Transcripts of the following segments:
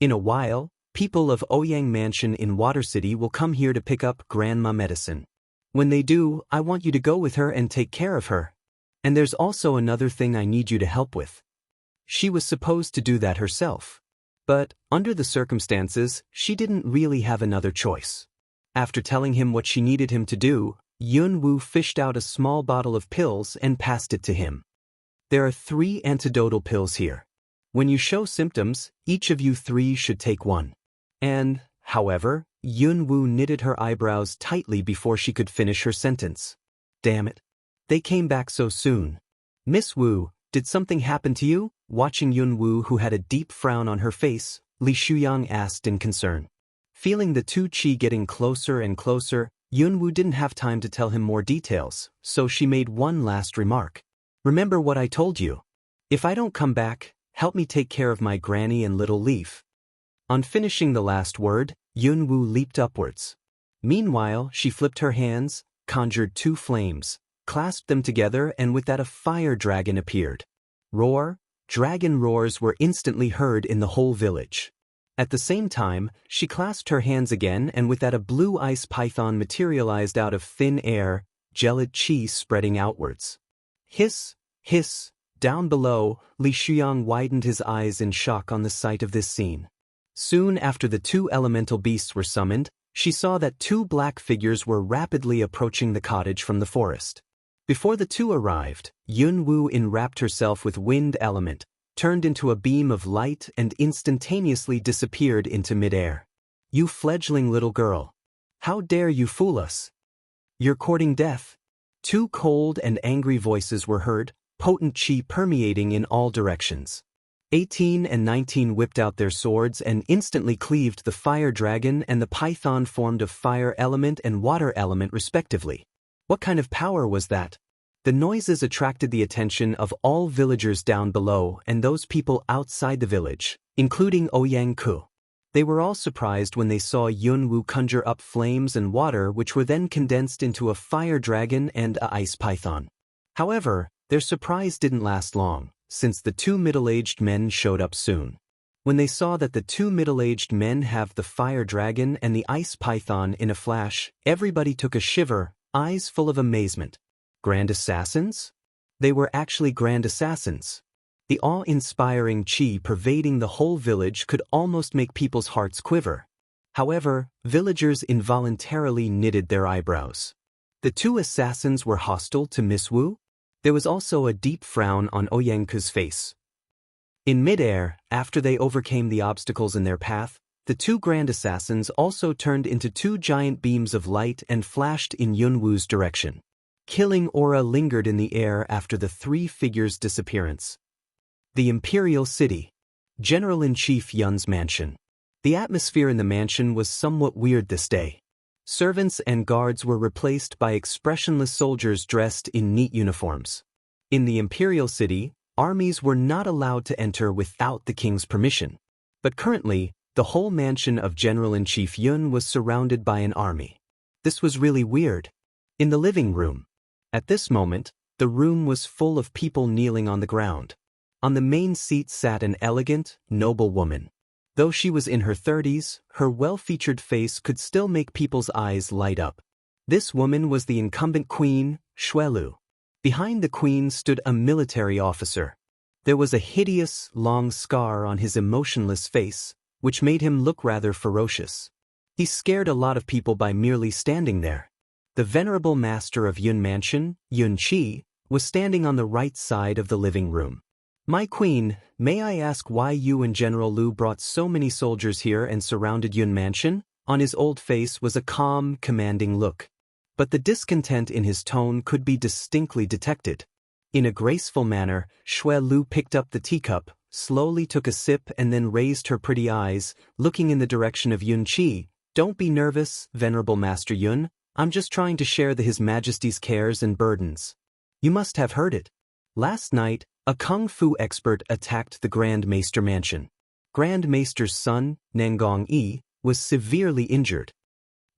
In a while, people of Ouyang Mansion in Water City will come here to pick up Grandma medicine. When they do, I want you to go with her and take care of her. And there's also another thing I need you to help with. She was supposed to do that herself. But, under the circumstances, she didn't really have another choice. After telling him what she needed him to do, Yun-woo fished out a small bottle of pills and passed it to him. There are 3 antidotal pills here. When you show symptoms, each of you 3 should take one. And, however, Yun-woo knitted her eyebrows tightly before she could finish her sentence. Damn it. They came back so soon. Miss Woo, did something happen to you? Watching Yun-woo, who had a deep frown on her face, Li Shuyang asked in concern. Feeling the two chi getting closer and closer, Yun-woo didn't have time to tell him more details, so she made one last remark. Remember what I told you. If I don't come back, help me take care of my granny and little Leaf. On finishing the last word, Yun-woo leaped upwards. Meanwhile, she flipped her hands, conjured 2 flames, clasped them together, and with that a fire dragon appeared. Roar, dragon roars were instantly heard in the whole village. At the same time, she clasped her hands again, and with that a blue ice python materialized out of thin air, gelid chi spreading outwards. Hiss, hiss, down below, Li Shuyang widened his eyes in shock on the sight of this scene. Soon after the 2 elemental beasts were summoned, she saw that 2 black figures were rapidly approaching the cottage from the forest. Before the 2 arrived, Yun-woo enwrapped herself with wind element, turned into a beam of light and instantaneously disappeared into midair. You fledgling little girl. How dare you fool us? You're courting death. 2 cold and angry voices were heard, potent chi permeating in all directions. 18 and 19 whipped out their swords and instantly cleaved the fire dragon and the python formed of fire element and water element respectively. What kind of power was that? The noises attracted the attention of all villagers down below and those people outside the village, including Ouyang-ku. They were all surprised when they saw Yun-woo conjure up flames and water, which were then condensed into a fire dragon and a ice python. However, their surprise didn't last long, since the 2 middle-aged men showed up soon. When they saw that the 2 middle-aged men have the fire dragon and the ice python in a flash, everybody took a shiver, eyes full of amazement. Grand assassins? They were actually grand assassins. The awe-inspiring chi pervading the whole village could almost make people's hearts quiver. However, villagers involuntarily knitted their eyebrows. The 2 assassins were hostile to Miss Woo? There was also a deep frown on Ouyang-ku's face. In midair, after they overcame the obstacles in their path, the 2 grand assassins also turned into 2 giant beams of light and flashed in Yun-woo's direction. Killing aura lingered in the air after the 3 figures' disappearance. The Imperial City. General-in-Chief Yun's mansion. The atmosphere in the mansion was somewhat weird this day. Servants and guards were replaced by expressionless soldiers dressed in neat uniforms. In the Imperial City, armies were not allowed to enter without the king's permission. But currently, the whole mansion of General-in-Chief Yun was surrounded by an army. This was really weird. In the living room. At this moment, the room was full of people kneeling on the ground. On the main seat sat an elegant, noble woman. Though she was in her 30s, her well-featured face could still make people's eyes light up. This woman was the incumbent queen, Xuelu. Behind the queen stood a military officer. There was a hideous, long scar on his emotionless face, which made him look rather ferocious. He scared a lot of people by merely standing there. The venerable master of Yun Mansion, Yun Chi, was standing on the right side of the living room. My queen, may I ask why you and General Liu brought so many soldiers here and surrounded Yun Mansion? On his old face was a calm, commanding look. But the discontent in his tone could be distinctly detected. In a graceful manner, Xuelu picked up the teacup, slowly took a sip and then raised her pretty eyes, looking in the direction of Yun Chi. Don't be nervous, Venerable Master Yun. I'm just trying to share His Majesty's cares and burdens. You must have heard it. Last night, a kung fu expert attacked the Grand Maester mansion. Grand Maester's son, Nangong Yi, was severely injured.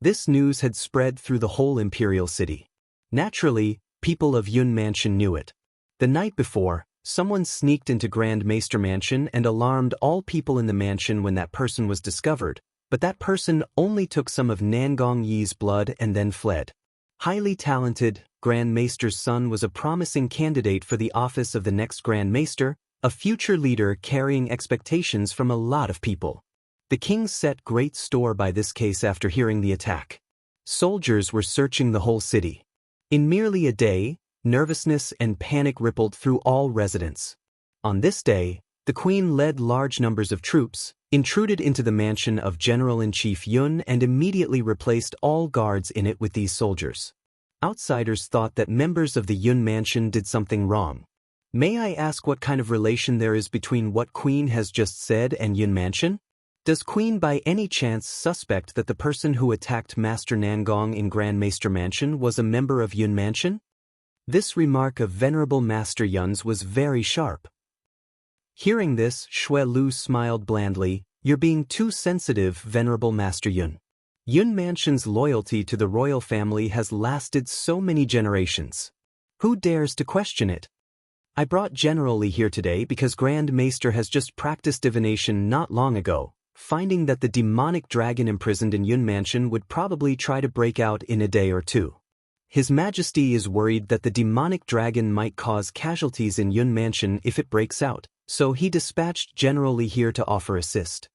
This news had spread through the whole Imperial City. Naturally, people of Yun Mansion knew it. The night before, Someone sneaked into Grand Maester Mansion and alarmed all people in the mansion when that person was discovered, but that person only took some of Nangong Yi's blood and then fled. Highly talented, Grand Maester's son was a promising candidate for the office of the next Grand Maester, a future leader carrying expectations from a lot of people. The king set great store by this case after hearing the attack. Soldiers were searching the whole city. In merely a day, nervousness and panic rippled through all residents. On this day, the queen led large numbers of troops, intruded into the mansion of General-in-Chief Yun and immediately replaced all guards in it with these soldiers. Outsiders thought that members of the Yun mansion did something wrong. May I ask what kind of relation there is between what Queen has just said and Yun mansion? Does Queen by any chance suspect that the person who attacked Master Nangong in Grand Maester Mansion was a member of Yun mansion? This remark of Venerable Master Yun's was very sharp. Hearing this, Shui Lu smiled blandly. You're being too sensitive, Venerable Master Yun. Yun Mansion's loyalty to the royal family has lasted so many generations. Who dares to question it? I brought General Li here today because Grand Maester has just practiced divination not long ago, finding that the demonic dragon imprisoned in Yun Mansion would probably try to break out in a day or two. His Majesty is worried that the demonic dragon might cause casualties in Yun Mansion if it breaks out, so he dispatched General Li here to offer assist.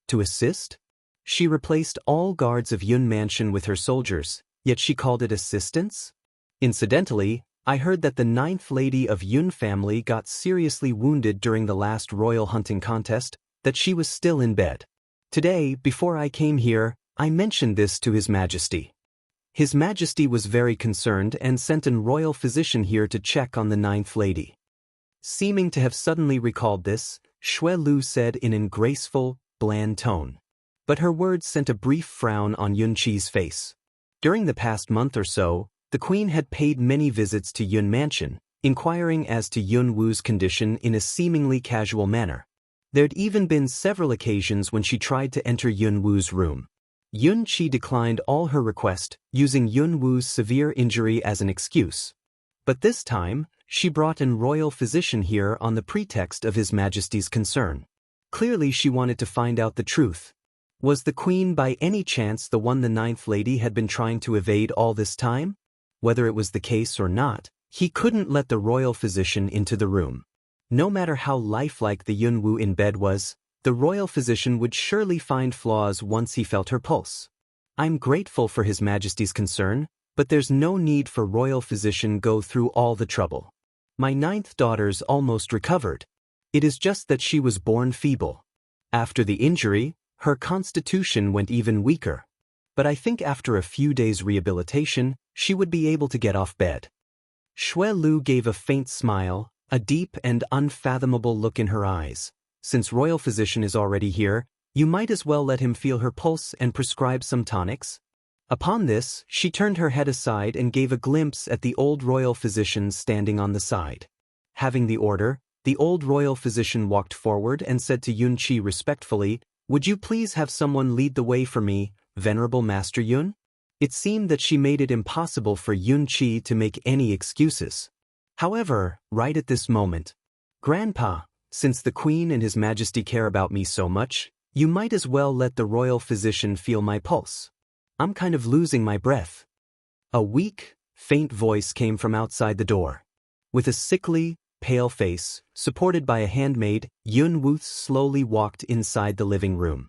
To assist? She replaced all guards of Yun Mansion with her soldiers, yet she called it assistance? Incidentally, I heard that the 9th lady of Yun family got seriously wounded during the last royal hunting contest, that she was still in bed. Today, before I came here, I mentioned this to His Majesty. His Majesty was very concerned and sent an royal physician here to check on the 9th lady. Seeming to have suddenly recalled this, Shui Lu said in an graceful, bland tone. But her words sent a brief frown on Yun Qi's face. During the past month or so, the Queen had paid many visits to Yun Mansion, inquiring as to Yun Wu's condition in a seemingly casual manner. There'd even been several occasions when she tried to enter Yun Wu's room. Yun Qi declined all her requests, using Yun Wu's severe injury as an excuse. But this time, she brought an royal physician here on the pretext of His Majesty's concern. Clearly she wanted to find out the truth. Was the Queen by any chance the one the 9th lady had been trying to evade all this time? Whether it was the case or not, he couldn't let the royal physician into the room. No matter how lifelike the Yun Wu in bed was, the royal physician would surely find flaws once he felt her pulse. I'm grateful for His Majesty's concern, but there's no need for royal physician go through all the trouble. My 9th daughter's almost recovered. It is just that she was born feeble. After the injury, her constitution went even weaker. But I think after a few days' rehabilitation, she would be able to get off bed. Shui Lu gave a faint smile, a deep and unfathomable look in her eyes. Since royal physician is already here, you might as well let him feel her pulse and prescribe some tonics. Upon this, she turned her head aside and gave a glimpse at the old royal physician standing on the side. Having the order, the old royal physician walked forward and said to Yun Qi respectfully, "Would you please have someone lead the way for me, Venerable Master Yun?" It seemed that she made it impossible for Yun Qi to make any excuses. However, right at this moment, "Grandpa, since the Queen and His Majesty care about me so much, you might as well let the royal physician feel my pulse. I'm kind of losing my breath." A weak, faint voice came from outside the door. With a sickly, pale face, supported by a handmaid, Yun Wu slowly walked inside the living room.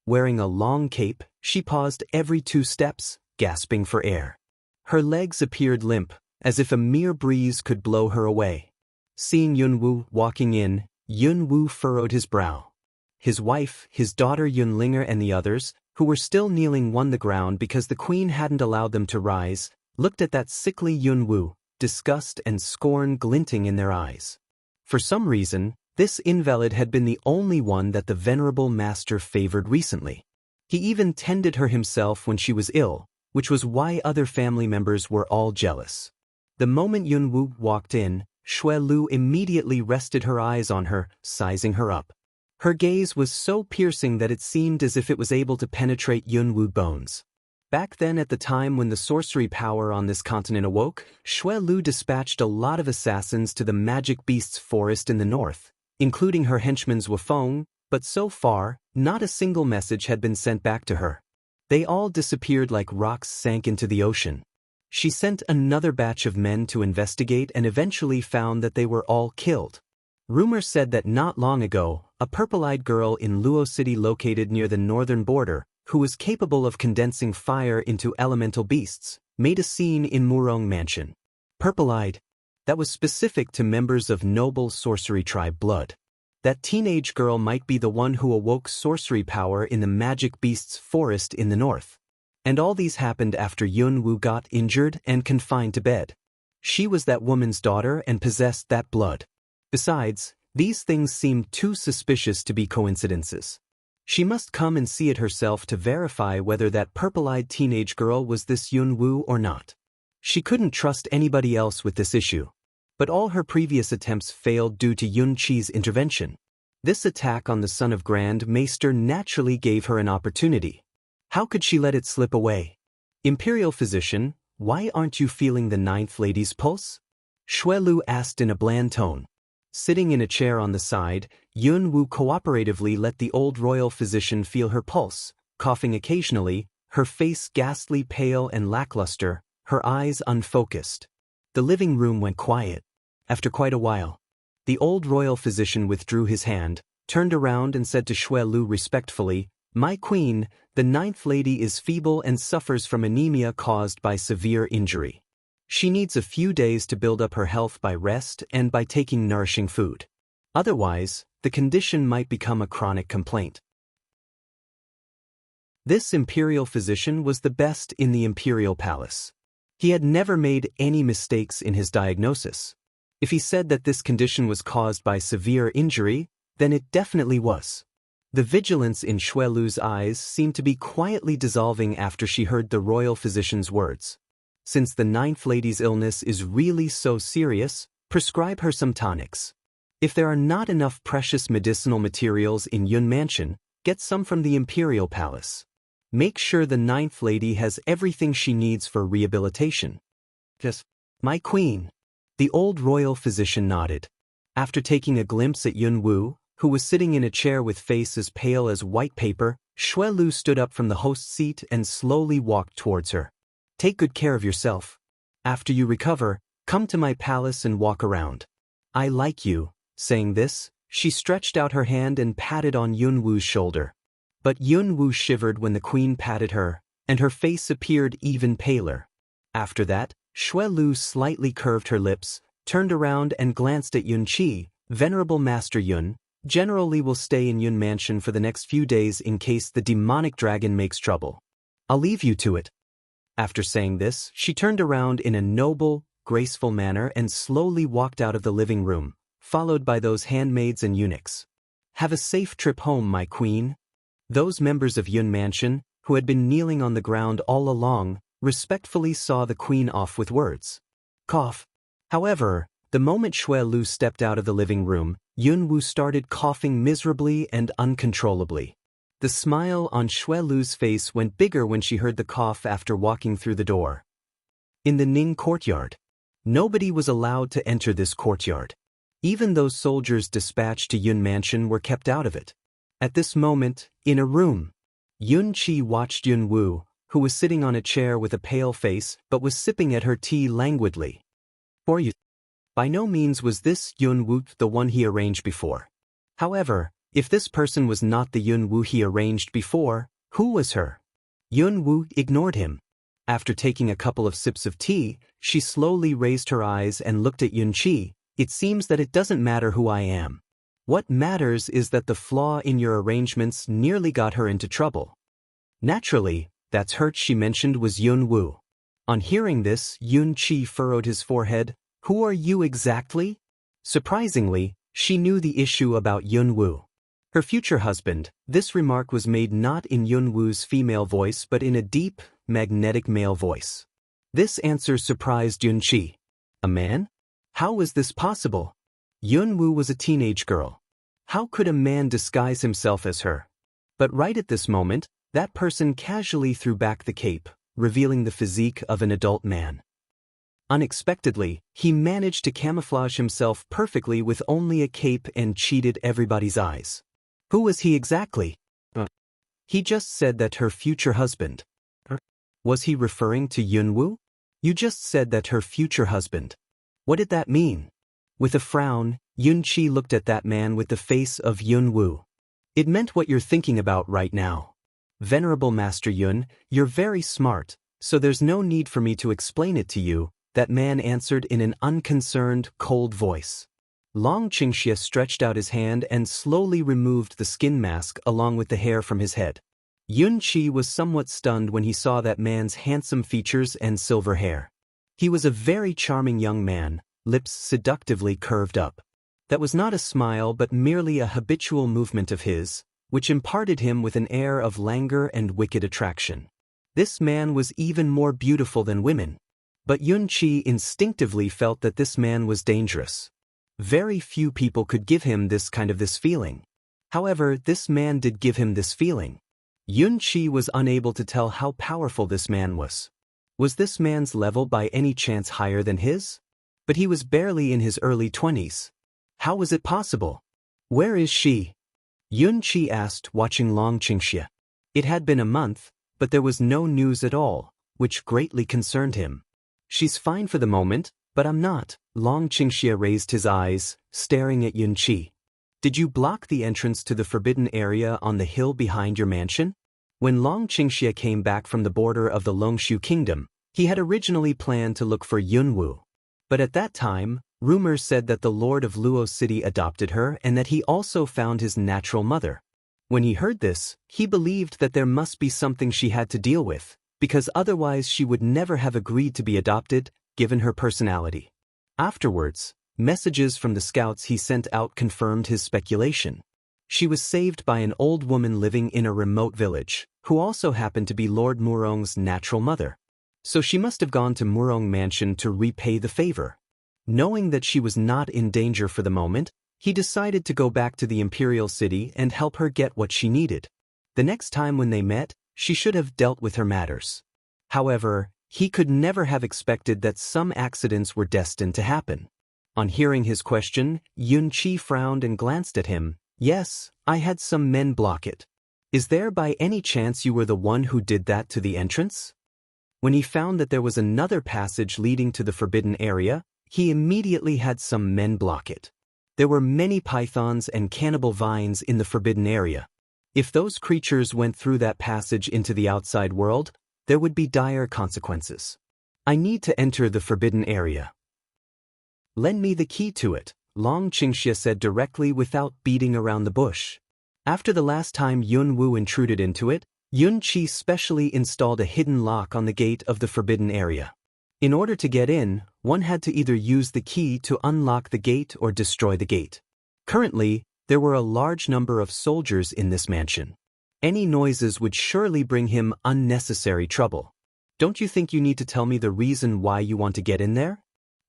Wearing a long cape, she paused every 2 steps, gasping for air. Her legs appeared limp, as if a mere breeze could blow her away. Seeing Yun Wu walking in, Yun Wu furrowed his brow. His wife, his daughter Yunlinger and the others, who were still kneeling on the ground because the Queen hadn't allowed them to rise, looked at that sickly Yun Wu, disgust and scorn glinting in their eyes. For some reason, this invalid had been the only one that the venerable master favored recently. He even tended her himself when she was ill, which was why other family members were all jealous. The moment Yun Wu walked in, Shui Lu immediately rested her eyes on her, sizing her up. Her gaze was so piercing that it seemed as if it was able to penetrate Yun Wu's bones. Back then at the time when the sorcery power on this continent awoke, Xue Lu dispatched a lot of assassins to the magic beasts forest in the north, including her henchman Wufeng, but so far, not a single message had been sent back to her. They all disappeared like rocks sank into the ocean. She sent another batch of men to investigate and eventually found that they were all killed. Rumor said that not long ago, a purple-eyed girl in Luo City located near the northern border, who was capable of condensing fire into elemental beasts, made a scene in Murong Mansion. Purple-eyed. That was specific to members of noble sorcery tribe blood. That teenage girl might be the one who awoke sorcery power in the magic beasts forest in the north. And all these happened after Yun Wu got injured and confined to bed. She was that woman's daughter and possessed that blood. Besides, these things seemed too suspicious to be coincidences. She must come and see it herself to verify whether that purple-eyed teenage girl was this Yun Wu or not. She couldn't trust anybody else with this issue. But all her previous attempts failed due to Yun Qi's intervention. This attack on the son of Grand Maester naturally gave her an opportunity. How could she let it slip away? Imperial physician, why aren't you feeling the ninth lady's pulse? Xue Lu asked in a bland tone. Sitting in a chair on the side, Yun Wu cooperatively let the old royal physician feel her pulse, coughing occasionally, her face ghastly pale and lackluster, her eyes unfocused. The living room went quiet. After quite a while, the old royal physician withdrew his hand, turned around and said to Xue Lu respectfully, "My queen, the ninth lady is feeble and suffers from anemia caused by severe injury. She needs a few days to build up her health by rest and by taking nourishing food. Otherwise, the condition might become a chronic complaint." This imperial physician was the best in the imperial palace. He had never made any mistakes in his diagnosis. If he said that this condition was caused by severe injury, then it definitely was. The vigilance in Xue Lu's eyes seemed to be quietly dissolving after she heard the royal physician's words. Since the ninth lady's illness is really so serious, prescribe her some tonics. If there are not enough precious medicinal materials in Yun Mansion, get some from the imperial palace. Make sure the ninth lady has everything she needs for rehabilitation. Just, my queen. The old royal physician nodded. After taking a glimpse at Yun Wu, who was sitting in a chair with face as pale as white paper, Xue Lu stood up from the host seat and slowly walked towards her. Take good care of yourself. After you recover, come to my palace and walk around. I like you. Saying this, she stretched out her hand and patted on Yun Wu's shoulder. But Yun Wu shivered when the queen patted her, and her face appeared even paler. After that, Xue Lu slightly curved her lips, turned around and glanced at Yun Qi. Venerable Master Yun, generally will stay in Yun Mansion for the next few days in case the demonic dragon makes trouble. I'll leave you to it. After saying this, she turned around in a noble, graceful manner and slowly walked out of the living room, followed by those handmaids and eunuchs. Have a safe trip home, my queen. Those members of Yun Mansion, who had been kneeling on the ground all along, respectfully saw the queen off with words. Cough. However, the moment Xue Lu stepped out of the living room, Yun Wu started coughing miserably and uncontrollably. The smile on Xue Lu's face went bigger when she heard the cough after walking through the door. In the Ning courtyard. Nobody was allowed to enter this courtyard. Even those soldiers dispatched to Yun Mansion were kept out of it. At this moment, in a room, Yun Qi watched Yun Wu, who was sitting on a chair with a pale face but was sipping at her tea languidly. For you. By no means was this Yun Wu the one he arranged before. However, if this person was not the Yun Wu he arranged before, who was her? Yun Wu ignored him. After taking a couple of sips of tea, she slowly raised her eyes and looked at Yun Qi. It seems that it doesn't matter who I am. What matters is that the flaw in your arrangements nearly got her into trouble. Naturally, that hurt she mentioned was Yun Wu. On hearing this, Yun Qi furrowed his forehead. Who are you exactly? Surprisingly, she knew the issue about Yun Wu. Her future husband. This remark was made not in Yun Wu's female voice but in a deep, magnetic male voice. This answer surprised Yun Qi. A man? How was this possible? Yun Wu was a teenage girl. How could a man disguise himself as her? But right at this moment, that person casually threw back the cape, revealing the physique of an adult man. Unexpectedly, he managed to camouflage himself perfectly with only a cape and cheated everybody's eyes. Who was he exactly? He just said that her future husband. Was he referring to Yunwoo? You just said that her future husband. What did that mean? With a frown, Yunqi looked at that man with the face of Yunwoo. It meant what you're thinking about right now. Venerable Master Yun, you're very smart, so there's no need for me to explain it to you, that man answered in an unconcerned, cold voice. Long Qingxia stretched out his hand and slowly removed the skin mask along with the hair from his head. Yunqi was somewhat stunned when he saw that man's handsome features and silver hair. He was a very charming young man, lips seductively curved up. That was not a smile but merely a habitual movement of his, which imparted him with an air of languor and wicked attraction. This man was even more beautiful than women. But Yunqi instinctively felt that this man was dangerous. Very few people could give him this feeling. However, this man did give him this feeling. Yunqi was unable to tell how powerful this man was. Was this man's level by any chance higher than his? But he was barely in his early 20s. How was it possible? Where is she? Yunqi asked, watching Long Qingxia. It had been a month, but there was no news at all, which greatly concerned him. She's fine for the moment, but I'm not. Long Qingxia raised his eyes, staring at Yunqi. Did you block the entrance to the forbidden area on the hill behind your mansion? When Long Qingxia came back from the border of the Longshu Kingdom, he had originally planned to look for Yunwoo. But at that time, rumors said that the Lord of Luo City adopted her and that he also found his natural mother. When he heard this, he believed that there must be something she had to deal with, because otherwise she would never have agreed to be adopted, given her personality. Afterwards, messages from the scouts he sent out confirmed his speculation. She was saved by an old woman living in a remote village, who also happened to be Lord Murong's natural mother. So she must have gone to Murong Mansion to repay the favor. Knowing that she was not in danger for the moment, he decided to go back to the Imperial City and help her get what she needed. The next time when they met, she should have dealt with her matters. However, he could never have expected that some accidents were destined to happen. On hearing his question, Yunqi frowned and glanced at him. Yes, I had some men block it. Is there by any chance you were the one who did that to the entrance? When he found that there was another passage leading to the forbidden area, he immediately had some men block it. There were many pythons and cannibal vines in the forbidden area. If those creatures went through that passage into the outside world, there would be dire consequences. I need to enter the forbidden area. Lend me the key to it, Long Qingxia said directly without beating around the bush. After the last time Yunwoo intruded into it, Yunqi specially installed a hidden lock on the gate of the forbidden area. In order to get in, one had to either use the key to unlock the gate or destroy the gate. Currently, there were a large number of soldiers in this mansion. Any noises would surely bring him unnecessary trouble. Don't you think you need to tell me the reason why you want to get in there?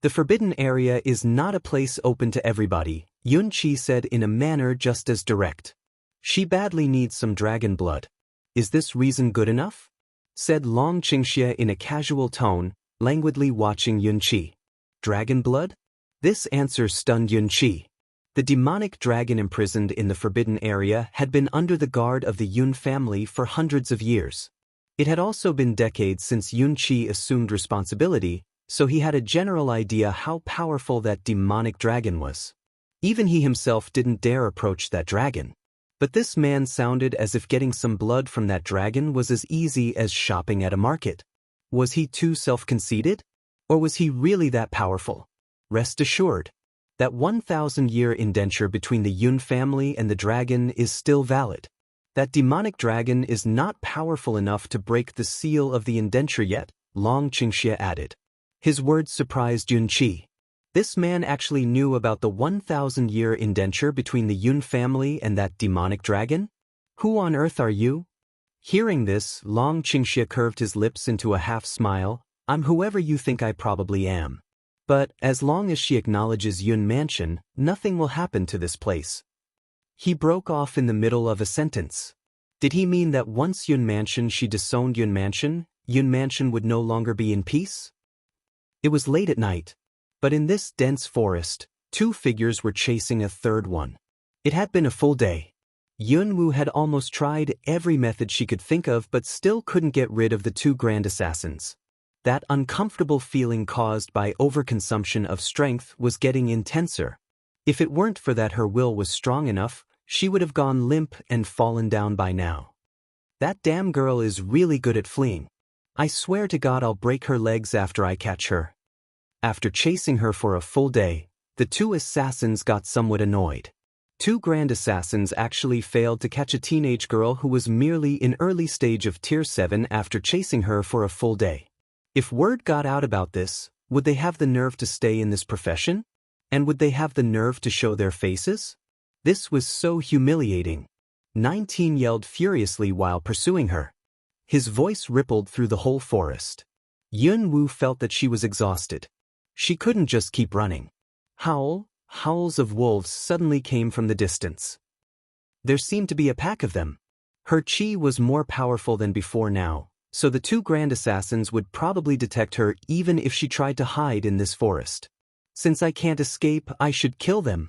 The forbidden area is not a place open to everybody, Yunqi said in a manner just as direct. She badly needs some dragon blood. Is this reason good enough? Said Long Qingxia in a casual tone, languidly watching Yunqi. Dragon blood? This answer stunned Yunqi. The demonic dragon imprisoned in the forbidden area had been under the guard of the Yun family for hundreds of years. It had also been decades since Yunqi assumed responsibility, so he had a general idea how powerful that demonic dragon was. Even he himself didn't dare approach that dragon. But this man sounded as if getting some blood from that dragon was as easy as shopping at a market. Was he too self-conceited? Or was he really that powerful? Rest assured, that 1,000-year indenture between the Yun family and the dragon is still valid. That demonic dragon is not powerful enough to break the seal of the indenture yet, Long Qingxia added. His words surprised Yunqi. This man actually knew about the 1,000-year indenture between the Yun family and that demonic dragon? Who on earth are you? Hearing this, Long Qingxia curved his lips into a half-smile. I'm whoever you think I probably am. But as long as she acknowledges Yun Mansion, nothing will happen to this place. He broke off in the middle of a sentence. Did he mean that once Yun Mansion she disowned Yun Mansion? Yun Mansion would no longer be in peace? It was late at night. But in this dense forest, two figures were chasing a third one. It had been a full day. Yunwoo had almost tried every method she could think of but still couldn't get rid of the two grand assassins. That uncomfortable feeling caused by overconsumption of strength was getting intenser. If it weren't for that her will was strong enough, she would have gone limp and fallen down by now. That damn girl is really good at fleeing. I swear to God I'll break her legs after I catch her. After chasing her for a full day, the two assassins got somewhat annoyed. Two grand assassins actually failed to catch a teenage girl who was merely in early stage of Tier 7 after chasing her for a full day. If word got out about this, would they have the nerve to stay in this profession? And would they have the nerve to show their faces? This was so humiliating. 19 yelled furiously while pursuing her. His voice rippled through the whole forest. Yunwoo felt that she was exhausted. She couldn't just keep running. Howls of wolves suddenly came from the distance. There seemed to be a pack of them. Her chi was more powerful than before now, so the two grand assassins would probably detect her even if she tried to hide in this forest. Since I can't escape, I should kill them,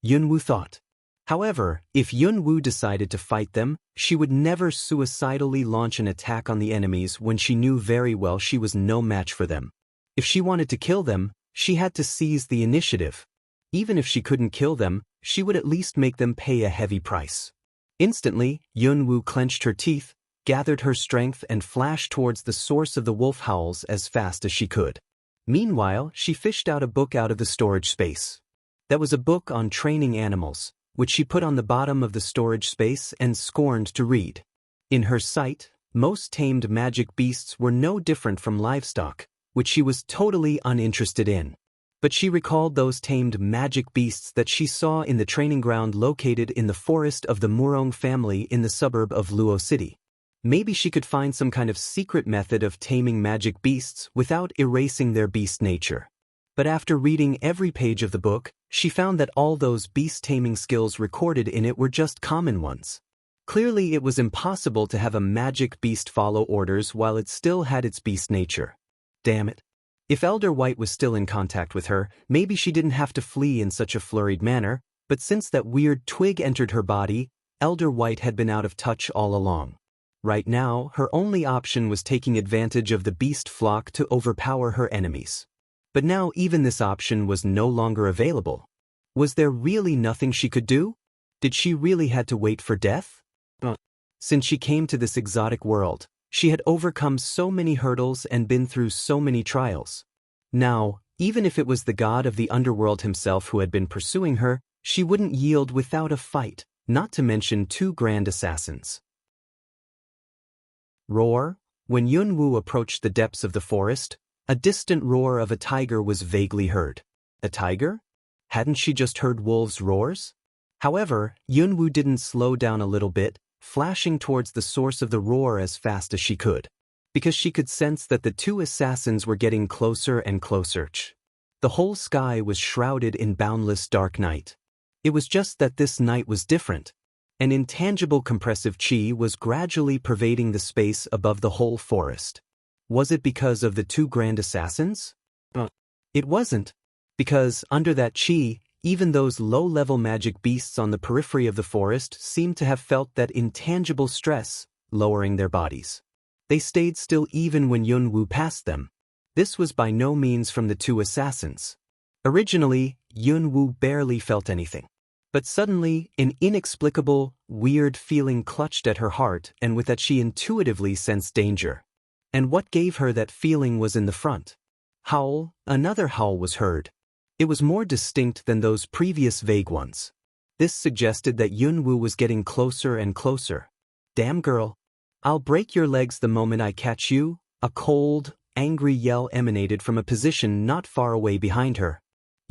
Yunwoo thought. However, if Yunwoo decided to fight them, she would never suicidally launch an attack on the enemies when she knew very well she was no match for them. If she wanted to kill them, she had to seize the initiative. Even if she couldn't kill them, she would at least make them pay a heavy price. Instantly, Yunwoo clenched her teeth, gathered her strength and flashed towards the source of the wolf howls as fast as she could. Meanwhile, she fished out a book out of the storage space. That was a book on training animals, which she put on the bottom of the storage space and scorned to read. In her sight, most tamed magic beasts were no different from livestock, which she was totally uninterested in. But she recalled those tamed magic beasts that she saw in the training ground located in the forest of the Murong family in the suburb of Luo City. Maybe she could find some kind of secret method of taming magic beasts without erasing their beast nature. But after reading every page of the book, she found that all those beast-taming skills recorded in it were just common ones. Clearly it was impossible to have a magic beast follow orders while it still had its beast nature. Damn it. If Elder White was still in contact with her, maybe she didn't have to flee in such a flurried manner, but since that weird twig entered her body, Elder White had been out of touch all along. Right now, her only option was taking advantage of the beast flock to overpower her enemies. But now even this option was no longer available. Was there really nothing she could do? Did she really had to wait for death? Since she came to this exotic world, she had overcome so many hurdles and been through so many trials. Now, even if it was the god of the underworld himself who had been pursuing her, she wouldn't yield without a fight, not to mention two grand assassins. Roar. When Yunwoo approached the depths of the forest, a distant roar of a tiger was vaguely heard. A tiger? Hadn't she just heard wolves' roars? However, Yunwoo didn't slow down a little bit, flashing towards the source of the roar as fast as she could, because she could sense that the two assassins were getting closer and closer. The whole sky was shrouded in boundless dark night. It was just that this night was different. An intangible compressive chi was gradually pervading the space above the whole forest. Was it because of the two grand assassins? It wasn't, because under that chi, even those low-level magic beasts on the periphery of the forest seemed to have felt that intangible stress, lowering their bodies. They stayed still even when Yunwoo passed them. This was by no means from the two assassins. Originally, Yunwoo barely felt anything. But suddenly, an inexplicable, weird feeling clutched at her heart, and with that she intuitively sensed danger. And what gave her that feeling was in the front. Another howl was heard. It was more distinct than those previous vague ones. This suggested that Yunwoo was getting closer and closer. Damn girl. I'll break your legs the moment I catch you. A cold, angry yell emanated from a position not far away behind her.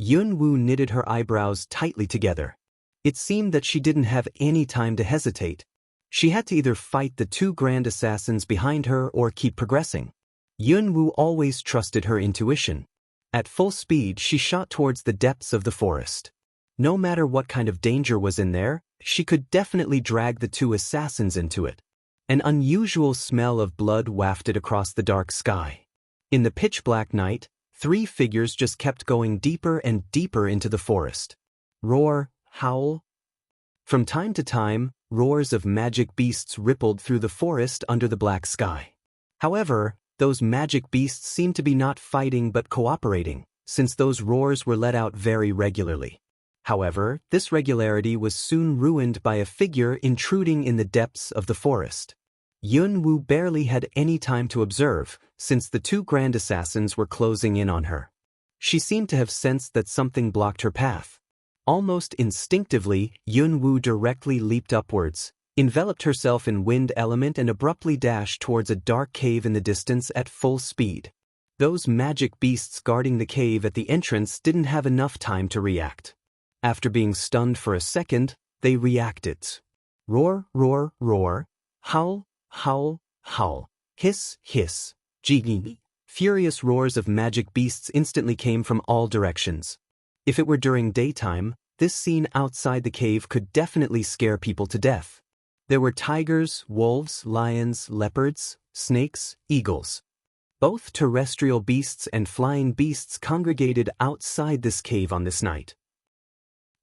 Yunwoo knitted her eyebrows tightly together. It seemed that she didn't have any time to hesitate. She had to either fight the two grand assassins behind her or keep progressing. Yunwoo always trusted her intuition. At full speed, she shot towards the depths of the forest. No matter what kind of danger was in there, she could definitely drag the two assassins into it. An unusual smell of blood wafted across the dark sky. In the pitch-black night, 3 figures just kept going deeper and deeper into the forest. Roar, howl. From time to time, roars of magic beasts rippled through the forest under the black sky. However, those magic beasts seemed to be not fighting but cooperating, since those roars were let out very regularly. However, this regularity was soon ruined by a figure intruding in the depths of the forest. Yun-Woo barely had any time to observe, since the 2 grand assassins were closing in on her. She seemed to have sensed that something blocked her path. Almost instinctively, Yun-Woo directly leaped upwards, enveloped herself in wind element and abruptly dashed towards a dark cave in the distance at full speed. Those magic beasts guarding the cave at the entrance didn't have enough time to react. After being stunned for a second, they reacted. Roar, roar, roar. Howl, howl, howl. Hiss, hiss. Jiggy. Furious roars of magic beasts instantly came from all directions. If it were during daytime, this scene outside the cave could definitely scare people to death. There were tigers, wolves, lions, leopards, snakes, eagles. Both terrestrial beasts and flying beasts congregated outside this cave on this night.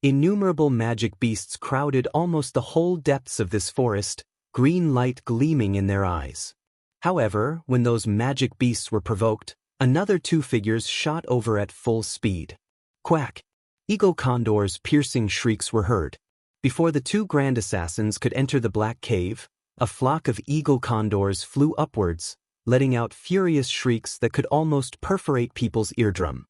Innumerable magic beasts crowded almost the whole depths of this forest, green light gleaming in their eyes. However, when those magic beasts were provoked, another 2 figures shot over at full speed. Quack! Eagle condors' piercing shrieks were heard. Before the 2 grand assassins could enter the black cave, a flock of eagle condors flew upwards, letting out furious shrieks that could almost perforate people's eardrum.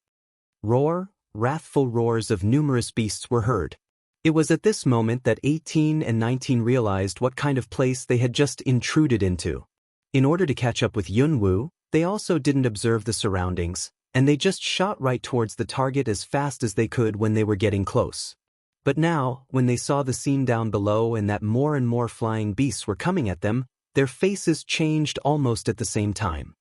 Roar! Wrathful roars of numerous beasts were heard. It was at this moment that 18 and 19 realized what kind of place they had just intruded into. In order to catch up with Yun-Woo, they also didn't observe the surroundings, and they just shot right towards the target as fast as they could when they were getting close. But now, when they saw the scene down below and that more and more flying beasts were coming at them, their faces changed almost at the same time.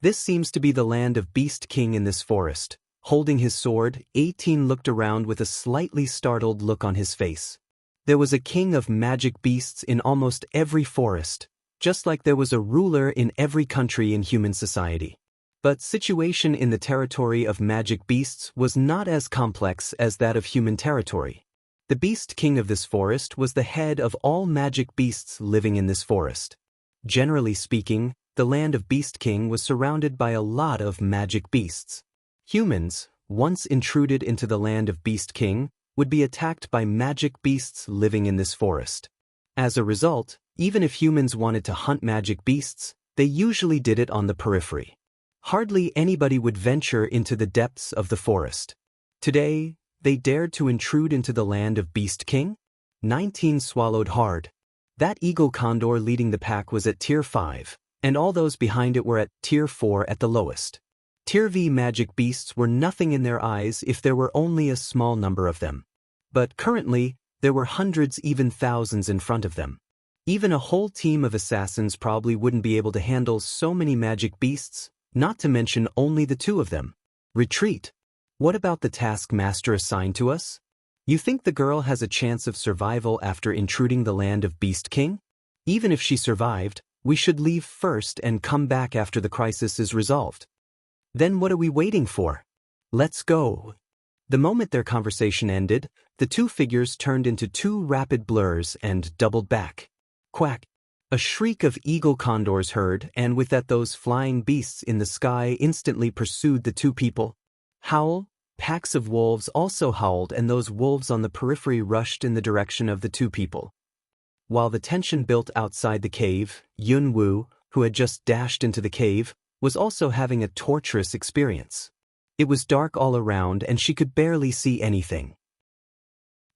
This seems to be the land of Beast King in this forest. Holding his sword, 18 looked around with a slightly startled look on his face. There was a king of magic beasts in almost every forest, just like there was a ruler in every country in human society. But situation in the territory of magic beasts was not as complex as that of human territory. The Beast King of this forest was the head of all magic beasts living in this forest. Generally speaking, the land of Beast King was surrounded by a lot of magic beasts. Humans, once intruded into the land of Beast King, would be attacked by magic beasts living in this forest. As a result, even if humans wanted to hunt magic beasts, they usually did it on the periphery. Hardly anybody would venture into the depths of the forest. Today, they dared to intrude into the land of Beast King? 19 swallowed hard. That eagle condor leading the pack was at Tier 5, and all those behind it were at Tier 4 at the lowest. Tier V magic beasts were nothing in their eyes if there were only a small number of them. But currently, there were hundreds, even thousands in front of them. Even a whole team of assassins probably wouldn't be able to handle so many magic beasts, not to mention only the 2 of them. Retreat. What about the taskmaster assigned to us? You think the girl has a chance of survival after intruding the land of Beast King? Even if she survived, we should leave first and come back after the crisis is resolved. Then what are we waiting for? Let's go. The moment their conversation ended, the 2 figures turned into 2 rapid blurs and doubled back. Quack! A shriek of eagle condors heard, and with that those flying beasts in the sky instantly pursued the 2 people. Howl! Packs of wolves also howled, and those wolves on the periphery rushed in the direction of the 2 people. While the tension built outside the cave, Yun-Woo, who had just dashed into the cave, was also having a torturous experience. It was dark all around and she could barely see anything.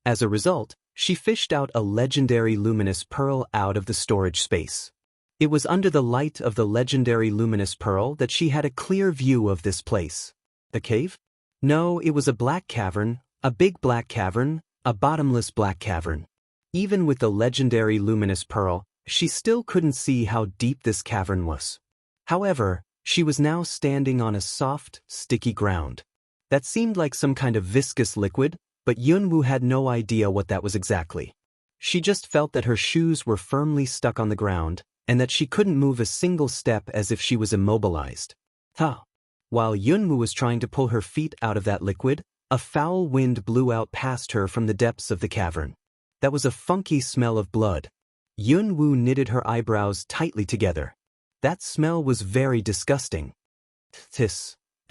As a result, she fished out a legendary luminous pearl out of the storage space. It was under the light of the legendary luminous pearl that she had a clear view of this place. The cave? No, it was a black cavern, a big black cavern, a bottomless black cavern. Even with the legendary luminous pearl, she still couldn't see how deep this cavern was. However, she was now standing on a soft, sticky ground. That seemed like some kind of viscous liquid, but Yun-Woo had no idea what that was exactly. She just felt that her shoes were firmly stuck on the ground, and that she couldn't move a single step, as if she was immobilized. While Yunwoo was trying to pull her feet out of that liquid, a foul wind blew out past her from the depths of the cavern. That was a funky smell of blood. Yunwoo knitted her eyebrows tightly together. That smell was very disgusting.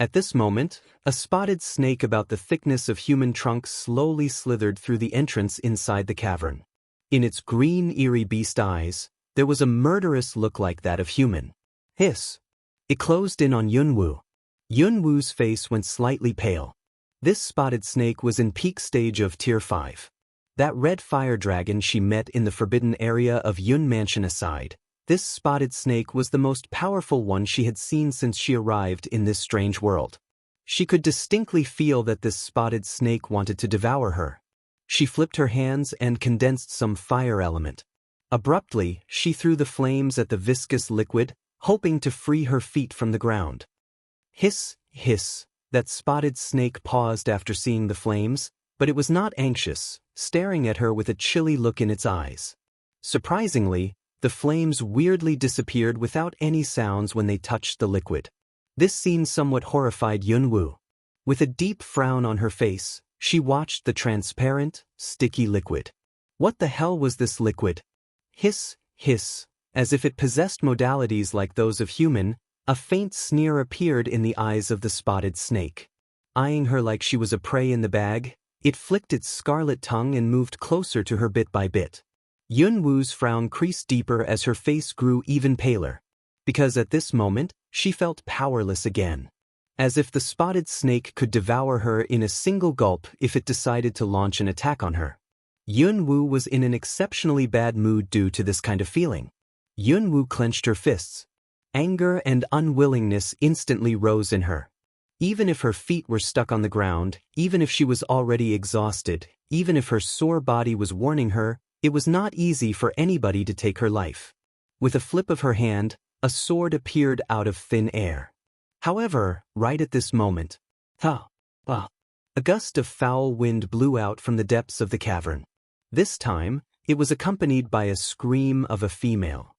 At this moment, a spotted snake about the thickness of human trunks slowly slithered through the entrance inside the cavern. In its green, eerie beast eyes, there was a murderous look like that of human. Hiss! It closed in on Yunwoo. Yunwoo's face went slightly pale. This spotted snake was in peak stage of Tier 5. That red fire dragon she met in the forbidden area of Yun Mansion aside, this spotted snake was the most powerful one she had seen since she arrived in this strange world. She could distinctly feel that this spotted snake wanted to devour her. She flipped her hands and condensed some fire element. Abruptly, she threw the flames at the viscous liquid, hoping to free her feet from the ground. Hiss, hiss, that spotted snake paused after seeing the flames, but it was not anxious, staring at her with a chilly look in its eyes. Surprisingly, the flames weirdly disappeared without any sounds when they touched the liquid. This scene somewhat horrified Yunwoo. With a deep frown on her face, she watched the transparent, sticky liquid. What the hell was this liquid? Hiss, hiss, as if it possessed modalities like those of human, a faint sneer appeared in the eyes of the spotted snake. Eyeing her like she was a prey in the bag, it flicked its scarlet tongue and moved closer to her bit by bit. Yunwoo's frown creased deeper as her face grew even paler. Because at this moment, she felt powerless again. As if the spotted snake could devour her in a single gulp if it decided to launch an attack on her. Yunwoo was in an exceptionally bad mood due to this kind of feeling. Yunwoo clenched her fists. Anger and unwillingness instantly rose in her. Even if her feet were stuck on the ground, even if she was already exhausted, even if her sore body was warning her, it was not easy for anybody to take her life. With a flip of her hand, a sword appeared out of thin air. However, right at this moment, a gust of foul wind blew out from the depths of the cavern. This time, it was accompanied by a scream of a female.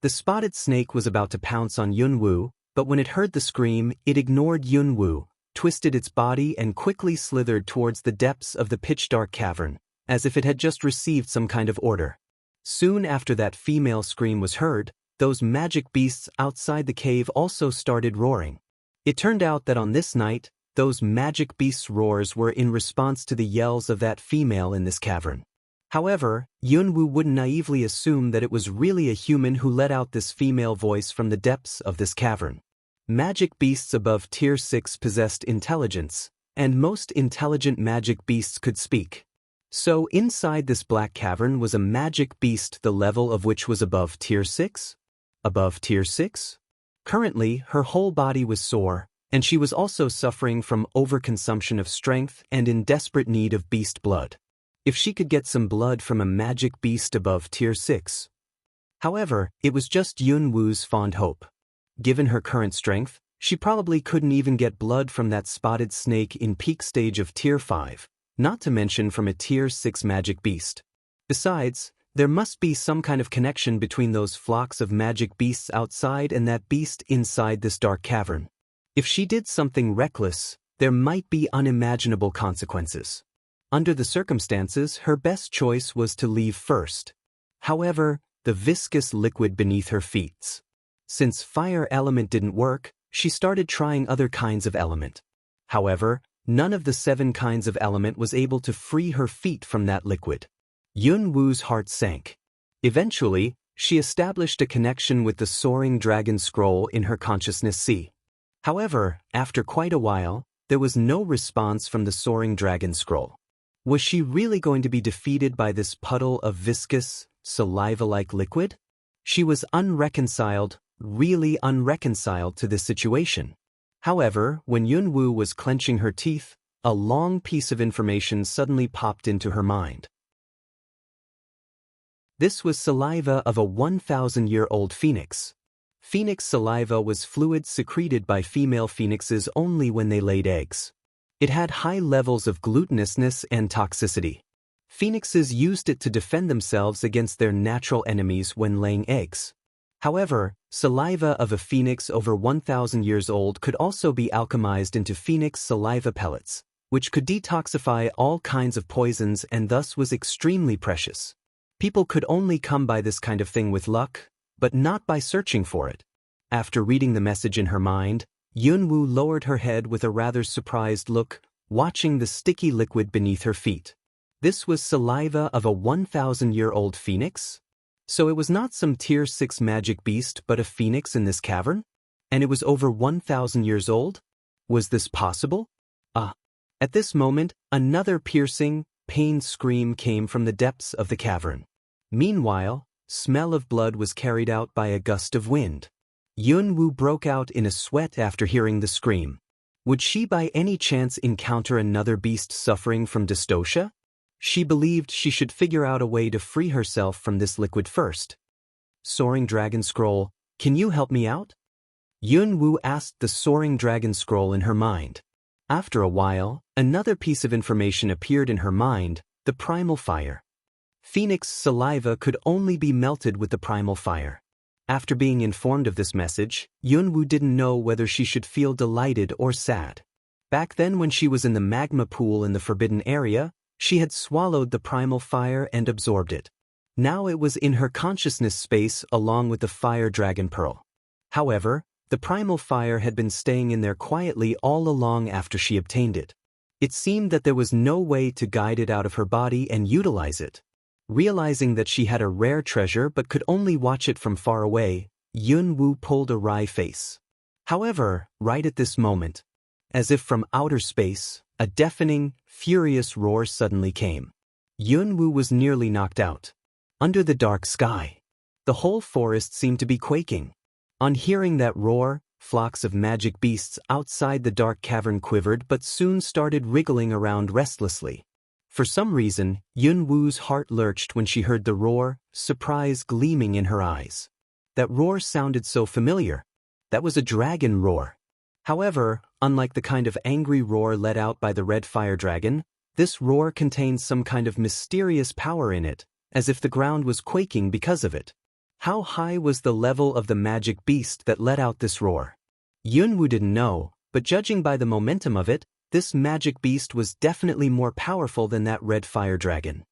The spotted snake was about to pounce on Yunwoo, but when it heard the scream, it ignored Yunwoo, twisted its body and quickly slithered towards the depths of the pitch-dark cavern, as if it had just received some kind of order. Soon after that female scream was heard, those magic beasts outside the cave also started roaring. It turned out that on this night, those magic beasts' roars were in response to the yells of that female in this cavern. However, Yunwoo wouldn't naively assume that it was really a human who let out this female voice from the depths of this cavern. Magic beasts above Tier 6 possessed intelligence, and most intelligent magic beasts could speak. So inside this black cavern was a magic beast the level of which was above Tier 6? Above Tier 6? Currently, her whole body was sore, and she was also suffering from overconsumption of strength and in desperate need of beast blood. If she could get some blood from a magic beast above Tier 6. However, it was just Yunwoo's fond hope. Given her current strength, she probably couldn't even get blood from that spotted snake in peak stage of Tier 5, not to mention from a Tier 6 magic beast. Besides, there must be some kind of connection between those flocks of magic beasts outside and that beast inside this dark cavern. If she did something reckless, there might be unimaginable consequences. Under the circumstances, her best choice was to leave first. However, the viscous liquid beneath her feet. Since fire element didn't work, she started trying other kinds of element. However, none of the 7 kinds of element was able to free her feet from that liquid. Yunwoo's heart sank. Eventually, she established a connection with the soaring dragon scroll in her consciousness sea. However, after quite a while, there was no response from the soaring dragon scroll. Was she really going to be defeated by this puddle of viscous, saliva-like liquid? She was really unreconciled to this situation. However, when Yunwoo was clenching her teeth, a long piece of information suddenly popped into her mind. This was saliva of a 1,000-year-old phoenix. Phoenix saliva was fluid secreted by female phoenixes only when they laid eggs. It had high levels of glutinousness and toxicity. Phoenixes used it to defend themselves against their natural enemies when laying eggs. However, saliva of a phoenix over 1,000 years old could also be alchemized into phoenix saliva pellets, which could detoxify all kinds of poisons and thus was extremely precious. People could only come by this kind of thing with luck, but not by searching for it. After reading the message in her mind, Yunwoo lowered her head with a rather surprised look, watching the sticky liquid beneath her feet. This was saliva of a 1,000-year-old phoenix? So it was not some tier 6 magic beast but a phoenix in this cavern? And it was over 1,000 years old? Was this possible? At this moment, another piercing, pained scream came from the depths of the cavern. Meanwhile, smell of blood was carried out by a gust of wind. Yunwoo broke out in a sweat after hearing the scream. Would she by any chance encounter another beast suffering from dystocia? She believed she should figure out a way to free herself from this liquid first. Soaring Dragon Scroll, can you help me out? Yunwoo asked the Soaring Dragon Scroll in her mind. After a while, another piece of information appeared in her mind, the primal fire. Phoenix saliva could only be melted with the primal fire. After being informed of this message, Yunwoo didn't know whether she should feel delighted or sad. Back then when she was in the magma pool in the forbidden area, she had swallowed the primal fire and absorbed it. Now it was in her consciousness space along with the fire dragon pearl. However, the primal fire had been staying in there quietly all along after she obtained it. It seemed that there was no way to guide it out of her body and utilize it. Realizing that she had a rare treasure but could only watch it from far away, Yunwoo pulled a wry face. However, right at this moment, as if from outer space, a deafening, furious roar suddenly came. Yunwoo was nearly knocked out. Under the dark sky, the whole forest seemed to be quaking. On hearing that roar, flocks of magic beasts outside the dark cavern quivered but soon started wriggling around restlessly. For some reason, Yunwoo's heart lurched when she heard the roar, surprise gleaming in her eyes. That roar sounded so familiar. That was a dragon roar. However, unlike the kind of angry roar let out by the red fire dragon, this roar contained some kind of mysterious power in it, as if the ground was quaking because of it. How high was the level of the magic beast that let out this roar? Yunwoo didn't know, but judging by the momentum of it, this magic beast was definitely more powerful than that red fire dragon.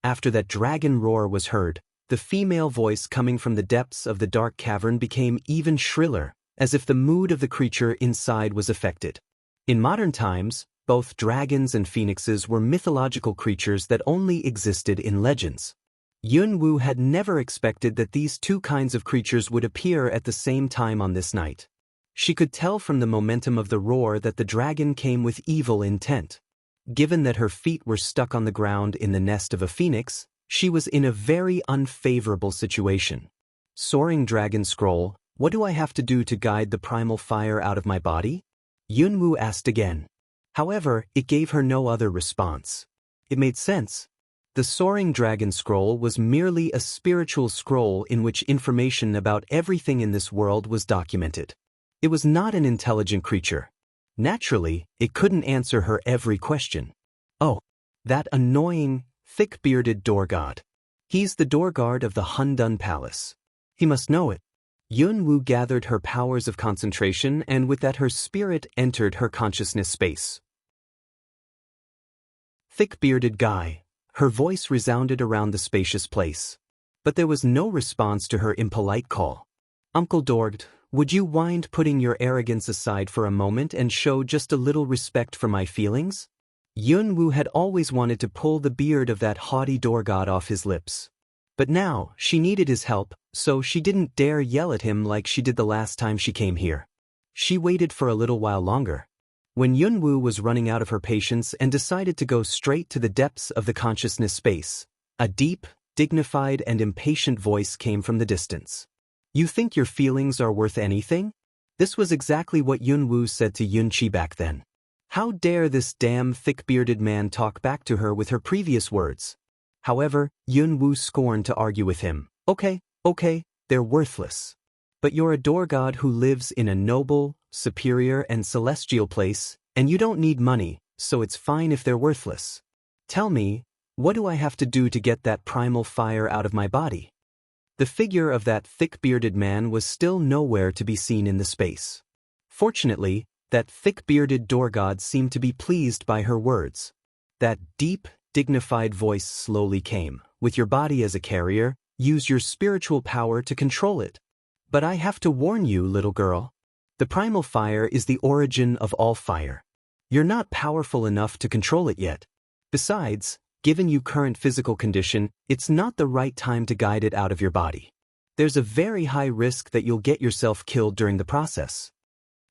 After that dragon roar was heard, the female voice coming from the depths of the dark cavern became even shriller, as if the mood of the creature inside was affected. In modern times, both dragons and phoenixes were mythological creatures that only existed in legends. Yunwoo had never expected that these two kinds of creatures would appear at the same time on this night. She could tell from the momentum of the roar that the dragon came with evil intent. Given that her feet were stuck on the ground in the nest of a phoenix, she was in a very unfavorable situation. Soaring Dragon Scroll, what do I have to do to guide the primal fire out of my body? Yunwoo asked again. However, it gave her no other response. It made sense. The Soaring Dragon Scroll was merely a spiritual scroll in which information about everything in this world was documented. It was not an intelligent creature. Naturally, it couldn't answer her every question. Oh, that annoying, thick-bearded door god. He's the door guard of the Hundun Palace. He must know it. Yunwoo gathered her powers of concentration and with that her spirit entered her consciousness space. Thick-bearded guy. Her voice resounded around the spacious place. But there was no response to her impolite call. Uncle Dorgd, would you mind putting your arrogance aside for a moment and show just a little respect for my feelings? Yunwoo had always wanted to pull the beard of that haughty door god off his lips. But now, she needed his help, so she didn't dare yell at him like she did the last time she came here. She waited for a little while longer. When Yunwoo was running out of her patience and decided to go straight to the depths of the consciousness space, a deep, dignified and impatient voice came from the distance. You think your feelings are worth anything? This was exactly what Yunwoo said to Yunqi back then. How dare this damn thick-bearded man talk back to her with her previous words? However, Yunwoo scorned to argue with him. Okay, they're worthless. But you're a door god who lives in a noble, superior and celestial place, and you don't need money, so it's fine if they're worthless. Tell me, what do I have to do to get that primal fire out of my body? The figure of that thick-bearded man was still nowhere to be seen in the space. Fortunately, that thick-bearded door god seemed to be pleased by her words. That deep, dignified voice slowly came. With your body as a carrier, use your spiritual power to control it. But I have to warn you, little girl. The primal fire is the origin of all fire. You're not powerful enough to control it yet. Besides, given your current physical condition, it's not the right time to guide it out of your body. There's a very high risk that you'll get yourself killed during the process.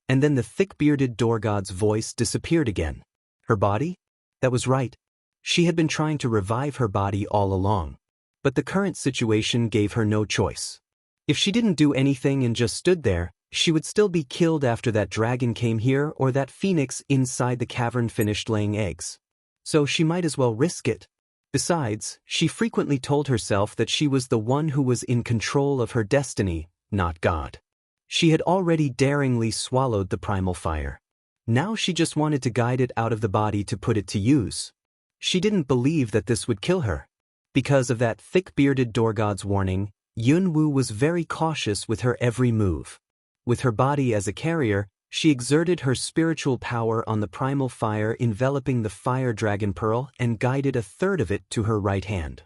And then the thick-bearded door god's voice disappeared again. Her body? That was right. She had been trying to revive her body all along. But the current situation gave her no choice. If she didn't do anything and just stood there, she would still be killed after that dragon came here or that phoenix inside the cavern finished laying eggs. So she might as well risk it. Besides, she frequently told herself that she was the one who was in control of her destiny, not God. She had already daringly swallowed the primal fire. Now she just wanted to guide it out of the body to put it to use. She didn't believe that this would kill her. Because of that thick-bearded door god's warning, Yunwu was very cautious with her every move. With her body as a carrier, she exerted her spiritual power on the primal fire enveloping the fire dragon pearl and guided a third of it to her right hand.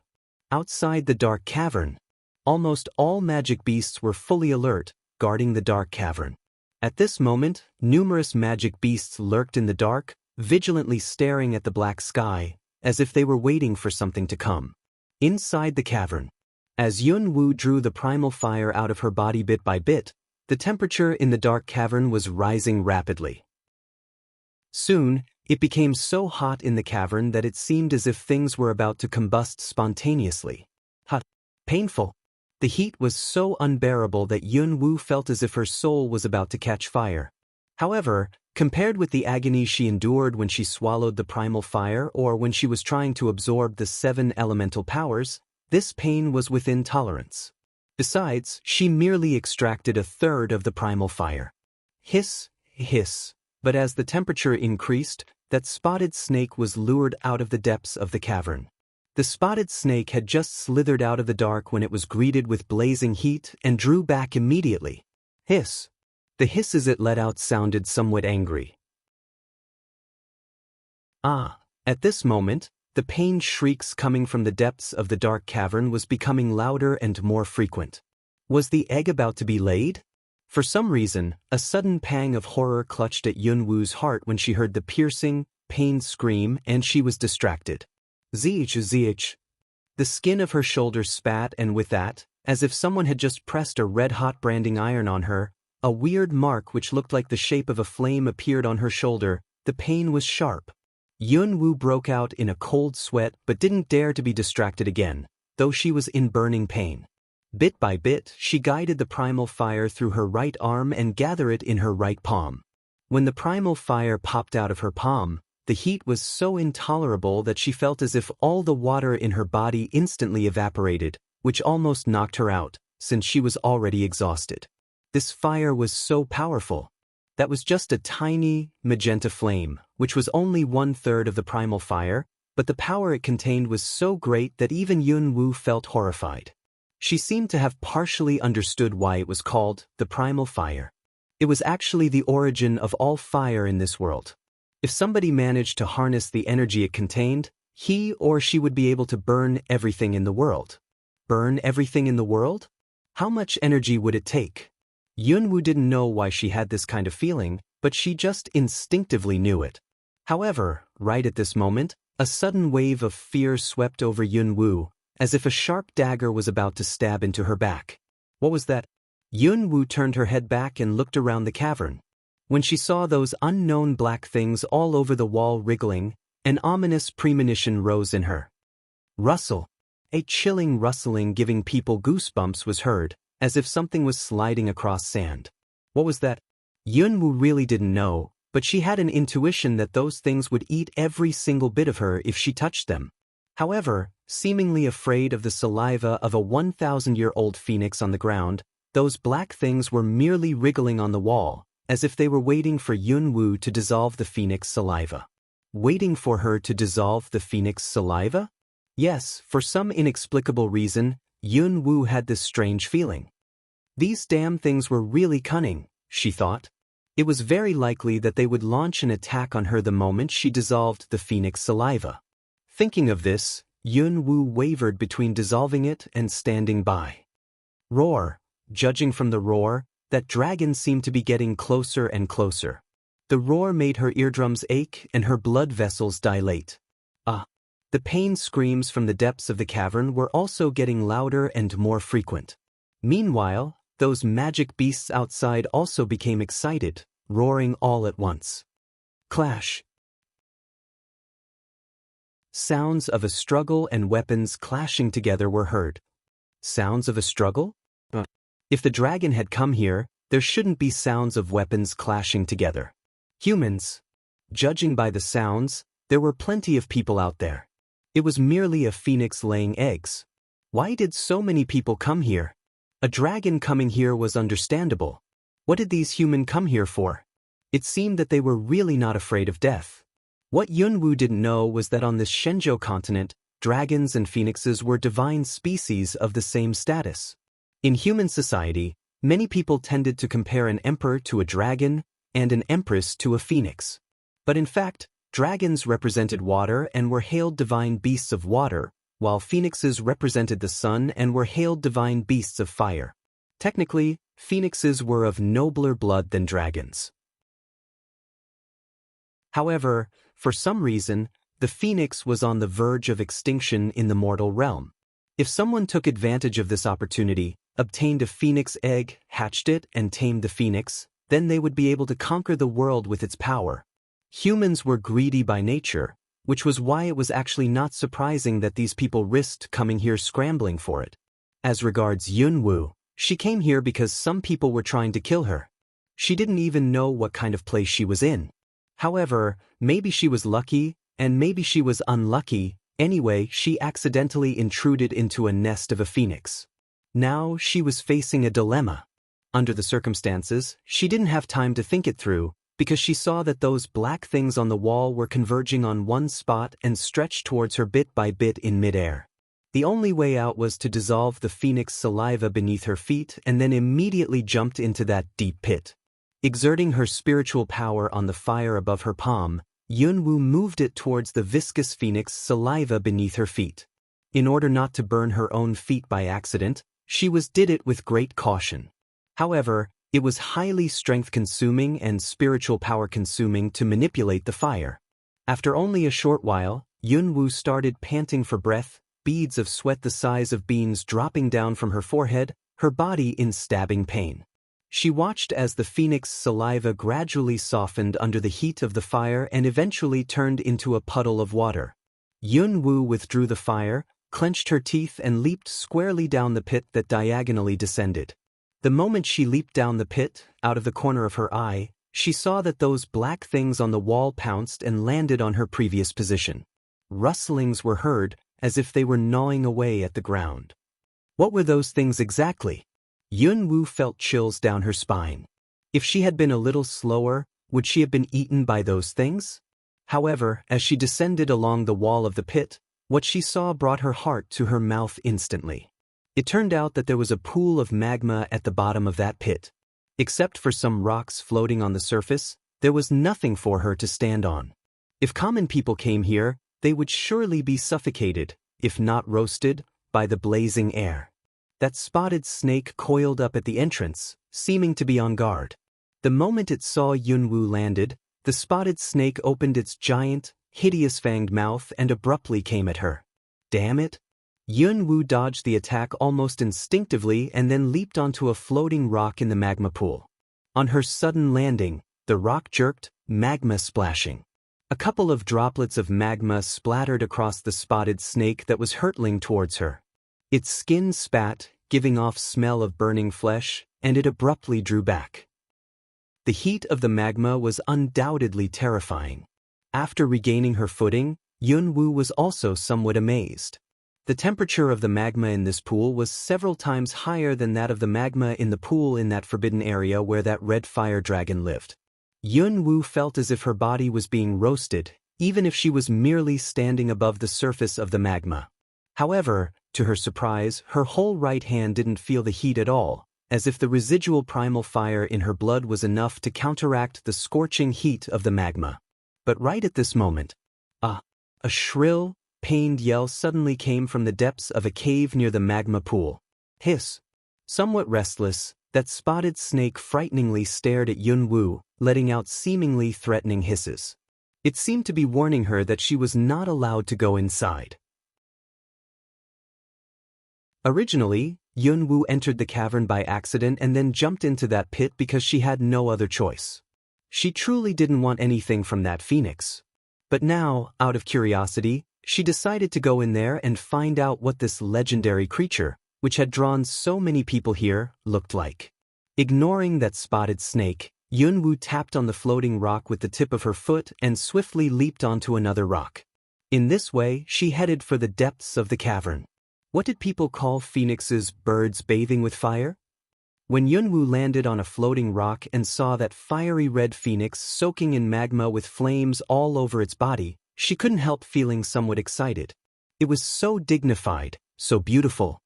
Outside the dark cavern, almost all magic beasts were fully alert, guarding the dark cavern. At this moment, numerous magic beasts lurked in the dark, vigilantly staring at the black sky, as if they were waiting for something to come. Inside the cavern, as Yunwu drew the primal fire out of her body bit by bit, the temperature in the dark cavern was rising rapidly. Soon, it became so hot in the cavern that it seemed as if things were about to combust spontaneously. Hot. Painful. The heat was so unbearable that Yunwu felt as if her soul was about to catch fire. However, compared with the agony she endured when she swallowed the primal fire or when she was trying to absorb the 7 elemental powers, this pain was within tolerance. Besides, she merely extracted a third of the primal fire. Hiss, hiss. But as the temperature increased, that spotted snake was lured out of the depths of the cavern. The spotted snake had just slithered out of the dark when it was greeted with blazing heat and drew back immediately. Hiss. The hisses it let out sounded somewhat angry. At this moment, the pained shrieks coming from the depths of the dark cavern was becoming louder and more frequent. Was the egg about to be laid? For some reason, a sudden pang of horror clutched at Yunwu's heart when she heard the piercing, pained scream and she was distracted. Zeech. The skin of her shoulder spat and with that, as if someone had just pressed a red-hot branding iron on her, a weird mark which looked like the shape of a flame appeared on her shoulder. The pain was sharp. Yunwu broke out in a cold sweat but didn't dare to be distracted again, though she was in burning pain. Bit by bit, she guided the primal fire through her right arm and gathered it in her right palm. When the primal fire popped out of her palm, the heat was so intolerable that she felt as if all the water in her body instantly evaporated, which almost knocked her out, since she was already exhausted. This fire was so powerful. That was just a tiny, magenta flame, which was only 1/3 of the primal fire, but the power it contained was so great that even Yunwu felt horrified. She seemed to have partially understood why it was called the primal fire. It was actually the origin of all fire in this world. If somebody managed to harness the energy it contained, he or she would be able to burn everything in the world. Burn everything in the world? How much energy would it take? Yunwu didn't know why she had this kind of feeling, but she just instinctively knew it. However, right at this moment, a sudden wave of fear swept over Yunwu, as if a sharp dagger was about to stab into her back. What was that? Yunwu turned her head back and looked around the cavern. When she saw those unknown black things all over the wall wriggling, an ominous premonition rose in her. Rustle. A chilling rustling giving people goosebumps was heard, as if something was sliding across sand. What was that? Yunwu really didn't know, but she had an intuition that those things would eat every single bit of her if she touched them. However, seemingly afraid of the saliva of a 1,000-year-old phoenix on the ground, those black things were merely wriggling on the wall, as if they were waiting for Yunwu to dissolve the phoenix saliva. waiting for her to dissolve the phoenix saliva? Yes, for some inexplicable reason, Yun Wu had this strange feeling. These damn things were really cunning, she thought. It was very likely that they would launch an attack on her the moment she dissolved the phoenix saliva. Thinking of this, Yun Wu wavered between dissolving it and standing by. Roar. Judging from the roar, that dragon seemed to be getting closer and closer. The roar made her eardrums ache and her blood vessels dilate. The pain screams from the depths of the cavern were also getting louder and more frequent. Meanwhile, those magic beasts outside also became excited, roaring all at once. Clash. Sounds of a struggle and weapons clashing together were heard. Sounds of a struggle? If the dragon had come here, there shouldn't be sounds of weapons clashing together. Humans. Judging by the sounds, there were plenty of people out there. It was merely a phoenix laying eggs. Why did so many people come here? A dragon coming here was understandable. What did these humans come here for? It seemed that they were really not afraid of death. What Yun Wu didn't know was that on this Shenzhou continent, dragons and phoenixes were divine species of the same status. In human society, many people tended to compare an emperor to a dragon and an empress to a phoenix. But in fact, dragons represented water and were hailed divine beasts of water, while phoenixes represented the sun and were hailed divine beasts of fire. Technically, phoenixes were of nobler blood than dragons. However, for some reason, the phoenix was on the verge of extinction in the mortal realm. If someone took advantage of this opportunity, obtained a phoenix egg, hatched it, and tamed the phoenix, then they would be able to conquer the world with its power. Humans were greedy by nature, which was why it was actually not surprising that these people risked coming here scrambling for it. As regards Yun Wu, she came here because some people were trying to kill her. She didn't even know what kind of place she was in. However, maybe she was lucky, and maybe she was unlucky. Anyway, she accidentally intruded into a nest of a phoenix. Now she was facing a dilemma. Under the circumstances, she didn't have time to think it through, because she saw that those black things on the wall were converging on one spot and stretched towards her bit by bit in midair. The only way out was to dissolve the phoenix saliva beneath her feet and then immediately jumped into that deep pit. Exerting her spiritual power on the fire above her palm, Yun Wu moved it towards the viscous phoenix saliva beneath her feet. In order not to burn her own feet by accident, she did it with great caution. However, it was highly strength-consuming and spiritual power-consuming to manipulate the fire. After only a short while, Yun Wu started panting for breath, beads of sweat the size of beans dropping down from her forehead, her body in stabbing pain. She watched as the phoenix saliva gradually softened under the heat of the fire and eventually turned into a puddle of water. Yun Wu withdrew the fire, clenched her teeth and leaped squarely down the pit that diagonally descended. The moment she leaped down the pit, out of the corner of her eye, she saw that those black things on the wall pounced and landed on her previous position. Rustlings were heard, as if they were gnawing away at the ground. What were those things exactly? Yun Wu felt chills down her spine. If she had been a little slower, would she have been eaten by those things? However, as she descended along the wall of the pit, what she saw brought her heart to her mouth instantly. It turned out that there was a pool of magma at the bottom of that pit. Except for some rocks floating on the surface, there was nothing for her to stand on. If common people came here, they would surely be suffocated, if not roasted, by the blazing air. That spotted snake coiled up at the entrance, seeming to be on guard. The moment it saw Yun Wu landed, the spotted snake opened its giant, hideous fanged mouth and abruptly came at her. Damn it! Yun Wu dodged the attack almost instinctively and then leaped onto a floating rock in the magma pool. On her sudden landing, the rock jerked, magma splashing. A couple of droplets of magma splattered across the spotted snake that was hurtling towards her. Its skin spat, giving off smell of burning flesh, and it abruptly drew back. The heat of the magma was undoubtedly terrifying. After regaining her footing, Yun Wu was also somewhat amazed. The temperature of the magma in this pool was several times higher than that of the magma in the pool in that forbidden area where that red fire dragon lived. Yun Wu felt as if her body was being roasted, even if she was merely standing above the surface of the magma. However, to her surprise, her whole right hand didn't feel the heat at all, as if the residual primal fire in her blood was enough to counteract the scorching heat of the magma. But right at this moment, a shrill, pained yell suddenly came from the depths of a cave near the magma pool. Hiss. Somewhat restless, that spotted snake frighteningly stared at Yunwu, letting out seemingly threatening hisses. It seemed to be warning her that she was not allowed to go inside. Originally, Yunwu entered the cavern by accident and then jumped into that pit because she had no other choice. She truly didn't want anything from that phoenix. But now, out of curiosity, she decided to go in there and find out what this legendary creature, which had drawn so many people here, looked like. Ignoring that spotted snake, Yunwu tapped on the floating rock with the tip of her foot and swiftly leaped onto another rock. In this way, she headed for the depths of the cavern. What did people call phoenixes? Birds bathing with fire? When Yunwu landed on a floating rock and saw that fiery red phoenix soaking in magma with flames all over its body, she couldn't help feeling somewhat excited. It was so dignified, so beautiful.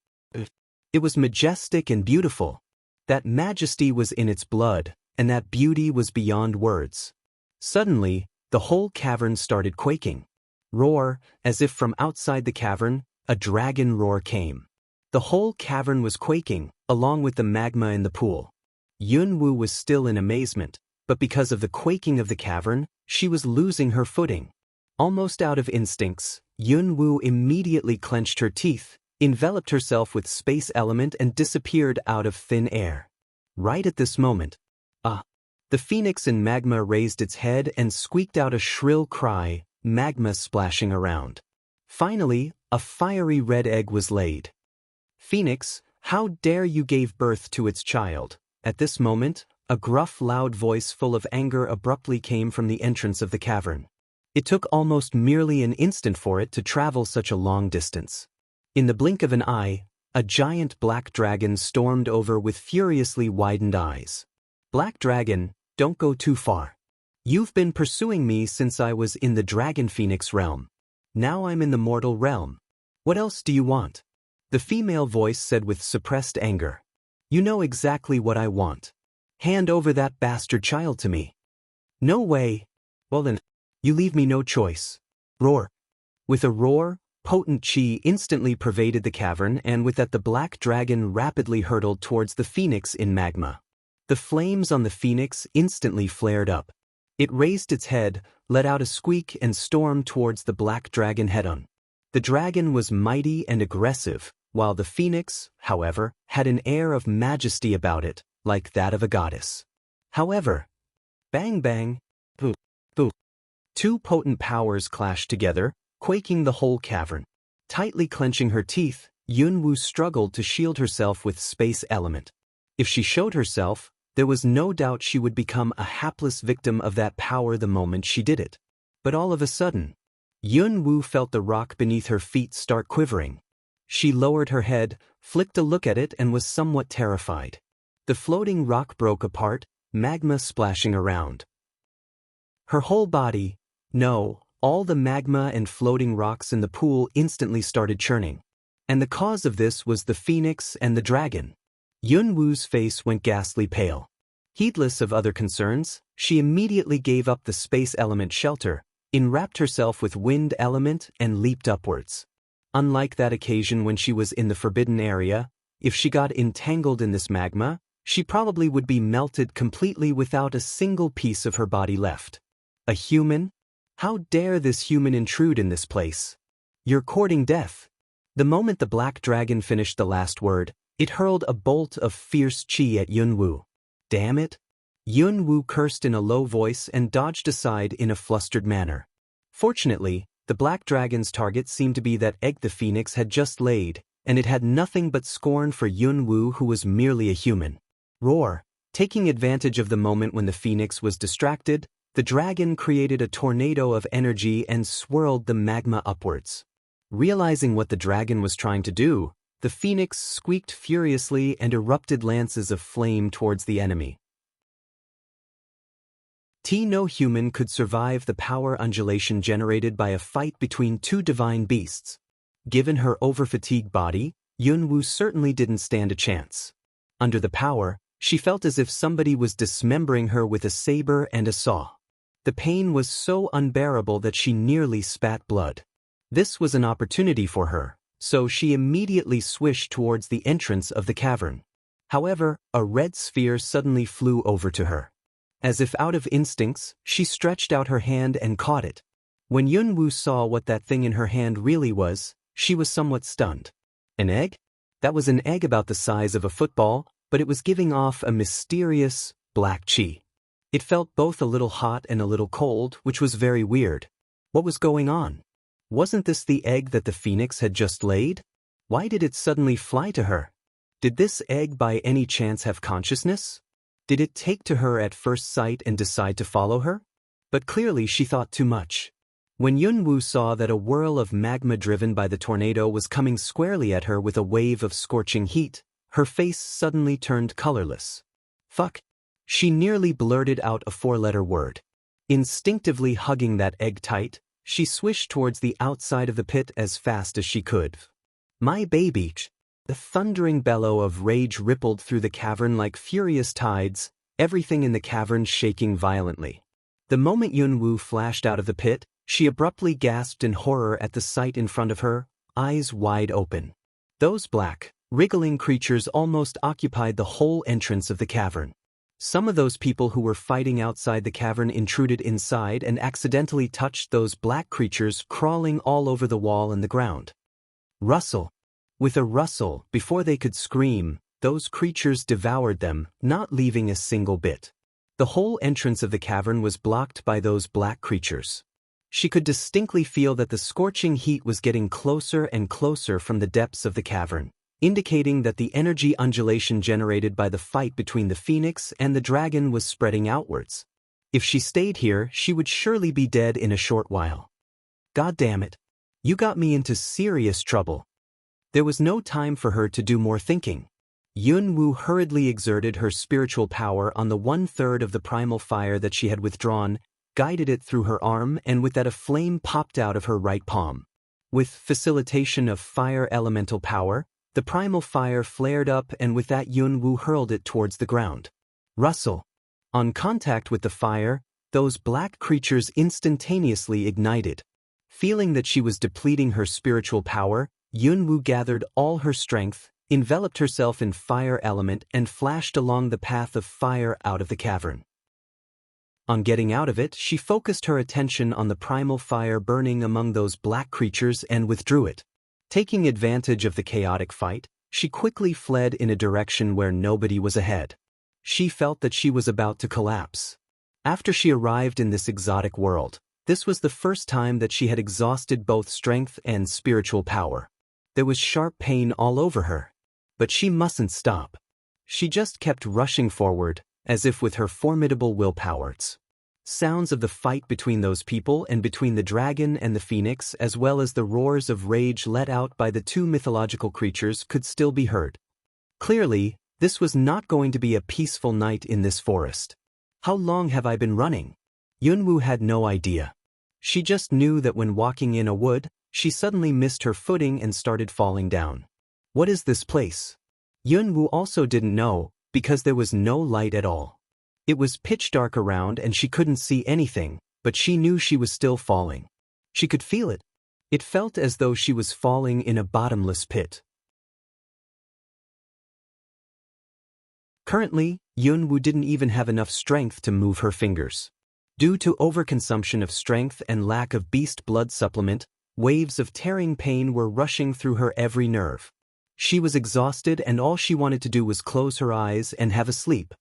It was majestic and beautiful. That majesty was in its blood, and that beauty was beyond words. Suddenly, the whole cavern started quaking. Roar, as if from outside the cavern, a dragon roar came. The whole cavern was quaking, along with the magma in the pool. Yunwu was still in amazement, but because of the quaking of the cavern, she was losing her footing. Almost out of instincts, Yunwu immediately clenched her teeth, enveloped herself with space element and disappeared out of thin air. Right at this moment, the phoenix in magma raised its head and squeaked out a shrill cry, magma splashing around. Finally, a fiery red egg was laid. Phoenix, how dare you gave birth to its child? At this moment, a gruff, loud voice full of anger abruptly came from the entrance of the cavern. It took almost merely an instant for it to travel such a long distance. In the blink of an eye, a giant black dragon stormed over with furiously widened eyes. Black dragon, don't go too far. You've been pursuing me since I was in the dragon phoenix realm. Now I'm in the mortal realm. What else do you want? The female voice said with suppressed anger. You know exactly what I want. Hand over that bastard child to me. No way. Well then, you leave me no choice. Roar. With a roar, potent chi instantly pervaded the cavern, and with that the black dragon rapidly hurtled towards the phoenix in magma. The flames on the phoenix instantly flared up. It raised its head, let out a squeak and stormed towards the black dragon head-on. The dragon was mighty and aggressive, while the phoenix, however, had an air of majesty about it, like that of a goddess. However, bang bang, boo, boo. Two potent powers clashed together, quaking the whole cavern. Tightly clenching her teeth, Yunwu struggled to shield herself with space element. If she showed herself, there was no doubt she would become a hapless victim of that power the moment she did it. But all of a sudden, Yunwu felt the rock beneath her feet start quivering. She lowered her head, flicked a look at it, and was somewhat terrified. The floating rock broke apart, magma splashing around. Her whole body, no, all the magma and floating rocks in the pool instantly started churning. And the cause of this was the phoenix and the dragon. Yunwu's face went ghastly pale. Heedless of other concerns, she immediately gave up the space element shelter, enwrapped herself with wind element, and leaped upwards. Unlike that occasion when she was in the forbidden area, if she got entangled in this magma, she probably would be melted completely without a single piece of her body left. A human? How dare this human intrude in this place? You're courting death. The moment the black dragon finished the last word, it hurled a bolt of fierce chi at Yunwu. Damn it! Yunwu cursed in a low voice and dodged aside in a flustered manner. Fortunately, the black dragon's target seemed to be that egg the phoenix had just laid, and it had nothing but scorn for Yunwu, who was merely a human. Roar! Taking advantage of the moment when the phoenix was distracted, the dragon created a tornado of energy and swirled the magma upwards. Realizing what the dragon was trying to do, the phoenix squeaked furiously and erupted lances of flame towards the enemy. No human could survive the power undulation generated by a fight between two divine beasts. Given her over-fatigued body, Yunwoo certainly didn't stand a chance. Under the power, she felt as if somebody was dismembering her with a saber and a saw. The pain was so unbearable that she nearly spat blood. This was an opportunity for her, so she immediately swished towards the entrance of the cavern. However, a red sphere suddenly flew over to her. As if out of instincts, she stretched out her hand and caught it. When Yunwoo saw what that thing in her hand really was, she was somewhat stunned. An egg? That was an egg about the size of a football, but it was giving off a mysterious, black chi. It felt both a little hot and a little cold, which was very weird. What was going on? Wasn't this the egg that the phoenix had just laid? Why did it suddenly fly to her? Did this egg by any chance have consciousness? Did it take to her at first sight and decide to follow her? But clearly she thought too much. When Yunwoo saw that a whirl of magma driven by the tornado was coming squarely at her with a wave of scorching heat, her face suddenly turned colorless. Fuck. She nearly blurted out a four-letter word. Instinctively hugging that egg tight, she swished towards the outside of the pit as fast as she could. My baby! The thundering bellow of rage rippled through the cavern like furious tides, everything in the cavern shaking violently. The moment Yunwoo flashed out of the pit, she abruptly gasped in horror at the sight in front of her, eyes wide open. Those black, wriggling creatures almost occupied the whole entrance of the cavern. Some of those people who were fighting outside the cavern intruded inside and accidentally touched those black creatures crawling all over the wall and the ground. Rustle. With a rustle, before they could scream, those creatures devoured them, not leaving a single bit. The whole entrance of the cavern was blocked by those black creatures. She could distinctly feel that the scorching heat was getting closer and closer from the depths of the cavern, indicating that the energy undulation generated by the fight between the phoenix and the dragon was spreading outwards. If she stayed here, she would surely be dead in a short while. God damn it. You got me into serious trouble. There was no time for her to do more thinking. Yunwoo hurriedly exerted her spiritual power on the 1/3 of the primal fire that she had withdrawn, guided it through her arm, and with that a flame popped out of her right palm. With facilitation of fire elemental power, the primal fire flared up, and with that Yunwoo hurled it towards the ground. Rustle. On contact with the fire, those black creatures instantaneously ignited. Feeling that she was depleting her spiritual power, Yunwoo gathered all her strength, enveloped herself in fire element, and flashed along the path of fire out of the cavern. On getting out of it, she focused her attention on the primal fire burning among those black creatures and withdrew it. Taking advantage of the chaotic fight, she quickly fled in a direction where nobody was ahead. She felt that she was about to collapse. After she arrived in this exotic world, this was the first time that she had exhausted both strength and spiritual power. There was sharp pain all over her. But she mustn't stop. She just kept rushing forward, as if with her formidable willpowers. Sounds of the fight between those people and between the dragon and the phoenix, as well as the roars of rage let out by the two mythological creatures, could still be heard. Clearly, this was not going to be a peaceful night in this forest. How long have I been running? Yunwoo had no idea. She just knew that when walking in a wood, she suddenly missed her footing and started falling down. What is this place? Yunwoo also didn't know, because there was no light at all. It was pitch dark around and she couldn't see anything, but she knew she was still falling. She could feel it. It felt as though she was falling in a bottomless pit. Currently, Yunwoo didn't even have enough strength to move her fingers. Due to overconsumption of strength and lack of beast blood supplement, waves of tearing pain were rushing through her every nerve. She was exhausted and all she wanted to do was close her eyes and have a sleep.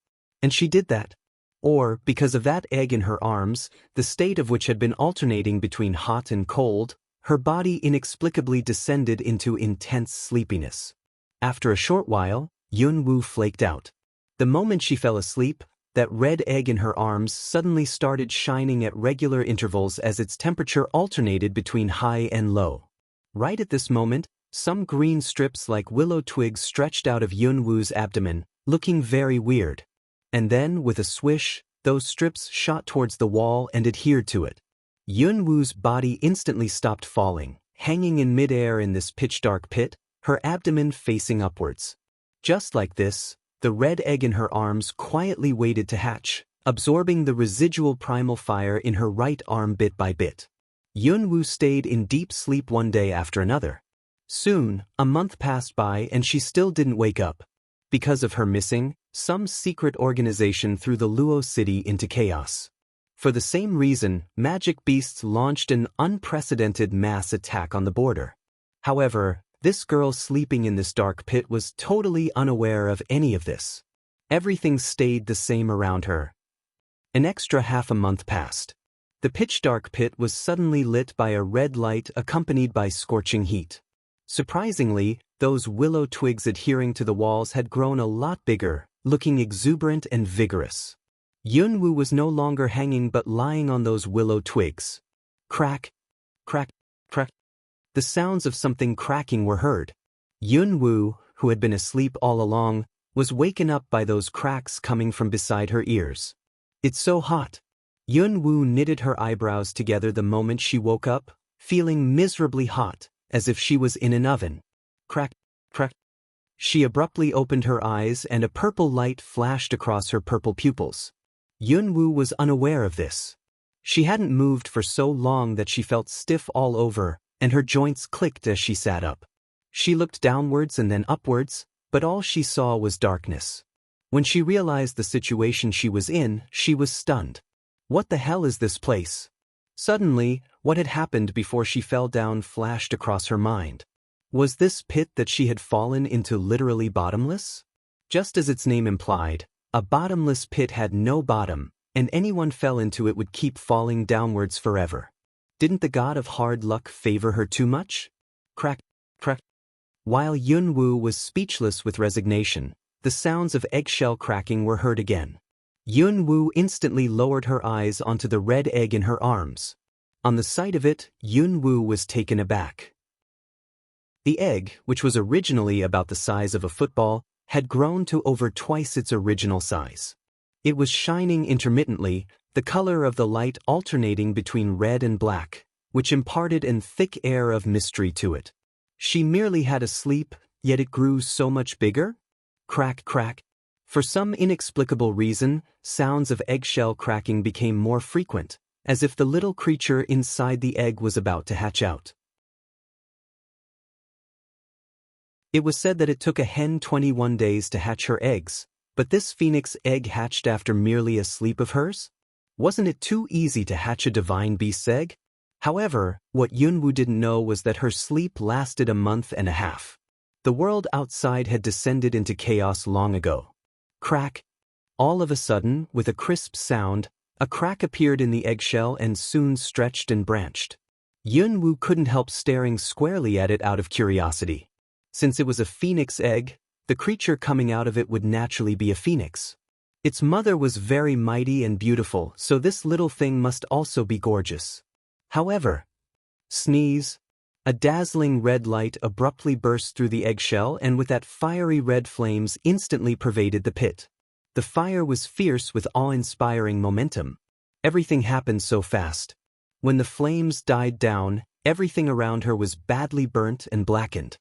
And she did that. Or, because of that egg in her arms, the state of which had been alternating between hot and cold, her body inexplicably descended into intense sleepiness. After a short while, Yunwoo flaked out. The moment she fell asleep, that red egg in her arms suddenly started shining at regular intervals as its temperature alternated between high and low. Right at this moment, some green strips like willow twigs stretched out of Yunwoo's abdomen, looking very weird. And then, with a swish, those strips shot towards the wall and adhered to it. Yunwoo's body instantly stopped falling, hanging in midair in this pitch-dark pit, her abdomen facing upwards. Just like this, the red egg in her arms quietly waited to hatch, absorbing the residual primal fire in her right arm bit by bit. Yunwoo stayed in deep sleep one day after another. Soon, a month passed by and she still didn't wake up. Because of her missing, some secret organization threw the Luo city into chaos. For the same reason, magic beasts launched an unprecedented mass attack on the border. However, this girl sleeping in this dark pit was totally unaware of any of this. Everything stayed the same around her. An extra half a month passed. The pitch-dark pit was suddenly lit by a red light accompanied by scorching heat. Surprisingly, those willow twigs adhering to the walls had grown a lot bigger, looking exuberant and vigorous. Yunwoo was no longer hanging but lying on those willow twigs. Crack, crack, crack. The sounds of something cracking were heard. Yunwoo, who had been asleep all along, was waken up by those cracks coming from beside her ears. It's so hot. Yunwoo knitted her eyebrows together the moment she woke up, feeling miserably hot, as if she was in an oven. Crack, crack. She abruptly opened her eyes and a purple light flashed across her purple pupils. Yunwoo was unaware of this. She hadn't moved for so long that she felt stiff all over, and her joints clicked as she sat up. She looked downwards and then upwards, but all she saw was darkness. When she realized the situation she was in, she was stunned. What the hell is this place? Suddenly, what had happened before she fell down flashed across her mind. Was this pit that she had fallen into literally bottomless? Just as its name implied, a bottomless pit had no bottom, and anyone fell into it would keep falling downwards forever. Didn't the god of hard luck favor her too much? Crack, crack. While Yunwoo was speechless with resignation, the sounds of eggshell cracking were heard again. Yunwoo instantly lowered her eyes onto the red egg in her arms. On the sight of it, Yunwoo was taken aback. The egg, which was originally about the size of a football, had grown to over twice its original size. It was shining intermittently, the color of the light alternating between red and black, which imparted an thick air of mystery to it. She merely had a sleep, yet it grew so much bigger? Crack, crack. For some inexplicable reason, sounds of eggshell cracking became more frequent, as if the little creature inside the egg was about to hatch out. It was said that it took a hen 21 days to hatch her eggs, but this phoenix egg hatched after merely a sleep of hers? Wasn't it too easy to hatch a divine beast's egg? However, what Yunwoo didn't know was that her sleep lasted a month and a half. The world outside had descended into chaos long ago. Crack. All of a sudden, with a crisp sound, a crack appeared in the eggshell and soon stretched and branched. Yunwoo couldn't help staring squarely at it out of curiosity. Since it was a phoenix egg, the creature coming out of it would naturally be a phoenix. Its mother was very mighty and beautiful, so this little thing must also be gorgeous. However, sneeze. A dazzling red light abruptly burst through the eggshell and with that fiery red flames instantly pervaded the pit. The fire was fierce with awe-inspiring momentum. Everything happened so fast. When the flames died down, everything around her was badly burnt and blackened.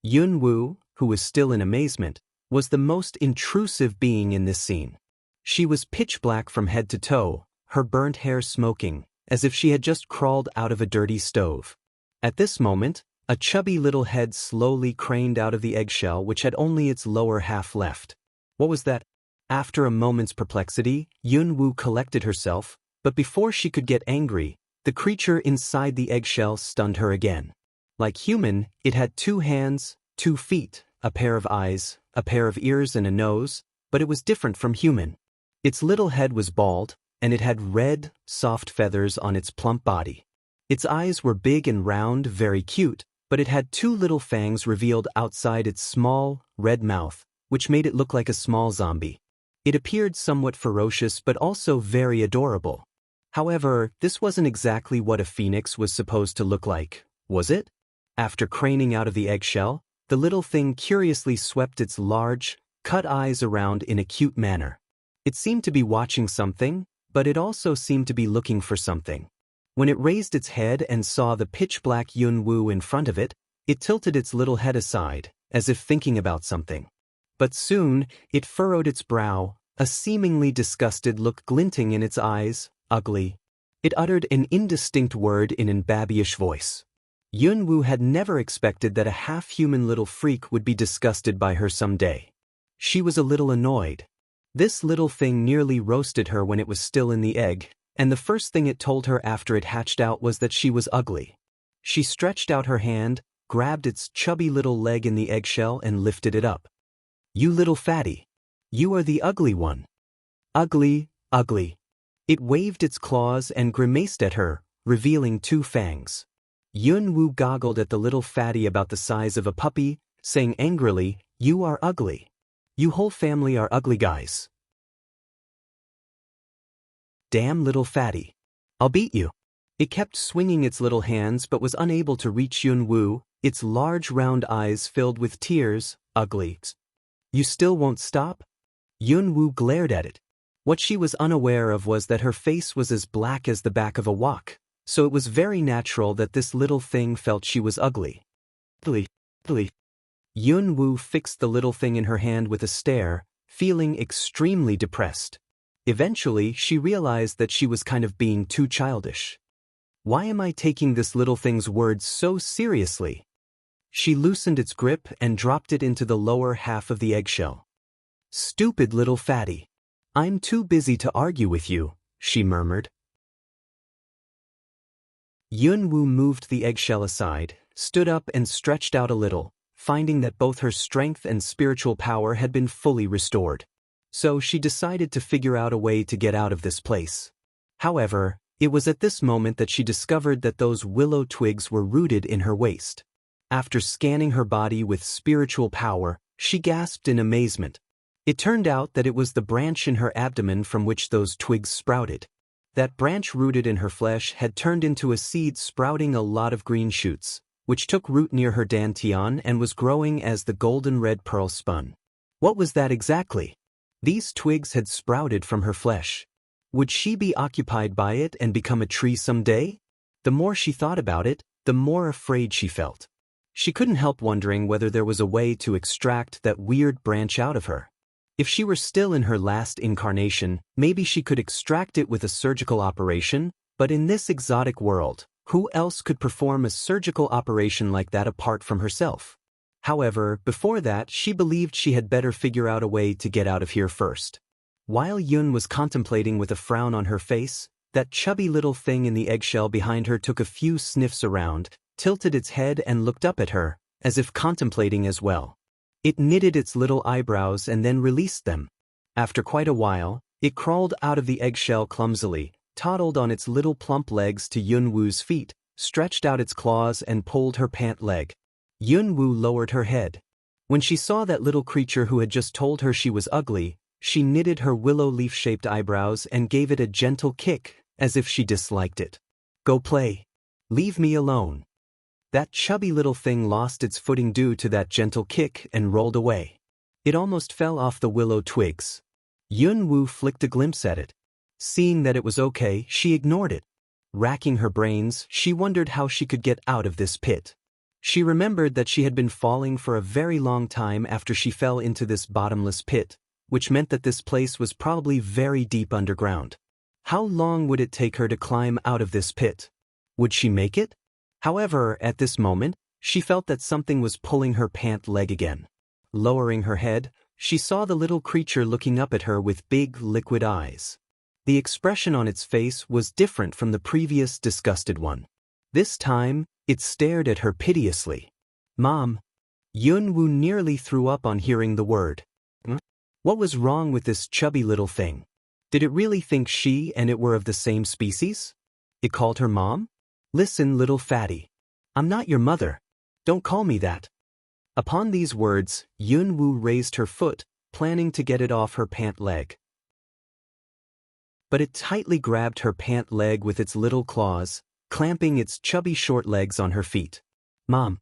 Yunwoo, who was still in amazement, was the most intrusive being in this scene. She was pitch black from head to toe, her burnt hair smoking, as if she had just crawled out of a dirty stove. At this moment, a chubby little head slowly craned out of the eggshell which had only its lower half left. What was that? After a moment's perplexity, Yunwoo collected herself, but before she could get angry, the creature inside the eggshell stunned her again. Like human, it had 2 hands, 2 feet, a pair of eyes, a pair of ears and a nose, but it was different from human. Its little head was bald, and it had red, soft feathers on its plump body. Its eyes were big and round, very cute, but it had 2 little fangs revealed outside its small, red mouth, which made it look like a small zombie. It appeared somewhat ferocious but also very adorable. However, this wasn't exactly what a phoenix was supposed to look like, was it? After craning out of the eggshell, the little thing curiously swept its large, cut eyes around in a cute manner. It seemed to be watching something, but it also seemed to be looking for something. When it raised its head and saw the pitch-black Yun-woo in front of it, it tilted its little head aside, as if thinking about something. But soon, it furrowed its brow, a seemingly disgusted look glinting in its eyes. Ugly. It uttered an indistinct word in an babyish voice. Yun-woo had never expected that a half-human little freak would be disgusted by her someday. She was a little annoyed. This little thing nearly roasted her when it was still in the egg, and the first thing it told her after it hatched out was that she was ugly. She stretched out her hand, grabbed its chubby little leg in the eggshell and lifted it up. "You little fatty. You are the ugly one. Ugly, ugly." It waved its claws and grimaced at her, revealing 2 fangs. Yun-woo goggled at the little fatty about the size of a puppy, saying angrily, "You are ugly. You whole family are ugly guys. Damn little fatty. I'll beat you." It kept swinging its little hands but was unable to reach Yun-woo, its large round eyes filled with tears. "Ugly. You still won't stop?" Yun-woo glared at it. What she was unaware of was that her face was as black as the back of a wok, so it was very natural that this little thing felt she was ugly. Ugly, ugly. Yun-woo fixed the little thing in her hand with a stare, feeling extremely depressed. Eventually, she realized that she was kind of being too childish. Why am I taking this little thing's words so seriously? She loosened its grip and dropped it into the lower half of the eggshell. "Stupid little fatty. I'm too busy to argue with you," she murmured. Yun-woo moved the eggshell aside, stood up and stretched out a little, finding that both her strength and spiritual power had been fully restored. So she decided to figure out a way to get out of this place. However, it was at this moment that she discovered that those willow twigs were rooted in her waist. After scanning her body with spiritual power, she gasped in amazement. It turned out that it was the branch in her abdomen from which those twigs sprouted. That branch rooted in her flesh had turned into a seed sprouting a lot of green shoots, which took root near her dantian and was growing as the golden red pearl spun. What was that exactly? These twigs had sprouted from her flesh. Would she be occupied by it and become a tree someday? The more she thought about it, the more afraid she felt. She couldn't help wondering whether there was a way to extract that weird branch out of her. If she were still in her last incarnation, maybe she could extract it with a surgical operation, but in this exotic world, who else could perform a surgical operation like that apart from herself? However, before that, she believed she had better figure out a way to get out of here first. While Yun was contemplating with a frown on her face, that chubby little thing in the eggshell behind her took a few sniffs around, tilted its head and looked up at her, as if contemplating as well. It knitted its little eyebrows and then released them. After quite a while, it crawled out of the eggshell clumsily, toddled on its little plump legs to Yun-woo's feet, stretched out its claws and pulled her pant leg. Yun-woo lowered her head. When she saw that little creature who had just told her she was ugly, she knitted her willow leaf-shaped eyebrows and gave it a gentle kick, as if she disliked it. "Go play. Leave me alone." That chubby little thing lost its footing due to that gentle kick and rolled away. It almost fell off the willow twigs. Yun-woo flicked a glimpse at it. Seeing that it was okay, she ignored it. Racking her brains, she wondered how she could get out of this pit. She remembered that she had been falling for a very long time after she fell into this bottomless pit, which meant that this place was probably very deep underground. How long would it take her to climb out of this pit? Would she make it? However, at this moment, she felt that something was pulling her pant leg again. Lowering her head, she saw the little creature looking up at her with big, liquid eyes. The expression on its face was different from the previous disgusted one. This time, it stared at her piteously. "Mom." Yun-woo nearly threw up on hearing the word. What was wrong with this chubby little thing? Did it really think she and it were of the same species? It called her mom? "Listen, little fatty. I'm not your mother. Don't call me that." Upon these words, Yun-woo raised her foot, planning to get it off her pant leg. But it tightly grabbed her pant leg with its little claws, clamping its chubby short legs on her feet. "Mom."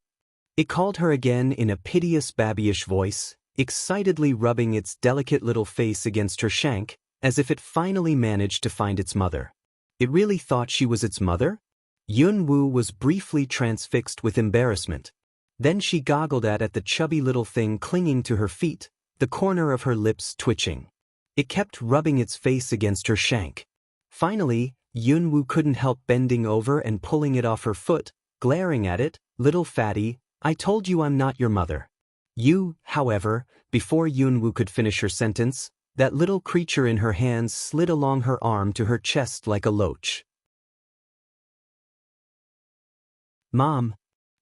It called her again in a piteous babyish voice, excitedly rubbing its delicate little face against her shank, as if it finally managed to find its mother. It really thought she was its mother? Yun-woo was briefly transfixed with embarrassment. Then she goggled at the chubby little thing clinging to her feet, the corner of her lips twitching. It kept rubbing its face against her shank. Finally, Yun-woo couldn't help bending over and pulling it off her foot, glaring at it. "Little fatty, I told you I'm not your mother." However, before Yun-woo could finish her sentence, that little creature in her hands slid along her arm to her chest like a loach. "Mom."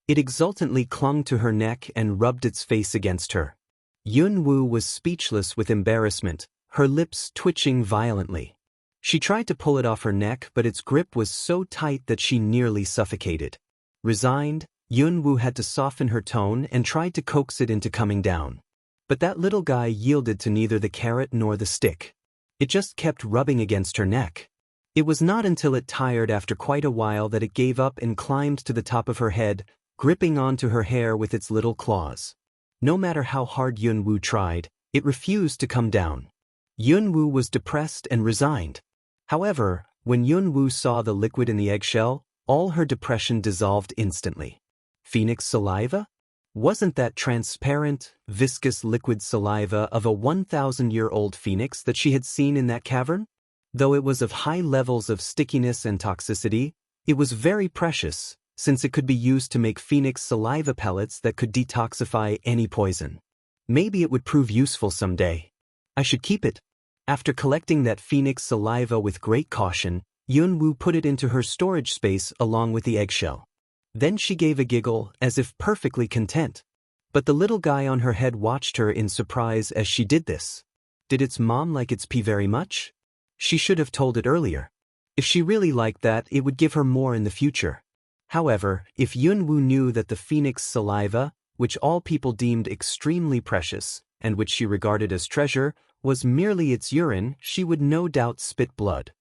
It exultantly clung to her neck and rubbed its face against her. Yun-woo was speechless with embarrassment, her lips twitching violently. She tried to pull it off her neck, but its grip was so tight that she nearly suffocated. Resigned, Yun-woo had to soften her tone and tried to coax it into coming down. But that little guy yielded to neither the carrot nor the stick. It just kept rubbing against her neck. It was not until it tired after quite a while that it gave up and climbed to the top of her head, gripping onto her hair with its little claws. No matter how hard Yun-woo tried, it refused to come down. Yun-woo was depressed and resigned. However, when Yun-woo saw the liquid in the eggshell, all her depression dissolved instantly. Phoenix saliva? Wasn't that transparent, viscous liquid saliva of a 1,000-year-old phoenix that she had seen in that cavern? Though it was of high levels of stickiness and toxicity, it was very precious, since it could be used to make phoenix saliva pellets that could detoxify any poison. Maybe it would prove useful someday. I should keep it. After collecting that phoenix saliva with great caution, Yun-woo put it into her storage space along with the eggshell. Then she gave a giggle, as if perfectly content. But the little guy on her head watched her in surprise as she did this. Did its mom like its pee very much? She should have told it earlier. If she really liked that, it would give her more in the future. However, if Yun-woo knew that the phoenix saliva, which all people deemed extremely precious, and which she regarded as treasure, was merely its urine, she would no doubt spit blood.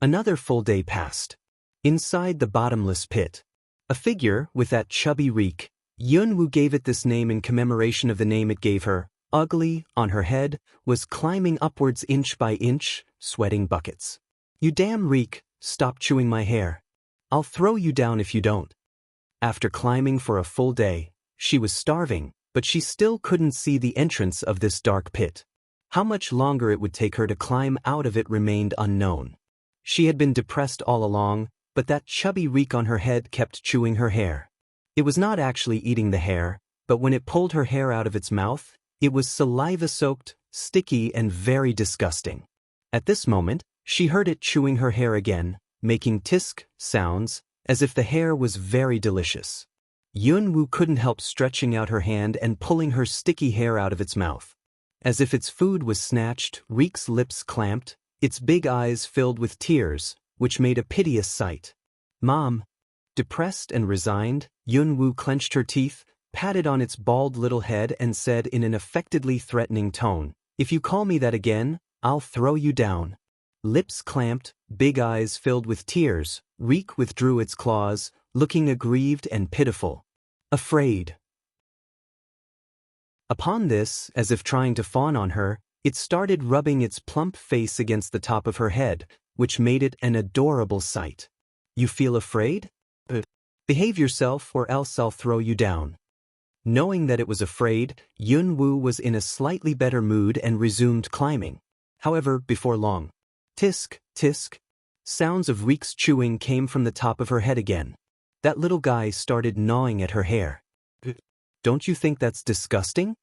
Another full day passed. Inside the bottomless pit, a figure with that chubby reek, Yun-woo gave it this name in commemoration of the name it gave her, ugly, on her head, was climbing upwards inch by inch, sweating buckets. "You damn reek, stop chewing my hair. I'll throw you down if you don't." After climbing for a full day, she was starving, but she still couldn't see the entrance of this dark pit. How much longer it would take her to climb out of it remained unknown. She had been depressed all along, but that chubby reek on her head kept chewing her hair. It was not actually eating the hair, but when it pulled her hair out of its mouth, it was saliva-soaked, sticky, and very disgusting. At this moment, she heard it chewing her hair again, making tisk sounds, as if the hair was very delicious. Yun-woo couldn't help stretching out her hand and pulling her sticky hair out of its mouth. As if its food was snatched, Reek's lips clamped, its big eyes filled with tears, which made a piteous sight. "Mom." Depressed and resigned, Yun-woo clenched her teeth, patted on its bald little head and said in an affectedly threatening tone, "If you call me that again, I'll throw you down." Lips clamped, big eyes filled with tears, Reek withdrew its claws, looking aggrieved and pitiful. Afraid. Upon this, as if trying to fawn on her, it started rubbing its plump face against the top of her head, which made it an adorable sight. "You feel afraid? Behave yourself or else I'll throw you down." Knowing that it was afraid, Yun-woo was in a slightly better mood and resumed climbing. However, before long, tisk, tisk, sounds of Reek's chewing came from the top of her head again. That little guy started gnawing at her hair. "Don't you think that's disgusting?"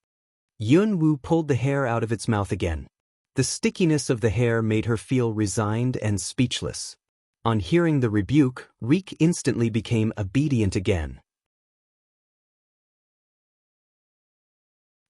Yun-woo pulled the hair out of its mouth again. The stickiness of the hair made her feel resigned and speechless. On hearing the rebuke, Reek instantly became obedient again.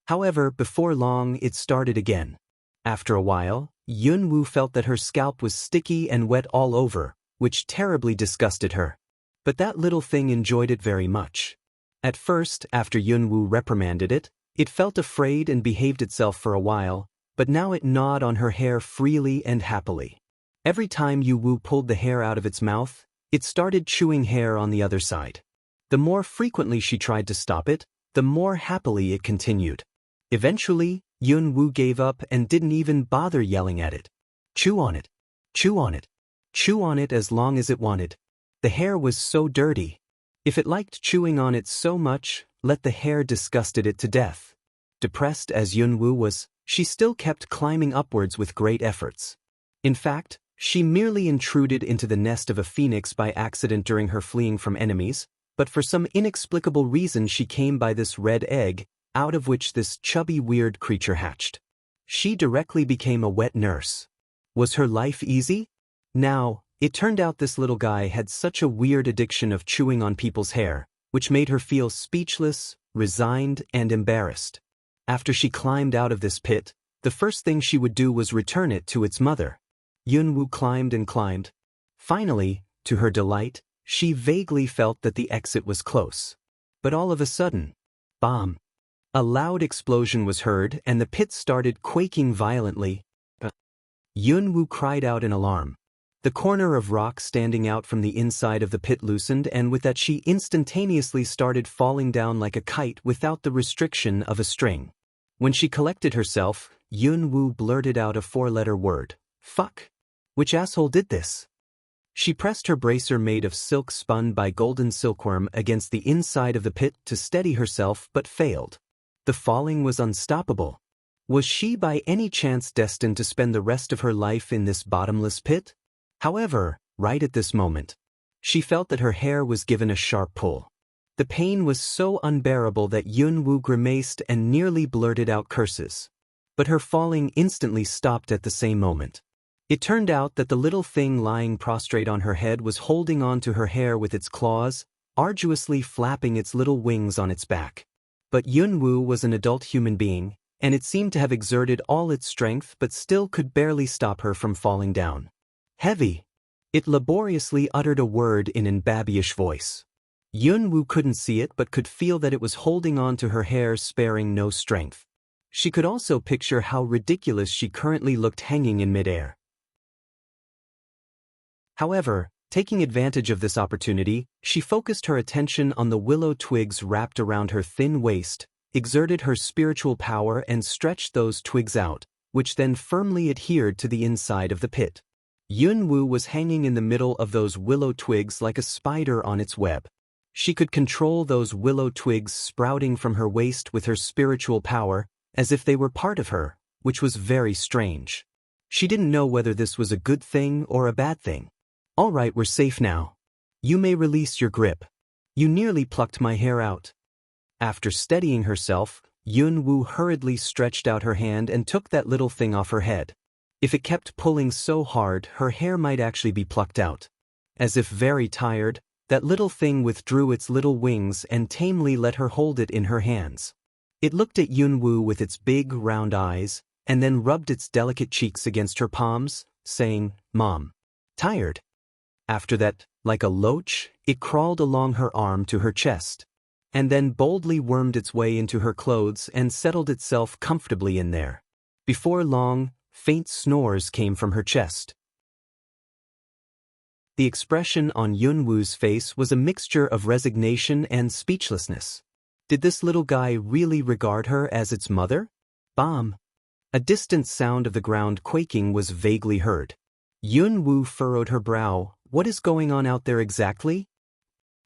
However, before long, it started again. After a while, Yun-woo felt that her scalp was sticky and wet all over, which terribly disgusted her. But that little thing enjoyed it very much. At first, after Yun-woo reprimanded it, it felt afraid and behaved itself for a while, but now it gnawed on her hair freely and happily. Every time Yun-woo pulled the hair out of its mouth, it started chewing hair on the other side. The more frequently she tried to stop it, the more happily it continued. Eventually, Yun-woo gave up and didn't even bother yelling at it. Chew on it. Chew on it. Chew on it as long as it wanted. The hair was so dirty. If it liked chewing on it so much, let the hair disgusted it to death. Depressed as Yunwoo was, she still kept climbing upwards with great efforts. In fact, she merely intruded into the nest of a phoenix by accident during her fleeing from enemies, but for some inexplicable reason she came by this red egg, out of which this chubby weird creature hatched. She directly became a wet nurse. Was her life easy? Now, it turned out this little guy had such a weird addiction of chewing on people's hair, which made her feel speechless, resigned, and embarrassed. After she climbed out of this pit, the first thing she would do was return it to its mother. Yunwoo climbed and climbed. Finally, to her delight, she vaguely felt that the exit was close. But all of a sudden, bomb! A loud explosion was heard and the pit started quaking violently. Yunwoo cried out in alarm. The corner of rock standing out from the inside of the pit loosened, and with that she instantaneously started falling down like a kite without the restriction of a string. When she collected herself, Yunwoo blurted out a four-letter word. Fuck! Which asshole did this? She pressed her bracer made of silk spun by golden silkworm against the inside of the pit to steady herself but failed. The falling was unstoppable. Was she by any chance destined to spend the rest of her life in this bottomless pit? However, right at this moment, she felt that her hair was given a sharp pull. The pain was so unbearable that Yunwoo grimaced and nearly blurted out curses. But her falling instantly stopped at the same moment. It turned out that the little thing lying prostrate on her head was holding on to her hair with its claws, arduously flapping its little wings on its back. But Yunwoo was an adult human being, and it seemed to have exerted all its strength but still could barely stop her from falling down. Heavy. It laboriously uttered a word in an babyish voice. Yunwoo couldn't see it but could feel that it was holding on to her hair, sparing no strength. She could also picture how ridiculous she currently looked hanging in midair. However, taking advantage of this opportunity, she focused her attention on the willow twigs wrapped around her thin waist, exerted her spiritual power and stretched those twigs out, which then firmly adhered to the inside of the pit. Yunwoo was hanging in the middle of those willow twigs like a spider on its web. She could control those willow twigs sprouting from her waist with her spiritual power, as if they were part of her, which was very strange. She didn't know whether this was a good thing or a bad thing. All right, we're safe now. You may release your grip. You nearly plucked my hair out. After steadying herself, Yunwoo hurriedly stretched out her hand and took that little thing off her head. If it kept pulling so hard, her hair might actually be plucked out. As if very tired, that little thing withdrew its little wings and tamely let her hold it in her hands. It looked at Yunwoo with its big, round eyes, and then rubbed its delicate cheeks against her palms, saying, "Mom. Tired?" After that, like a loach, it crawled along her arm to her chest, and then boldly wormed its way into her clothes and settled itself comfortably in there. Before long, faint snores came from her chest. The expression on Yunwoo's face was a mixture of resignation and speechlessness. Did this little guy really regard her as its mother? Bomb! A distant sound of the ground quaking was vaguely heard. Yunwoo furrowed her brow. What is going on out there exactly?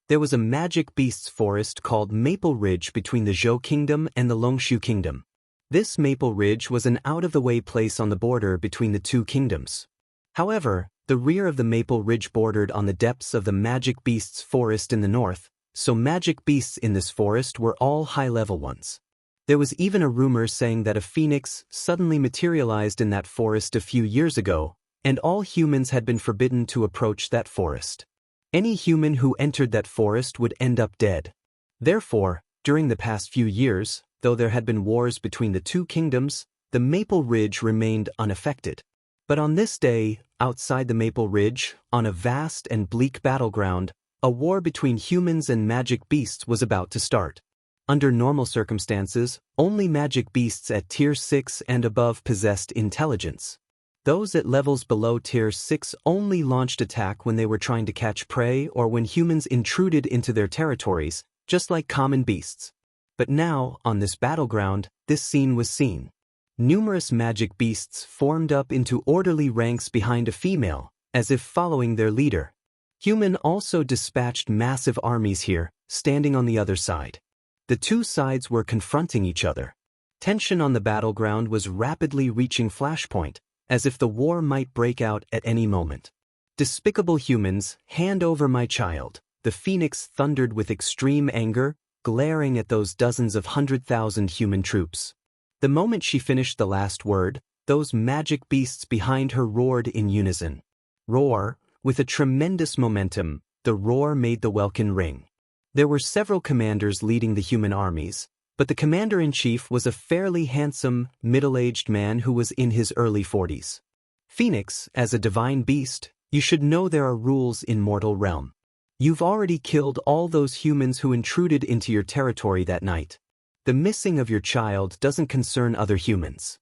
There was a magic beasts forest called Maple Ridge between the Zhou Kingdom and the Longshu Kingdom. This Maple Ridge was an out-of-the-way place on the border between the two kingdoms. However, the rear of the Maple Ridge bordered on the depths of the Magic Beasts Forest in the north, so magic beasts in this forest were all high-level ones. There was even a rumor saying that a phoenix suddenly materialized in that forest a few years ago, and all humans had been forbidden to approach that forest. Any human who entered that forest would end up dead. Therefore, during the past few years, though there had been wars between the two kingdoms, the Maple Ridge remained unaffected. But on this day, outside the Maple Ridge, on a vast and bleak battleground, a war between humans and magic beasts was about to start. Under normal circumstances, only magic beasts at Tier 6 and above possessed intelligence. Those at levels below Tier 6 only launched attack when they were trying to catch prey or when humans intruded into their territories, just like common beasts. But now, on this battleground, this scene was seen. Numerous magic beasts formed up into orderly ranks behind a female, as if following their leader. Human also dispatched massive armies here, standing on the other side. The two sides were confronting each other. Tension on the battleground was rapidly reaching flashpoint, as if the war might break out at any moment. Despicable humans, hand over my child, the phoenix thundered with extreme anger, glaring at those dozens of 100,000 human troops. The moment she finished the last word, those magic beasts behind her roared in unison. Roar, with a tremendous momentum, the roar made the welkin ring. There were several commanders leading the human armies, but the commander-in-chief was a fairly handsome, middle-aged man who was in his early 40s. Phoenix, as a divine beast, you should know there are rules in mortal realm. You've already killed all those humans who intruded into your territory that night. The missing of your child doesn't concern other humans.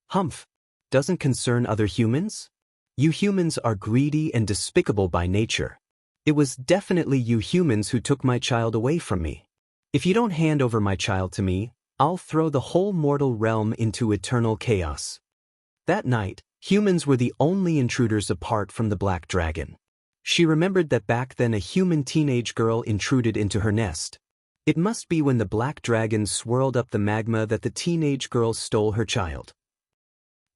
Humph! Doesn't concern other humans? You humans are greedy and despicable by nature. It was definitely you humans who took my child away from me. If you don't hand over my child to me, I'll throw the whole mortal realm into eternal chaos. That night, humans were the only intruders apart from the Black Dragon. She remembered that back then a human teenage girl intruded into her nest. It must be when the Black Dragon swirled up the magma that the teenage girl stole her child.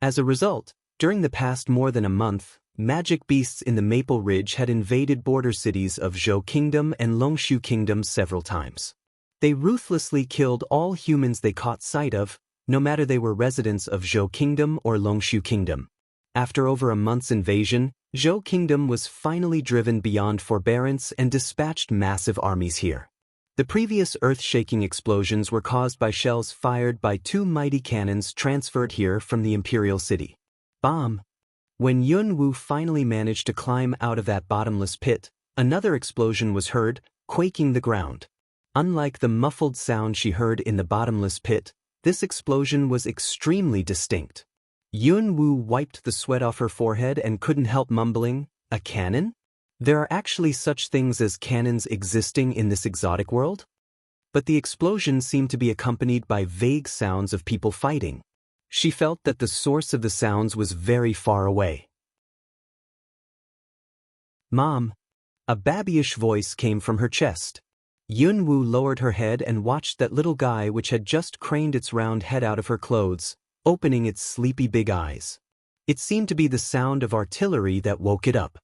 As a result, during the past more than a month, magic beasts in the Maple Ridge had invaded border cities of Zhou Kingdom and Longshu Kingdom several times. They ruthlessly killed all humans they caught sight of, no matter they were residents of Zhou Kingdom or Longshu Kingdom. After over a month's invasion, Zhou Kingdom was finally driven beyond forbearance and dispatched massive armies here. The previous earth-shaking explosions were caused by shells fired by two mighty cannons transferred here from the Imperial City. Bomb! When Yun Wu finally managed to climb out of that bottomless pit, another explosion was heard, quaking the ground. Unlike the muffled sound she heard in the bottomless pit, this explosion was extremely distinct. Yun Wu wiped the sweat off her forehead and couldn't help mumbling, "A cannon? There are actually such things as cannons existing in this exotic world?" But the explosion seemed to be accompanied by vague sounds of people fighting. She felt that the source of the sounds was very far away. "Mom!" A babyish voice came from her chest. Yun Wu lowered her head and watched that little guy which had just craned its round head out of her clothes, opening its sleepy big eyes. It seemed to be the sound of artillery that woke it up.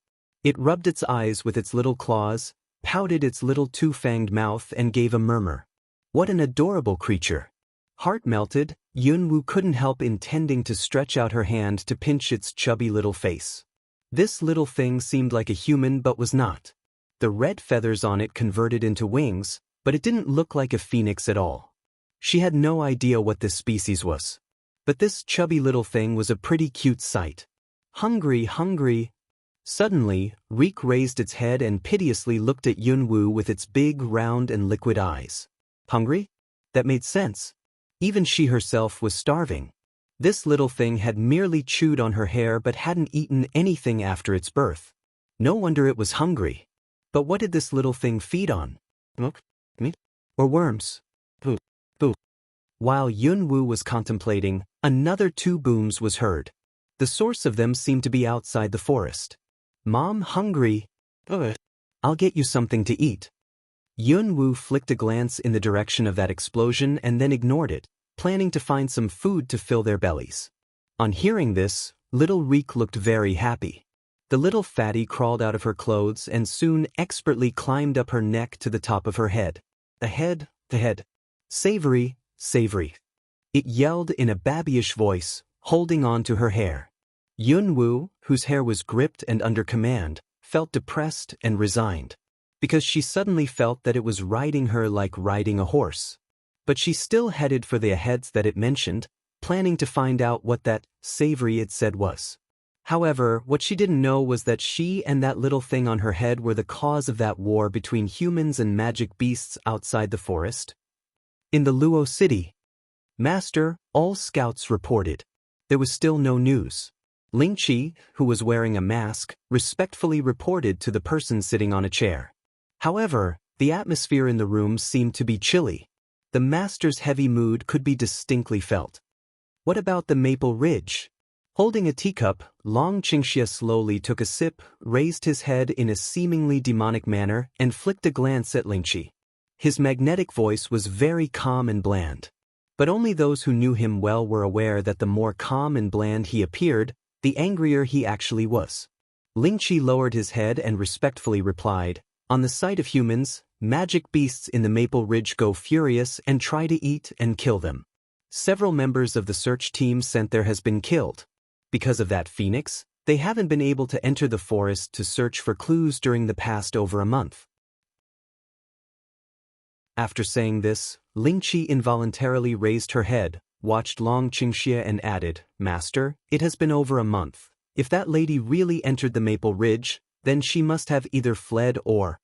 It rubbed its eyes with its little claws, pouted its little two-fanged mouth and gave a murmur. What an adorable creature! Heart melted, Yun Wu couldn't help intending to stretch out her hand to pinch its chubby little face. This little thing seemed like a human but was not. The red feathers on it converted into wings, but it didn't look like a phoenix at all. She had no idea what this species was. But this chubby little thing was a pretty cute sight. Hungry, hungry. Suddenly, Reek raised its head and piteously looked at Yun Wu with its big, round and liquid eyes. Hungry? That made sense. Even she herself was starving. This little thing had merely chewed on her hair but hadn't eaten anything after its birth. No wonder it was hungry. But what did this little thing feed on? Milk? Meat? Or worms? Boo. Boo. While Yun Wu was contemplating, another two booms was heard. The source of them seemed to be outside the forest. "Mom, hungry. I'll get you something to eat." Yun Wu flicked a glance in the direction of that explosion and then ignored it, planning to find some food to fill their bellies. On hearing this, little Reek looked very happy. The little fatty crawled out of her clothes and soon expertly climbed up her neck to the top of her head. The head. Savory, savory. It yelled in a babyish voice, holding on to her hair. Yun Wu, whose hair was gripped and under command, felt depressed and resigned, because she suddenly felt that it was riding her like riding a horse. But she still headed for the heads that it mentioned, planning to find out what that savory it said was. However, what she didn't know was that she and that little thing on her head were the cause of that war between humans and magic beasts outside the forest. In the Luo city, "Master, all scouts reported." There was still no news. Ling Qi, who was wearing a mask, respectfully reported to the person sitting on a chair. However, the atmosphere in the room seemed to be chilly. The master's heavy mood could be distinctly felt. What about the maple ridge? Holding a teacup, Long Qingxia slowly took a sip, raised his head in a seemingly demonic manner, and flicked a glance at Lingqi. His magnetic voice was very calm and bland. But only those who knew him well were aware that the more calm and bland he appeared, the angrier he actually was. Lingqi lowered his head and respectfully replied, "On the sight of humans, magic beasts in the Maple Ridge go furious and try to eat and kill them. Several members of the search team sent there has been killed. Because of that phoenix, they haven't been able to enter the forest to search for clues during the past over a month." After saying this, Lingqi involuntarily raised her head, watched Long Qingxia and added, "Master, it has been over a month. If that lady really entered the Maple Ridge, then she must have either fled or—"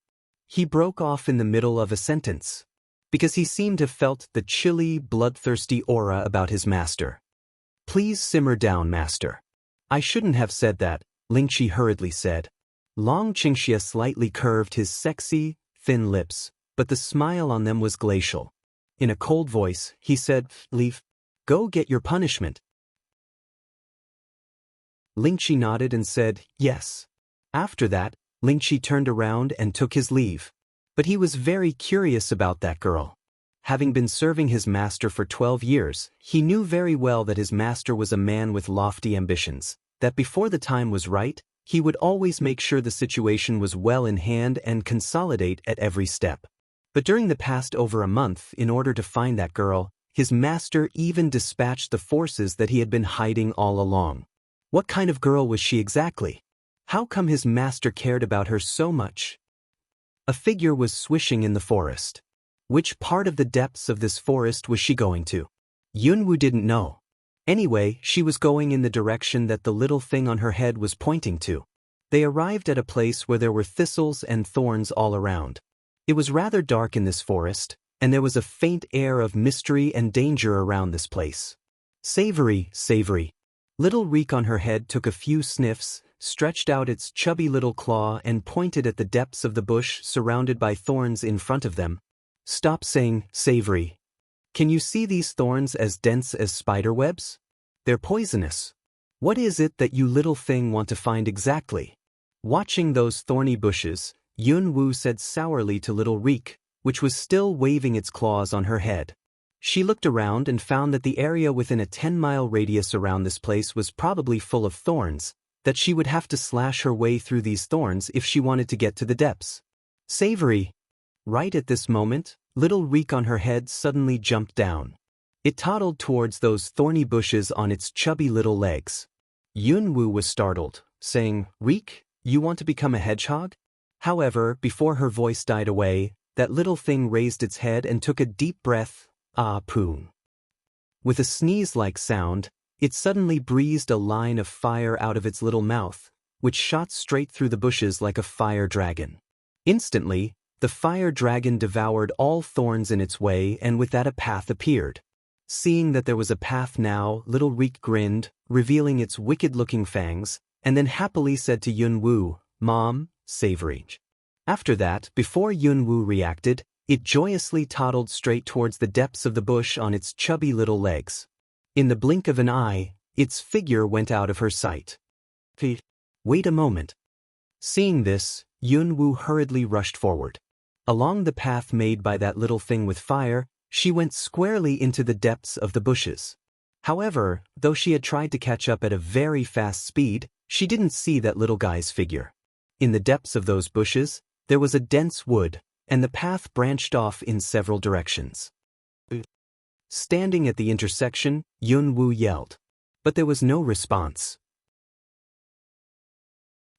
He broke off in the middle of a sentence, because he seemed to have felt the chilly, bloodthirsty aura about his master. "Please simmer down, master." "I shouldn't have said that," Lingqi hurriedly said. Long Qingxia slightly curved his sexy, thin lips, but the smile on them was glacial. In a cold voice, he said, "Leave. Go get your punishment." Lingqi nodded and said, "Yes." After that, Lingqi turned around and took his leave. But he was very curious about that girl. Having been serving his master for 12 years, he knew very well that his master was a man with lofty ambitions, that before the time was right, he would always make sure the situation was well in hand and consolidate at every step. But during the past over a month, in order to find that girl, his master even dispatched the forces that he had been hiding all along. What kind of girl was she exactly? How come his master cared about her so much? A figure was swishing in the forest. Which part of the depths of this forest was she going to? Yunwu didn't know. Anyway, she was going in the direction that the little thing on her head was pointing to. They arrived at a place where there were thistles and thorns all around. It was rather dark in this forest, and there was a faint air of mystery and danger around this place. "Savory, savory." Little Reek on her head took a few sniffs, stretched out its chubby little claw and pointed at the depths of the bush surrounded by thorns in front of them. "Stop saying savory. Can you see these thorns as dense as spider webs? They're poisonous. What is it that you little thing want to find exactly?" Watching those thorny bushes, Yunwu said sourly to Little Reek, which was still waving its claws on her head. She looked around and found that the area within a 10-mile radius around this place was probably full of thorns, that she would have to slash her way through these thorns if she wanted to get to the depths. "Savory." Right at this moment, Little Reek on her head suddenly jumped down. It toddled towards those thorny bushes on its chubby little legs. Yunwu was startled, saying, "Reek, you want to become a hedgehog?" However, before her voice died away, that little thing raised its head and took a deep breath, "Ah-poon." With a sneeze-like sound, it suddenly breathed a line of fire out of its little mouth, which shot straight through the bushes like a fire dragon. Instantly, the fire dragon devoured all thorns in its way, and with that a path appeared. Seeing that there was a path now, Little Reek grinned, revealing its wicked-looking fangs, and then happily said to Yunwu, "Mom, savory." After that, before Yunwu reacted, it joyously toddled straight towards the depths of the bush on its chubby little legs. In the blink of an eye, its figure went out of her sight. "Wait a moment." Seeing this, Yunwu hurriedly rushed forward. Along the path made by that little thing with fire, she went squarely into the depths of the bushes. However, though she had tried to catch up at a very fast speed, she didn't see that little guy's figure. In the depths of those bushes, there was a dense wood, and the path branched off in several directions. Standing at the intersection, Yunwu yelled. But there was no response.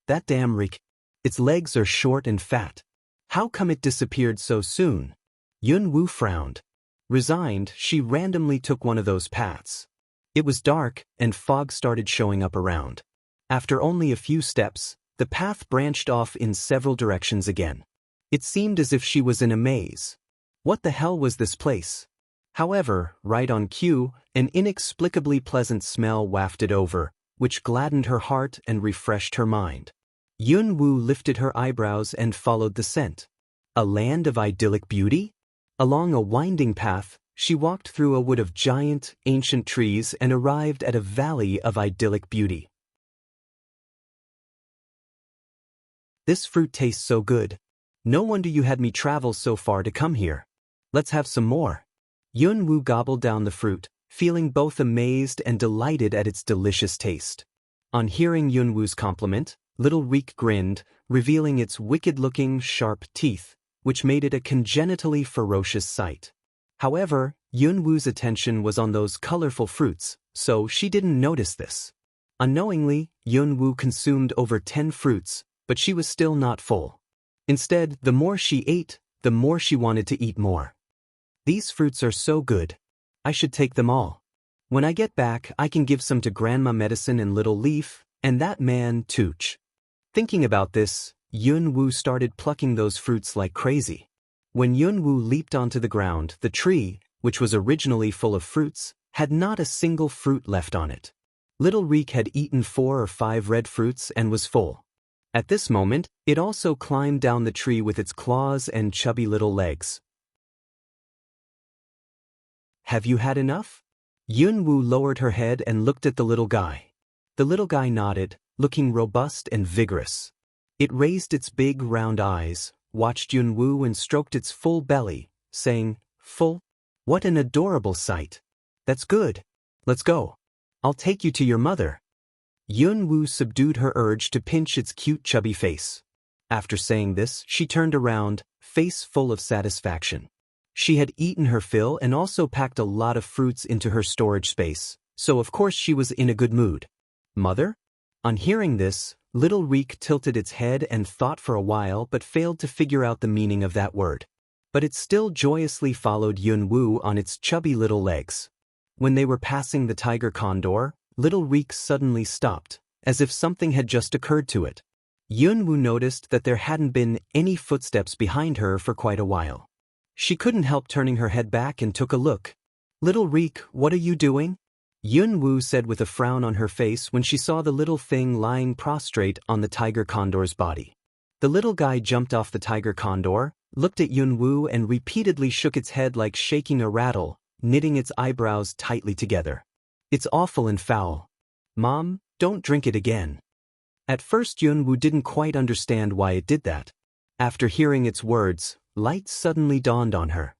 "That damn Reek. Its legs are short and fat. How come it disappeared so soon?" Yunwu frowned. Resigned, she randomly took one of those paths. It was dark, and fog started showing up around. After only a few steps, the path branched off in several directions again. It seemed as if she was in a maze. What the hell was this place? However, right on cue, an inexplicably pleasant smell wafted over, which gladdened her heart and refreshed her mind. Yunwu lifted her eyebrows and followed the scent. A land of idyllic beauty? Along a winding path, She walked through a wood of giant, ancient trees and arrived at a valley of idyllic beauty. This fruit tastes so good. No wonder you had me travel so far to come here. Let's have some more. Yunwoo gobbled down the fruit, feeling both amazed and delighted at its delicious taste. On hearing Yunwoo's compliment, little Reek grinned, revealing its wicked-looking, sharp teeth, which made it a congenitally ferocious sight. However, Yunwoo's attention was on those colorful fruits, so she didn't notice this. Unknowingly, Yunwoo consumed over 10 fruits, but she was still not full. Instead, the more she ate, the more she wanted to eat more. These fruits are so good. I should take them all. When I get back, I can give some to Grandma Medicine and Little Leaf, and that man, Tooch. Thinking about this, Yunwoo started plucking those fruits like crazy. When Yunwoo leaped onto the ground, the tree, which was originally full of fruits, had not a single fruit left on it. Little Reek had eaten 4 or 5 red fruits and was full. At this moment, it also climbed down the tree with its claws and chubby little legs. Have you had enough? Yunwoo lowered her head and looked at the little guy. The little guy nodded, looking robust and vigorous. It raised its big round eyes, watched Yunwoo and stroked its full belly, saying, "Full? What an adorable sight. That's good. Let's go. I'll take you to your mother." Yunwoo subdued her urge to pinch its cute chubby face. After saying this, she turned around, face full of satisfaction. She had eaten her fill and also packed a lot of fruits into her storage space, so of course she was in a good mood. Mother? On hearing this, Little Reek tilted its head and thought for a while but failed to figure out the meaning of that word. But it still joyously followed Yunwoo on its chubby little legs. When they were passing the tiger condor, Little Reek suddenly stopped, as if something had just occurred to it. Yunwoo noticed that there hadn't been any footsteps behind her for quite a while. She couldn't help turning her head back and took a look. "Little Reek, what are you doing?" Yunwoo said with a frown on her face when she saw the little thing lying prostrate on the tiger condor's body. The little guy jumped off the tiger condor, looked at Yunwoo and repeatedly shook its head like shaking a rattle, knitting its eyebrows tightly together. "It's awful and foul. Mom, don't drink it again." At first Yunwoo didn't quite understand why it did that. After hearing its words, light suddenly dawned on her.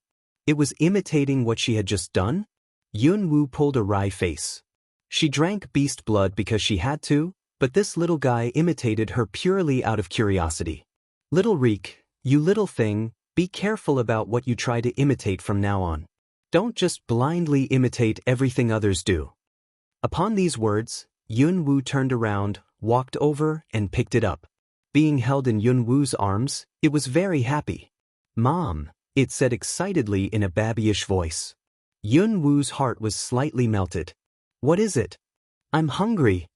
It was imitating what she had just done? Yunwoo pulled a wry face. She drank beast blood because she had to, but this little guy imitated her purely out of curiosity. "Little Reek, you little thing, be careful about what you try to imitate from now on. Don't just blindly imitate everything others do." Upon these words, Yunwoo turned around, walked over, and picked it up. Being held in Yunwoo's arms, it was very happy. "Mom," it said excitedly in a babyish voice. Yunwoo's heart was slightly melted. "What is it?" "I'm hungry."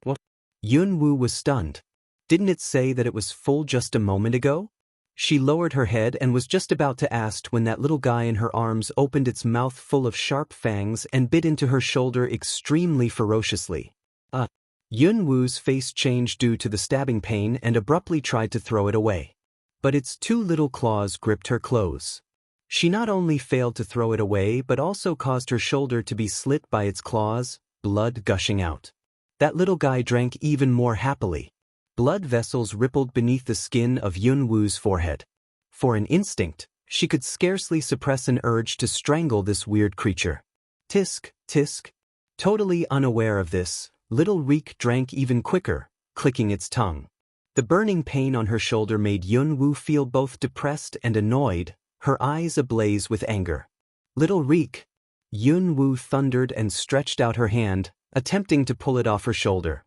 "What?" Yunwoo was stunned. "Didn't it say that it was full just a moment ago?" She lowered her head and was just about to ask when that little guy in her arms opened its mouth full of sharp fangs and bit into her shoulder extremely ferociously. Yunwoo's face changed due to the stabbing pain and abruptly tried to throw it away. But its 2 little claws gripped her clothes. She not only failed to throw it away but also caused her shoulder to be slit by its claws, blood gushing out. That little guy drank even more happily. Blood vessels rippled beneath the skin of Yunwoo's forehead. For an instinct, she could scarcely suppress an urge to strangle this weird creature. Tisk, tisk. Totally unaware of this, Little Reek drank even quicker, clicking its tongue. The burning pain on her shoulder made Yunwoo feel both depressed and annoyed, her eyes ablaze with anger. "Little Reek!" Yunwoo thundered and stretched out her hand, attempting to pull it off her shoulder.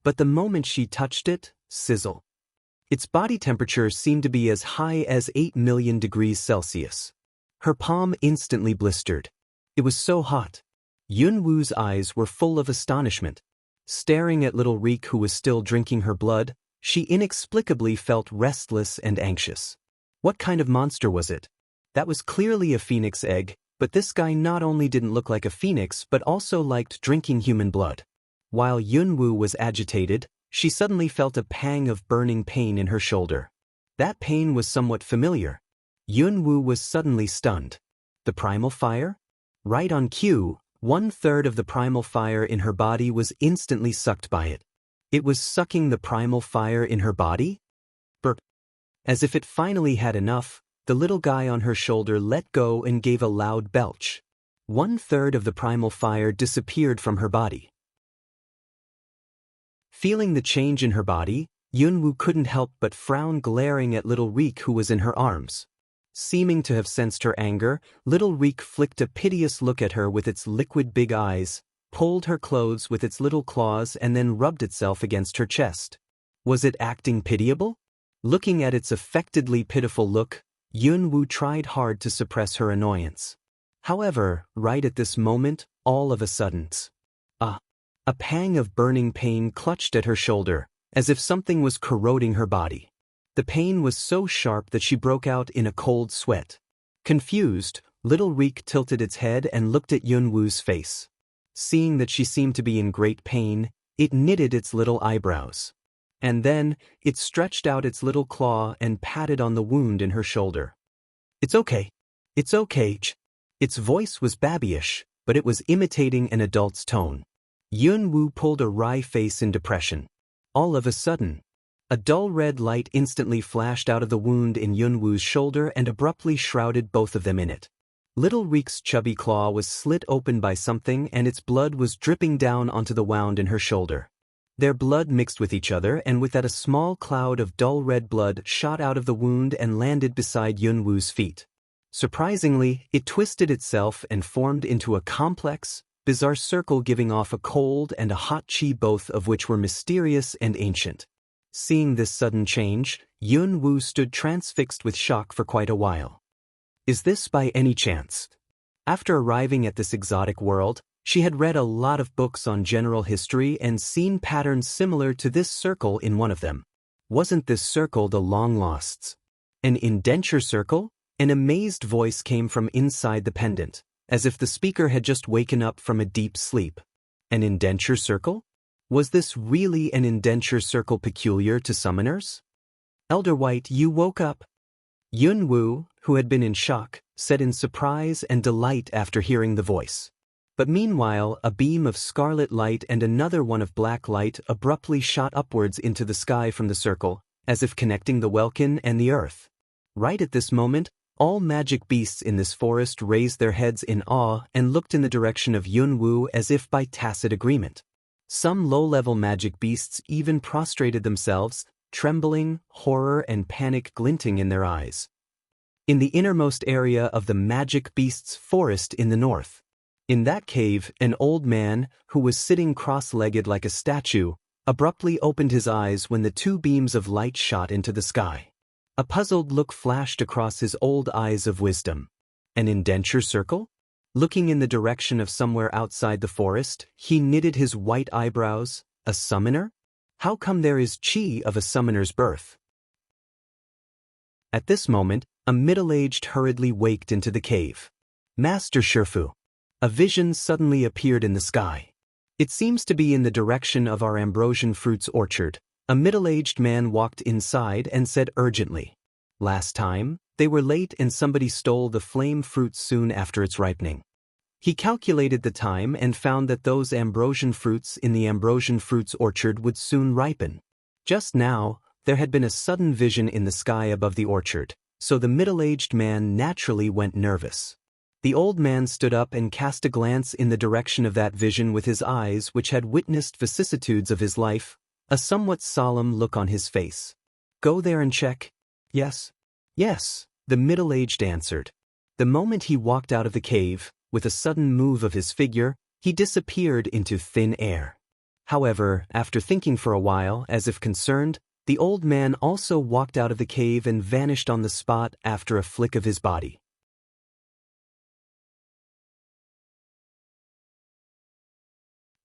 But the moment she touched it, sizzle. Its body temperature seemed to be as high as 8 million degrees Celsius. Her palm instantly blistered. It was so hot. Yunwoo's eyes were full of astonishment. Staring at Little Reek, who was still drinking her blood, she inexplicably felt restless and anxious. What kind of monster was it? That was clearly a phoenix egg, but this guy not only didn't look like a phoenix but also liked drinking human blood. While Yunwoo was agitated, she suddenly felt a pang of burning pain in her shoulder. That pain was somewhat familiar. Yunwoo was suddenly stunned. The primal fire? Right on cue, 1/3 of the primal fire in her body was instantly sucked by it. It was sucking the primal fire in her body? Burp. As if it finally had enough, the little guy on her shoulder let go and gave a loud belch. 1/3 of the primal fire disappeared from her body. Feeling the change in her body, Yunwoo couldn't help but frown, glaring at little Reek, who was in her arms. Seeming to have sensed her anger, little Reek flicked a piteous look at her with its liquid big eyes, pulled her clothes with its little claws, and then rubbed itself against her chest. Was it acting pitiable? Looking at its affectedly pitiful look, Yunwoo tried hard to suppress her annoyance. However, right at this moment, all of a sudden, a pang of burning pain clutched at her shoulder, as if something was corroding her body. The pain was so sharp that she broke out in a cold sweat. Confused, little Reek tilted its head and looked at Yunwoo's face. Seeing that she seemed to be in great pain, it knitted its little eyebrows. And then, it stretched out its little claw and patted on the wound in her shoulder. "It's okay. It's okay." Its voice was babyish, but it was imitating an adult's tone. Yunwoo pulled a wry face in depression. All of a sudden, a dull red light instantly flashed out of the wound in Yunwoo's shoulder and abruptly shrouded both of them in it. Little Reek's chubby claw was slit open by something, and its blood was dripping down onto the wound in her shoulder. Their blood mixed with each other, and with that a small cloud of dull red blood shot out of the wound and landed beside Yunwoo's feet. Surprisingly, it twisted itself and formed into a complex, bizarre circle, giving off a cold and a hot chi, both of which were mysterious and ancient. Seeing this sudden change, Yunwoo stood transfixed with shock for quite a while. Is this by any chance? After arriving at this exotic world, she had read a lot of books on general history and seen patterns similar to this circle in one of them. Wasn't this circle the long-lost's? An indenture circle? An amazed voice came from inside the pendant, as if the speaker had just waken up from a deep sleep. An indenture circle? Was this really an indenture circle peculiar to summoners? Elder White, you woke up. Yunwoo, who had been in shock, said in surprise and delight after hearing the voice. But meanwhile, a beam of scarlet light and another one of black light abruptly shot upwards into the sky from the circle, as if connecting the Welkin and the earth. Right at this moment, all magic beasts in this forest raised their heads in awe and looked in the direction of Yunwoo as if by tacit agreement. Some low-level magic beasts even prostrated themselves, trembling, horror and panic glinting in their eyes. In the innermost area of the magic beasts' forest in the north. In that cave, an old man, who was sitting cross-legged like a statue, abruptly opened his eyes when the two beams of light shot into the sky. A puzzled look flashed across his old eyes of wisdom. An indenture circle? Looking in the direction of somewhere outside the forest, he knitted his white eyebrows. A summoner? How come there is chi of a summoner's birth? At this moment, a middle-aged hurriedly waked into the cave. Master Shifu. A vision suddenly appeared in the sky. It seems to be in the direction of our ambrosian fruits orchard. A middle-aged man walked inside and said urgently, "Last time, they were late and somebody stole the flame fruit soon after its ripening." He calculated the time and found that those ambrosian fruits in the ambrosian fruits orchard would soon ripen. Just now, there had been a sudden vision in the sky above the orchard, so the middle-aged man naturally went nervous. The old man stood up and cast a glance in the direction of that vision with his eyes, which had witnessed vicissitudes of his life, a somewhat solemn look on his face. "Go there and check." "Yes. Yes," the middle-aged answered. The moment he walked out of the cave, with a sudden move of his figure, he disappeared into thin air. However, after thinking for a while, as if concerned, the old man also walked out of the cave and vanished on the spot after a flick of his body.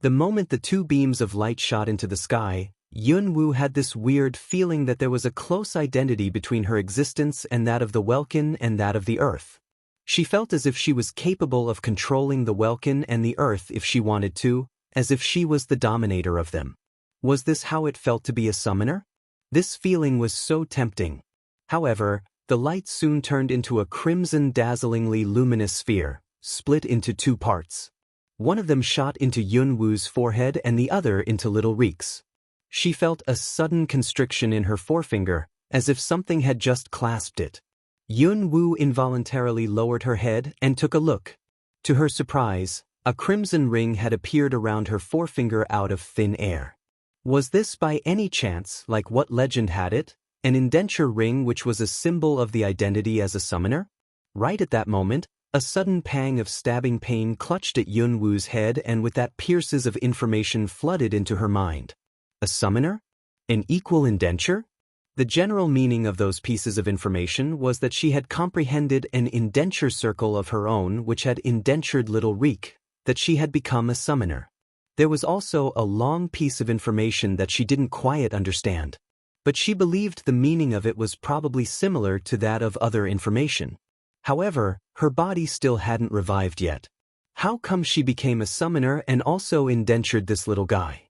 The moment the two beams of light shot into the sky, Yunwoo had this weird feeling that there was a close identity between her existence and that of the Welkin and that of the earth. She felt as if she was capable of controlling the Welkin and the earth if she wanted to, as if she was the dominator of them. Was this how it felt to be a summoner? This feeling was so tempting. However, The light soon turned into a crimson dazzlingly luminous sphere, split into two parts. One of them shot into Yunwu's forehead and the other into Little Reek's. She felt a sudden constriction in her forefinger, as if something had just clasped it. Yunwu involuntarily lowered her head and took a look. To her surprise, a crimson ring had appeared around her forefinger out of thin air. Was this by any chance like what legend had it, an indenture ring which was a symbol of the identity as a summoner? Right at that moment, a sudden pang of stabbing pain clutched at Yunwu's head, and with that pieces of information flooded into her mind. A summoner? An equal indenture? The general meaning of those pieces of information was that she had comprehended an indenture circle of her own which had indentured Little Reek, that she had become a summoner. There was also a long piece of information that she didn't quite understand, but she believed the meaning of it was probably similar to that of other information. However, her body still hadn't revived yet. How come she became a summoner and also indentured this little guy?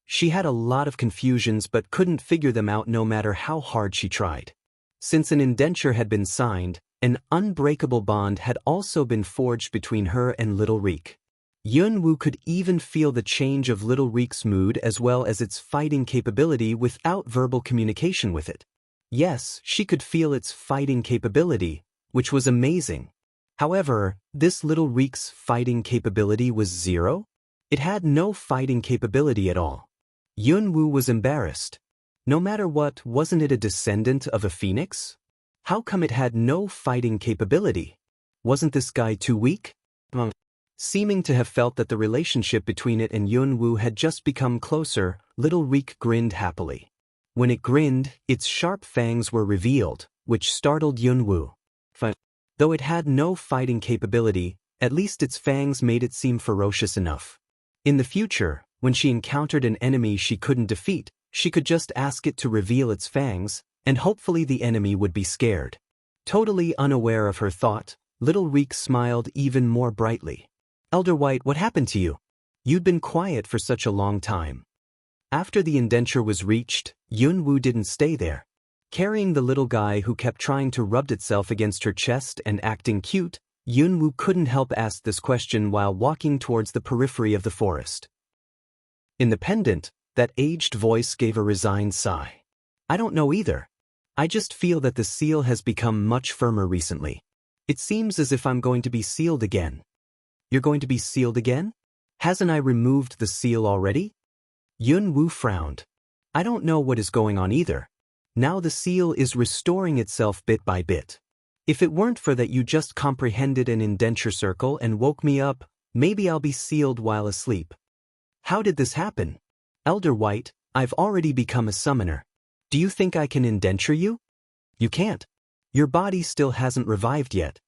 She had a lot of confusions but couldn't figure them out no matter how hard she tried. Since an indenture had been signed, an unbreakable bond had also been forged between her and Little Reek. Yunwu could even feel the change of Little Reek's mood as well as its fighting capability without verbal communication with it. Yes, she could feel its fighting capability, which was amazing. However, this Little Reek's fighting capability was zero? It had no fighting capability at all. Yunwu was embarrassed. No matter what, wasn't it a descendant of a phoenix? How come it had no fighting capability? Wasn't this guy too weak? Seeming to have felt that the relationship between it and Yunwu had just become closer, Little Reek grinned happily. When it grinned, its sharp fangs were revealed, which startled Yunwu. Though it had no fighting capability, at least its fangs made it seem ferocious enough. In the future, when she encountered an enemy she couldn't defeat, she could just ask it to reveal its fangs, and hopefully the enemy would be scared. Totally unaware of her thought, Little Reek smiled even more brightly. Elder White, what happened to you? You'd been quiet for such a long time. After the indenture was reached, Yunwu didn't stay there. Carrying the little guy who kept trying to rub itself against her chest and acting cute, Yunwu couldn't help ask this question while walking towards the periphery of the forest. In the pendant, that aged voice gave a resigned sigh. I don't know either. I just feel that the seal has become much firmer recently. It seems as if I'm going to be sealed again. You're going to be sealed again? Hasn't I removed the seal already? Yunwu frowned. I don't know what is going on either. Now the seal is restoring itself bit by bit. If it weren't for that you just comprehended an indenture circle and woke me up, maybe I'll be sealed while asleep. How did this happen? Elder White, I've already become a summoner. Do you think I can indenture you? You can't. Your body still hasn't revived yet.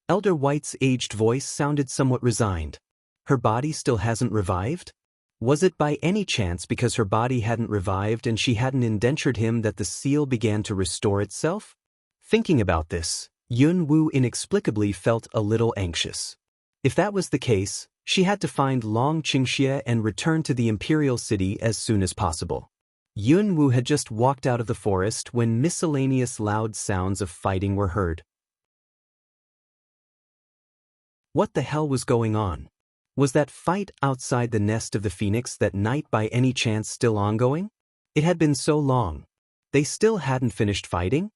Elder White's aged voice sounded somewhat resigned. Her body still hasn't revived? Was it by any chance because her body hadn't revived and she hadn't indentured him that the seal began to restore itself? Thinking about this, Yunwu inexplicably felt a little anxious. If that was the case, she had to find Long Qingxie and return to the imperial city as soon as possible. Yunwu had just walked out of the forest when miscellaneous loud sounds of fighting were heard. What the hell was going on? Was that fight outside the nest of the phoenix that night by any chance still ongoing? It had been so long. They still hadn't finished fighting?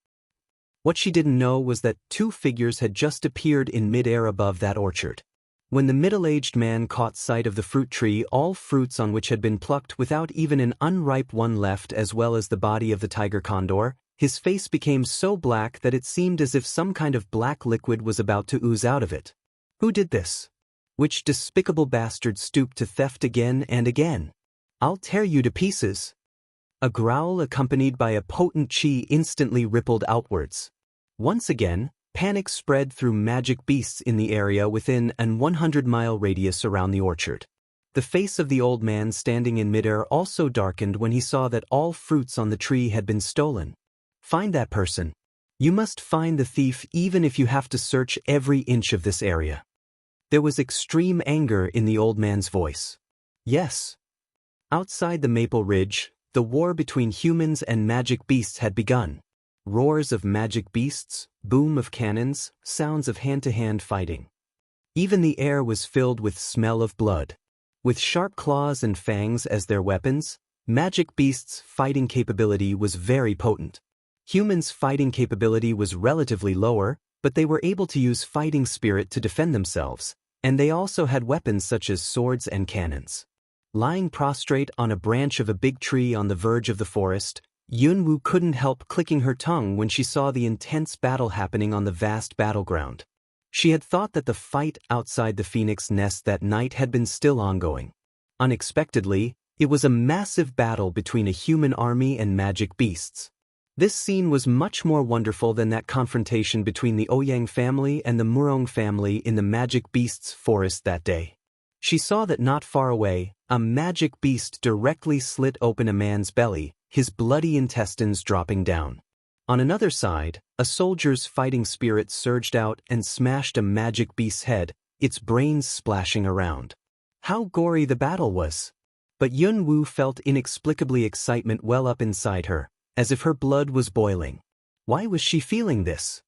What she didn't know was that two figures had just appeared in midair above that orchard. When the middle-aged man caught sight of the fruit tree, all fruits on which had been plucked without even an unripe one left, as well as the body of the tiger condor, his face became so black that it seemed as if some kind of black liquid was about to ooze out of it. Who did this? Which despicable bastard stooped to theft again and again? I'll tear you to pieces. A growl accompanied by a potent chi instantly rippled outwards. Once again, panic spread through magic beasts in the area within an 100-mile radius around the orchard. The face of the old man standing in midair also darkened when he saw that all fruits on the tree had been stolen. Find that person. You must find the thief even if you have to search every inch of this area. There was extreme anger in the old man's voice. Yes. Outside the Maple Ridge, the war between humans and magic beasts had begun. Roars of magic beasts, boom of cannons, sounds of hand-to-hand fighting. Even the air was filled with smell of blood. With sharp claws and fangs as their weapons, magic beasts' fighting capability was very potent. Humans' fighting capability was relatively lower, but they were able to use fighting spirit to defend themselves, and they also had weapons such as swords and cannons. Lying prostrate on a branch of a big tree on the verge of the forest, Yunwu couldn't help clicking her tongue when she saw the intense battle happening on the vast battleground. She had thought that the fight outside the phoenix nest that night had been still ongoing. Unexpectedly, it was a massive battle between a human army and magic beasts. This scene was much more wonderful than that confrontation between the Ouyang family and the Murong family in the magic beasts forest that day. She saw that not far away, a magic beast directly slit open a man's belly, his bloody intestines dropping down. On another side, a soldier's fighting spirit surged out and smashed a magic beast's head, its brains splashing around. How gory the battle was! But Yunwu felt inexplicably excitement well up inside her, as if her blood was boiling. Why was she feeling this?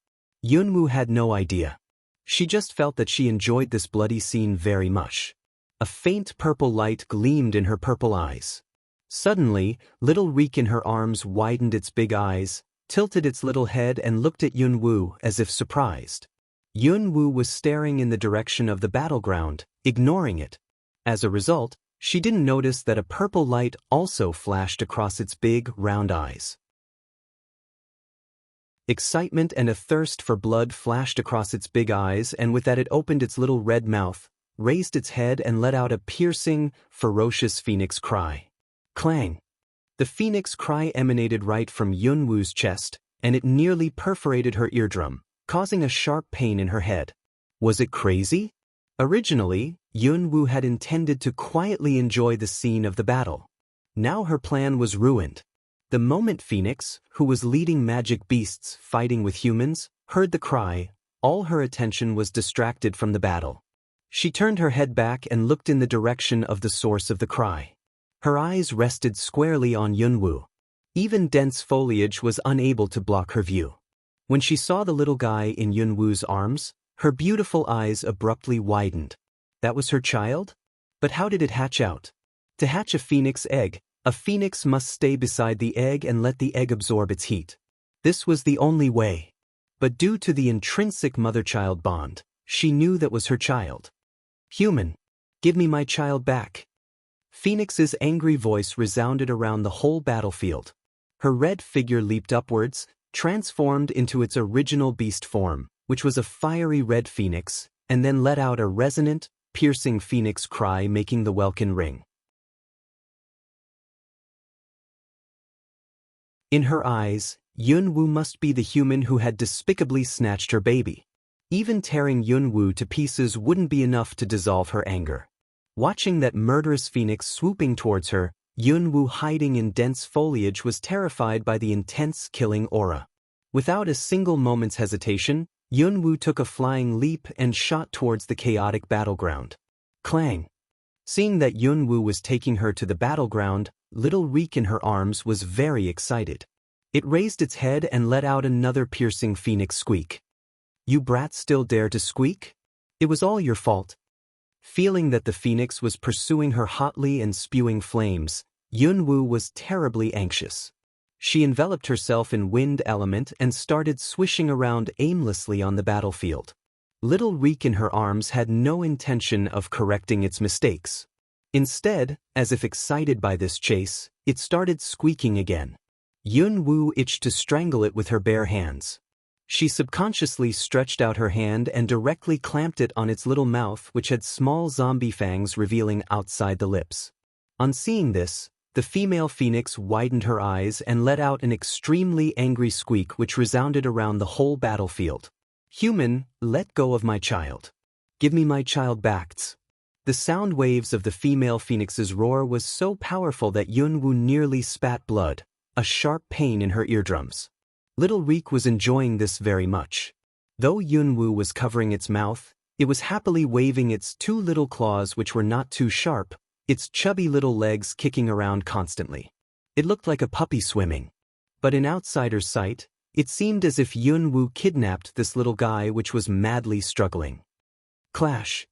Yunwu had no idea. She just felt that she enjoyed this bloody scene very much. A faint purple light gleamed in her purple eyes. Suddenly, little Reek in her arms widened its big eyes, tilted its little head and looked at Yunwu as if surprised. Yunwu was staring in the direction of the battleground, ignoring it. As a result, she didn't notice that a purple light also flashed across its big, round eyes. Excitement and a thirst for blood flashed across its big eyes, and with that it opened its little red mouth, raised its head and let out a piercing, ferocious phoenix cry. Clang! The phoenix cry emanated right from Yunwu's chest, and it nearly perforated her eardrum, causing a sharp pain in her head. Was it crazy? Originally, Yunwu had intended to quietly enjoy the scene of the battle. Now her plan was ruined. The moment Phoenix, who was leading magic beasts fighting with humans, heard the cry, all her attention was distracted from the battle. She turned her head back and looked in the direction of the source of the cry. Her eyes rested squarely on Yunwu. Even dense foliage was unable to block her view. When she saw the little guy in Yunwu's arms, her beautiful eyes abruptly widened. That was her child? But how did it hatch out? To hatch a phoenix egg, a phoenix must stay beside the egg and let the egg absorb its heat. This was the only way. But due to the intrinsic mother-child bond, she knew that was her child. Human, give me my child back. Phoenix's angry voice resounded around the whole battlefield. Her red figure leaped upwards, transformed into its original beast form, which was a fiery red phoenix, and then let out a resonant, piercing phoenix cry, making the welkin ring. In her eyes, Yunwu must be the human who had despicably snatched her baby. Even tearing Yunwu to pieces wouldn't be enough to dissolve her anger. Watching that murderous phoenix swooping towards her, Yunwu hiding in dense foliage was terrified by the intense killing aura. Without a single moment's hesitation, Yunwu took a flying leap and shot towards the chaotic battleground. Clang! Seeing that Yunwu was taking her to the battleground, little Reek in her arms was very excited. It raised its head and let out another piercing phoenix squeak. You brats still dare to squeak? It was all your fault. Feeling that the phoenix was pursuing her hotly and spewing flames, Yunwu was terribly anxious. She enveloped herself in wind element and started swishing around aimlessly on the battlefield. Little Reek in her arms had no intention of correcting its mistakes. Instead, as if excited by this chase, it started squeaking again. Yunwu itched to strangle it with her bare hands. She subconsciously stretched out her hand and directly clamped it on its little mouth, which had small zombie fangs revealing outside the lips. On seeing this, the female phoenix widened her eyes and let out an extremely angry squeak which resounded around the whole battlefield. Human, let go of my child. Give me my child back. The sound waves of the female phoenix's roar was so powerful that Yunwu nearly spat blood, a sharp pain in her eardrums. Little Reek was enjoying this very much. Though Yunwu was covering its mouth, it was happily waving its two little claws which were not too sharp, its chubby little legs kicking around constantly. It looked like a puppy swimming. But in outsider's sight, It seemed as if Yun-woo kidnapped this little guy which was madly struggling. Clash.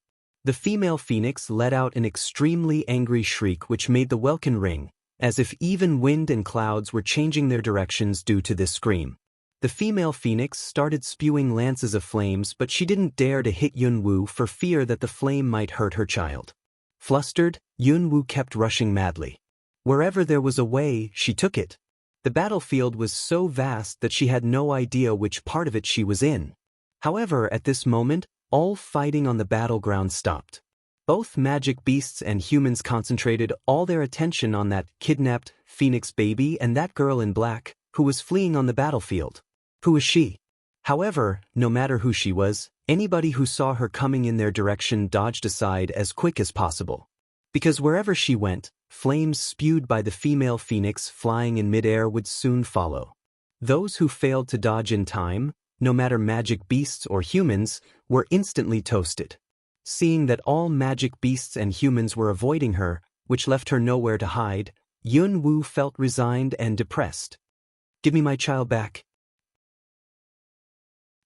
The female phoenix let out an extremely angry shriek which made the welkin ring, as if even wind and clouds were changing their directions due to this scream. The female phoenix started spewing lances of flames, but she didn't dare to hit Yun-woo for fear that the flame might hurt her child. Flustered, Yun-woo kept rushing madly. Wherever there was a way, she took it. The battlefield was so vast that she had no idea which part of it she was in. However, at this moment, all fighting on the battleground stopped. Both magic beasts and humans concentrated all their attention on that kidnapped phoenix baby and that girl in black, who was fleeing on the battlefield. Who was she? However, no matter who she was, anybody who saw her coming in their direction dodged aside as quick as possible. Because wherever she went, flames spewed by the female phoenix flying in midair would soon follow. Those who failed to dodge in time, no matter magic beasts or humans, were instantly toasted. Seeing that all magic beasts and humans were avoiding her, which left her nowhere to hide, Yun-woo felt resigned and depressed. "Give me my child back."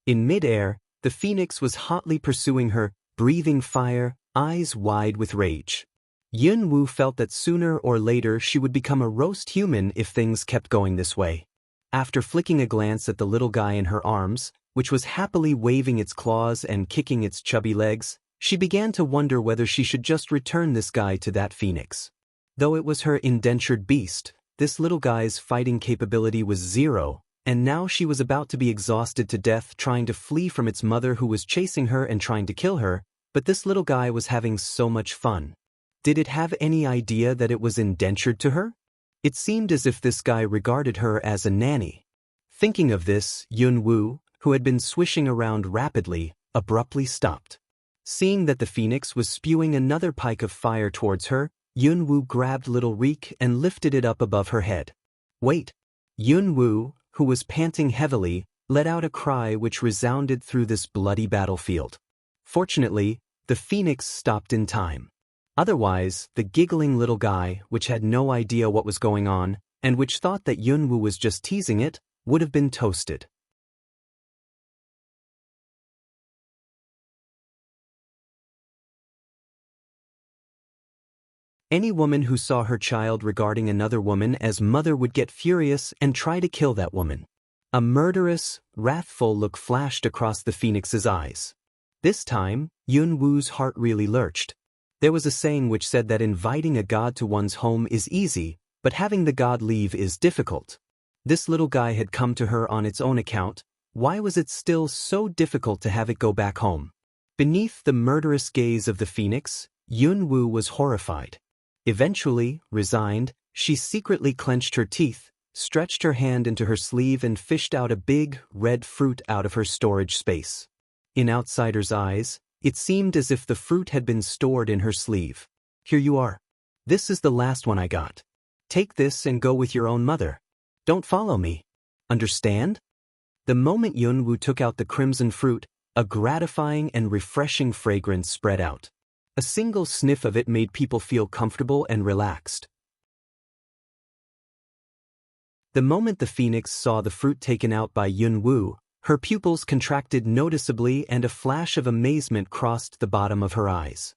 In midair, the phoenix was hotly pursuing her, breathing fire, eyes wide with rage. Yun-woo felt that sooner or later she would become a roast human if things kept going this way. After flicking a glance at the little guy in her arms, which was happily waving its claws and kicking its chubby legs, she began to wonder whether she should just return this guy to that phoenix. Though it was her indentured beast, this little guy's fighting capability was zero, and now she was about to be exhausted to death trying to flee from its mother who was chasing her and trying to kill her, but this little guy was having so much fun. Did it have any idea that it was indentured to her? It seemed as if this guy regarded her as a nanny. Thinking of this, Yun-woo, who had been swishing around rapidly, abruptly stopped. Seeing that the phoenix was spewing another pike of fire towards her, Yun-woo grabbed little Reek and lifted it up above her head. Wait! Yun-woo, who was panting heavily, let out a cry which resounded through this bloody battlefield. Fortunately, the phoenix stopped in time. Otherwise, the giggling little guy, which had no idea what was going on, and which thought that Yun-woo was just teasing it, would have been toasted. Any woman who saw her child regarding another woman as mother would get furious and try to kill that woman. A murderous, wrathful look flashed across the phoenix's eyes. This time, Yun-woo's heart really lurched. There was a saying which said that inviting a god to one's home is easy, but having the god leave is difficult. This little guy had come to her on its own account. Why was it still so difficult to have it go back home? Beneath the murderous gaze of the phoenix, Yun-woo was horrified. Eventually, resigned, she secretly clenched her teeth, stretched her hand into her sleeve and fished out a big, red fruit out of her storage space. In outsiders' eyes, it seemed as if the fruit had been stored in her sleeve. "Here you are. This is the last one I got. Take this and go with your own mother. Don't follow me. Understand?" The moment Yun-woo took out the crimson fruit, a gratifying and refreshing fragrance spread out. A single sniff of it made people feel comfortable and relaxed. The moment the phoenix saw the fruit taken out by Yun-woo, her pupils contracted noticeably and a flash of amazement crossed the bottom of her eyes.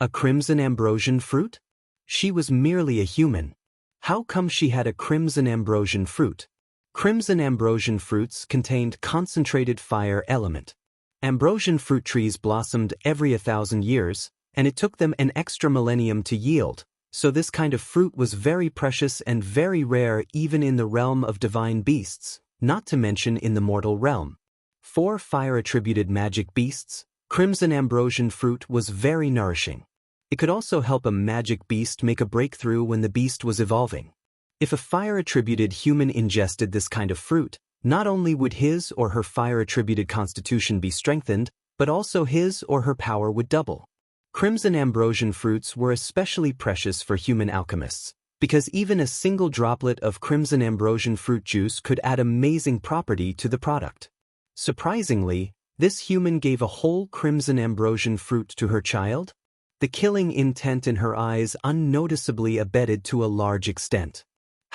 A crimson ambrosian fruit? She was merely a human. How come she had a crimson ambrosian fruit? Crimson ambrosian fruits contained concentrated fire element. Ambrosian fruit trees blossomed every 1,000 years, and it took them an extra millennium to yield, so this kind of fruit was very precious and very rare even in the realm of divine beasts, not to mention in the mortal realm. For fire-attributed magic beasts, crimson ambrosian fruit was very nourishing. It could also help a magic beast make a breakthrough when the beast was evolving. If a fire-attributed human ingested this kind of fruit, not only would his or her fire-attributed constitution be strengthened, but also his or her power would double. Crimson ambrosian fruits were especially precious for human alchemists, because even a single droplet of crimson ambrosian fruit juice could add amazing property to the product. Surprisingly, this human gave a whole crimson ambrosian fruit to her child. The killing intent in her eyes unnoticeably abated to a large extent.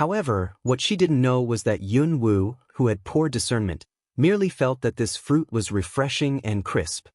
However, what she didn't know was that Yun Woo, who had poor discernment, merely felt that this fruit was refreshing and crisp.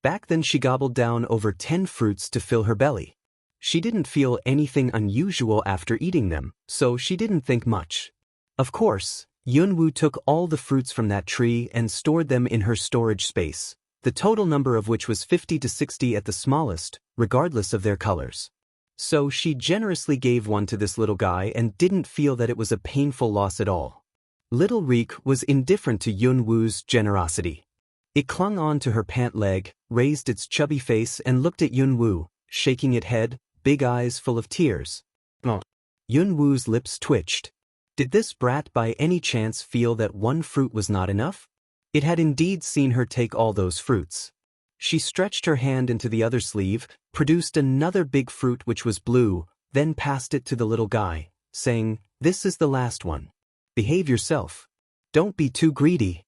Back then she gobbled down over 10 fruits to fill her belly. She didn't feel anything unusual after eating them, so she didn't think much. Of course, Yun Woo took all the fruits from that tree and stored them in her storage space, the total number of which was 50 to 60 at the smallest, regardless of their colors. So she generously gave one to this little guy and didn't feel that it was a painful loss at all. Little Reek was indifferent to Yun Woo's generosity. It clung on to her pant leg, raised its chubby face and looked at Yun Woo, shaking its head, big eyes full of tears. Oh. Yun Woo's lips twitched. Did this brat by any chance feel that one fruit was not enough? It had indeed seen her take all those fruits. She stretched her hand into the other sleeve, produced another big fruit which was blue, then passed it to the little guy, saying, "This is the last one. Behave yourself. Don't be too greedy."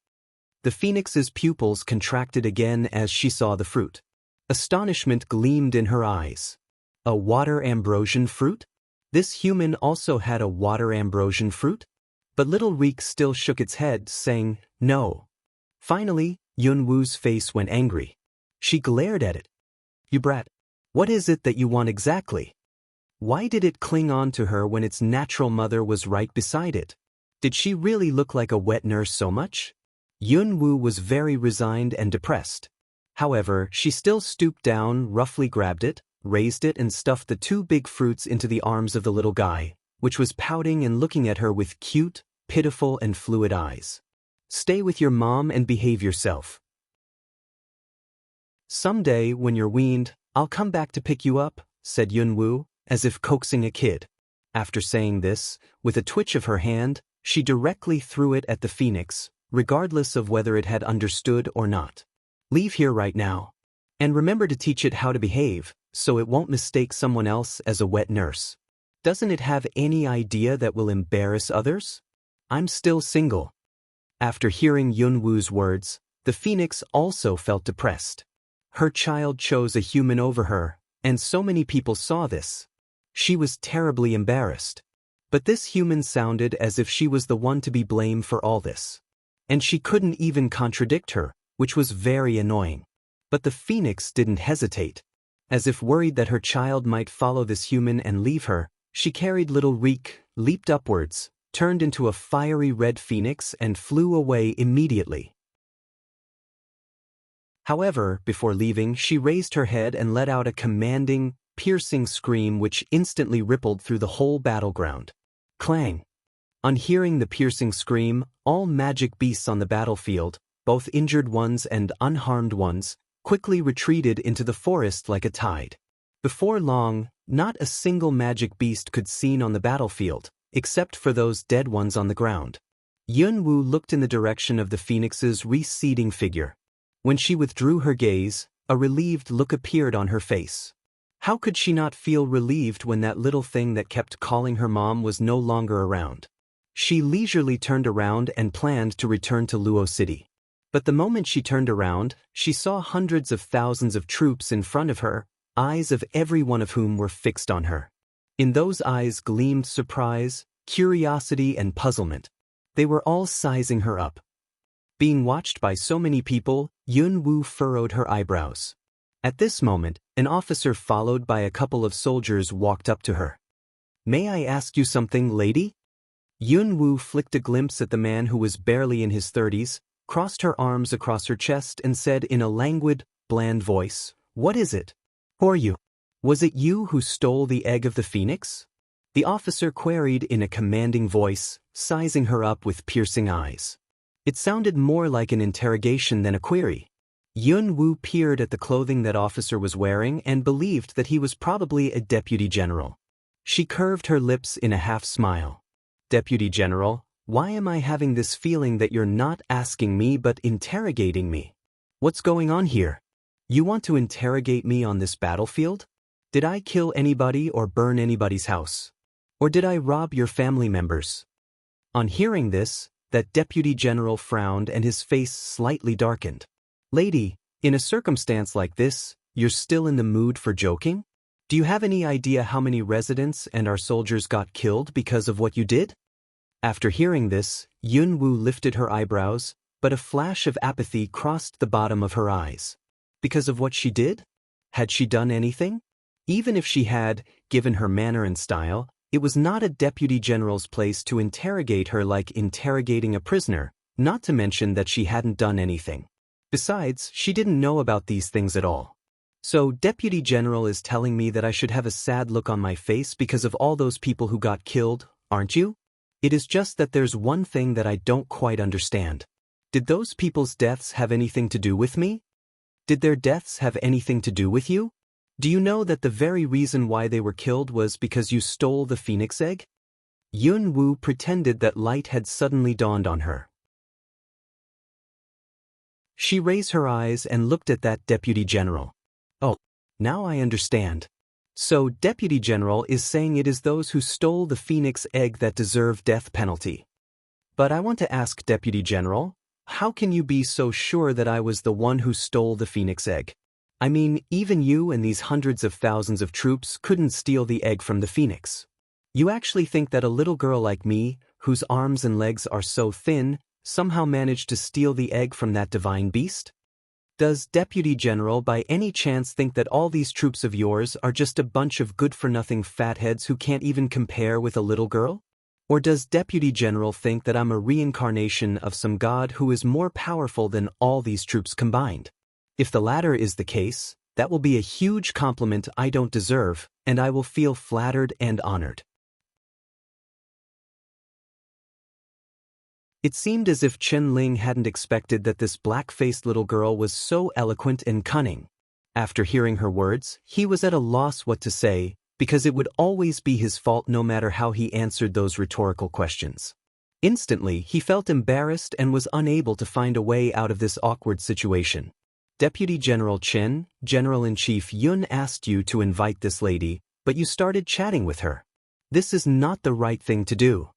The phoenix's pupils contracted again as she saw the fruit. Astonishment gleamed in her eyes. A water ambrosian fruit? This human also had a water ambrosian fruit? But Little Reek still shook its head, saying, "No." Finally, Yun Woo's face went angry. She glared at it. "You brat. What is it that you want exactly?" Why did it cling on to her when its natural mother was right beside it? Did she really look like a wet nurse so much? Yun Woo was very resigned and depressed. However, she still stooped down, roughly grabbed it, raised it and stuffed the 2 big fruits into the arms of the little guy, which was pouting and looking at her with cute, pitiful and fluid eyes. "Stay with your mom and behave yourself. Someday, when you're weaned, I'll come back to pick you up," said Yun Woo, as if coaxing a kid. After saying this, with a twitch of her hand, she directly threw it at the phoenix, regardless of whether it had understood or not. "Leave here right now. And remember to teach it how to behave, so it won't mistake someone else as a wet nurse. Doesn't it have any idea that will embarrass others? I'm still single." After hearing Yun Woo's words, the phoenix also felt depressed. Her child chose a human over her, and so many people saw this. She was terribly embarrassed. But this human sounded as if she was the one to be blamed for all this. And she couldn't even contradict her, which was very annoying. But the phoenix didn't hesitate. As if worried that her child might follow this human and leave her, she carried Little Reek, leaped upwards, turned into a fiery red phoenix and flew away immediately. However, before leaving, she raised her head and let out a commanding, piercing scream which instantly rippled through the whole battleground. Clang! On hearing the piercing scream, all magic beasts on the battlefield, both injured ones and unharmed ones, quickly retreated into the forest like a tide. Before long, not a single magic beast could be seen on the battlefield, except for those dead ones on the ground. Yun Woo looked in the direction of the phoenix's receding figure. When she withdrew her gaze, a relieved look appeared on her face. How could she not feel relieved when that little thing that kept calling her mom was no longer around? She leisurely turned around and planned to return to Luo City. But the moment she turned around, she saw hundreds of thousands of troops in front of her, eyes of every one of whom were fixed on her. In those eyes gleamed surprise, curiosity and puzzlement. They were all sizing her up. Being watched by so many people, Yun Woo furrowed her eyebrows. At this moment, an officer followed by a couple of soldiers walked up to her. "May I ask you something, lady?" Yun Woo flicked a glimpse at the man who was barely in his 30s, crossed her arms across her chest and said in a languid, bland voice, "What is it? Who are you? Was it you who stole the egg of the phoenix?" The officer queried in a commanding voice, sizing her up with piercing eyes. It sounded more like an interrogation than a query. Yun Woo peered at the clothing that officer was wearing and believed that he was probably a deputy general. She curved her lips in a half-smile. "Deputy General, why am I having this feeling that you're not asking me but interrogating me? What's going on here? You want to interrogate me on this battlefield? Did I kill anybody or burn anybody's house? Or did I rob your family members?" On hearing this, that deputy general frowned and his face slightly darkened. "Lady, in a circumstance like this, you're still in the mood for joking? Do you have any idea how many residents and our soldiers got killed because of what you did?" After hearing this, Yun Woo lifted her eyebrows, but a flash of apathy crossed the bottom of her eyes. Because of what she did? Had she done anything? Even if she had, given her manner and style, it was not a deputy general's place to interrogate her like interrogating a prisoner, not to mention that she hadn't done anything. Besides, she didn't know about these things at all. So, Deputy General is telling me that I should have a sad look on my face because of all those people who got killed, aren't you? It is just that there's one thing that I don't quite understand. Did those people's deaths have anything to do with me? Did their deaths have anything to do with you? Do you know that the very reason why they were killed was because you stole the phoenix egg? Yun Woo pretended that light had suddenly dawned on her. She raised her eyes and looked at that Deputy General. Oh, now I understand. So Deputy General is saying it is those who stole the phoenix egg that deserve death penalty. But I want to ask Deputy General, how can you be so sure that I was the one who stole the phoenix egg? I mean, even you and these hundreds of thousands of troops couldn't steal the egg from the phoenix. You actually think that a little girl like me, whose arms and legs are so thin, somehow managed to steal the egg from that divine beast? Does Deputy General by any chance think that all these troops of yours are just a bunch of good-for-nothing fatheads who can't even compare with a little girl? Or does Deputy General think that I'm a reincarnation of some god who is more powerful than all these troops combined? If the latter is the case, that will be a huge compliment I don't deserve, and I will feel flattered and honored. It seemed as if Chen Ling hadn't expected that this black-faced little girl was so eloquent and cunning. After hearing her words, he was at a loss what to say, because it would always be his fault no matter how he answered those rhetorical questions. Instantly, he felt embarrassed and was unable to find a way out of this awkward situation. Deputy General Chen, General-in-Chief Yun asked you to invite this lady, but you started chatting with her. This is not the right thing to do.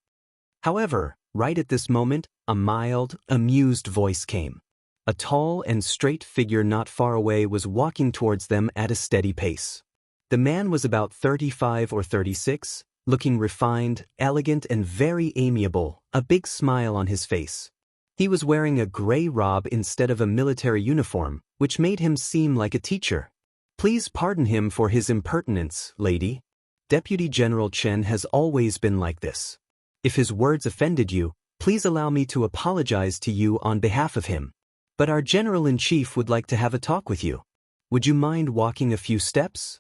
However, right at this moment, a mild, amused voice came. A tall and straight figure not far away was walking towards them at a steady pace. The man was about 35 or 36, looking refined, elegant and very amiable, a big smile on his face. He was wearing a gray robe instead of a military uniform, which made him seem like a teacher. Please pardon him for his impertinence, lady. Deputy General Chen has always been like this. If his words offended you, please allow me to apologize to you on behalf of him. But our General-in-Chief would like to have a talk with you. Would you mind walking a few steps?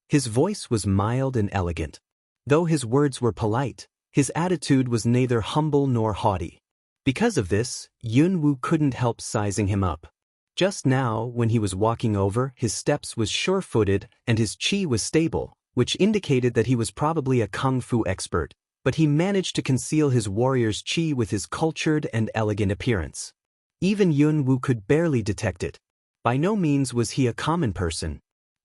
His voice was mild and elegant. Though his words were polite, his attitude was neither humble nor haughty. Because of this, Yun Woo couldn't help sizing him up. Just now, when he was walking over, his steps was sure-footed and his chi was stable, which indicated that he was probably a kung fu expert. But he managed to conceal his warrior's chi with his cultured and elegant appearance. Even Yun Woo could barely detect it. By no means was he a common person.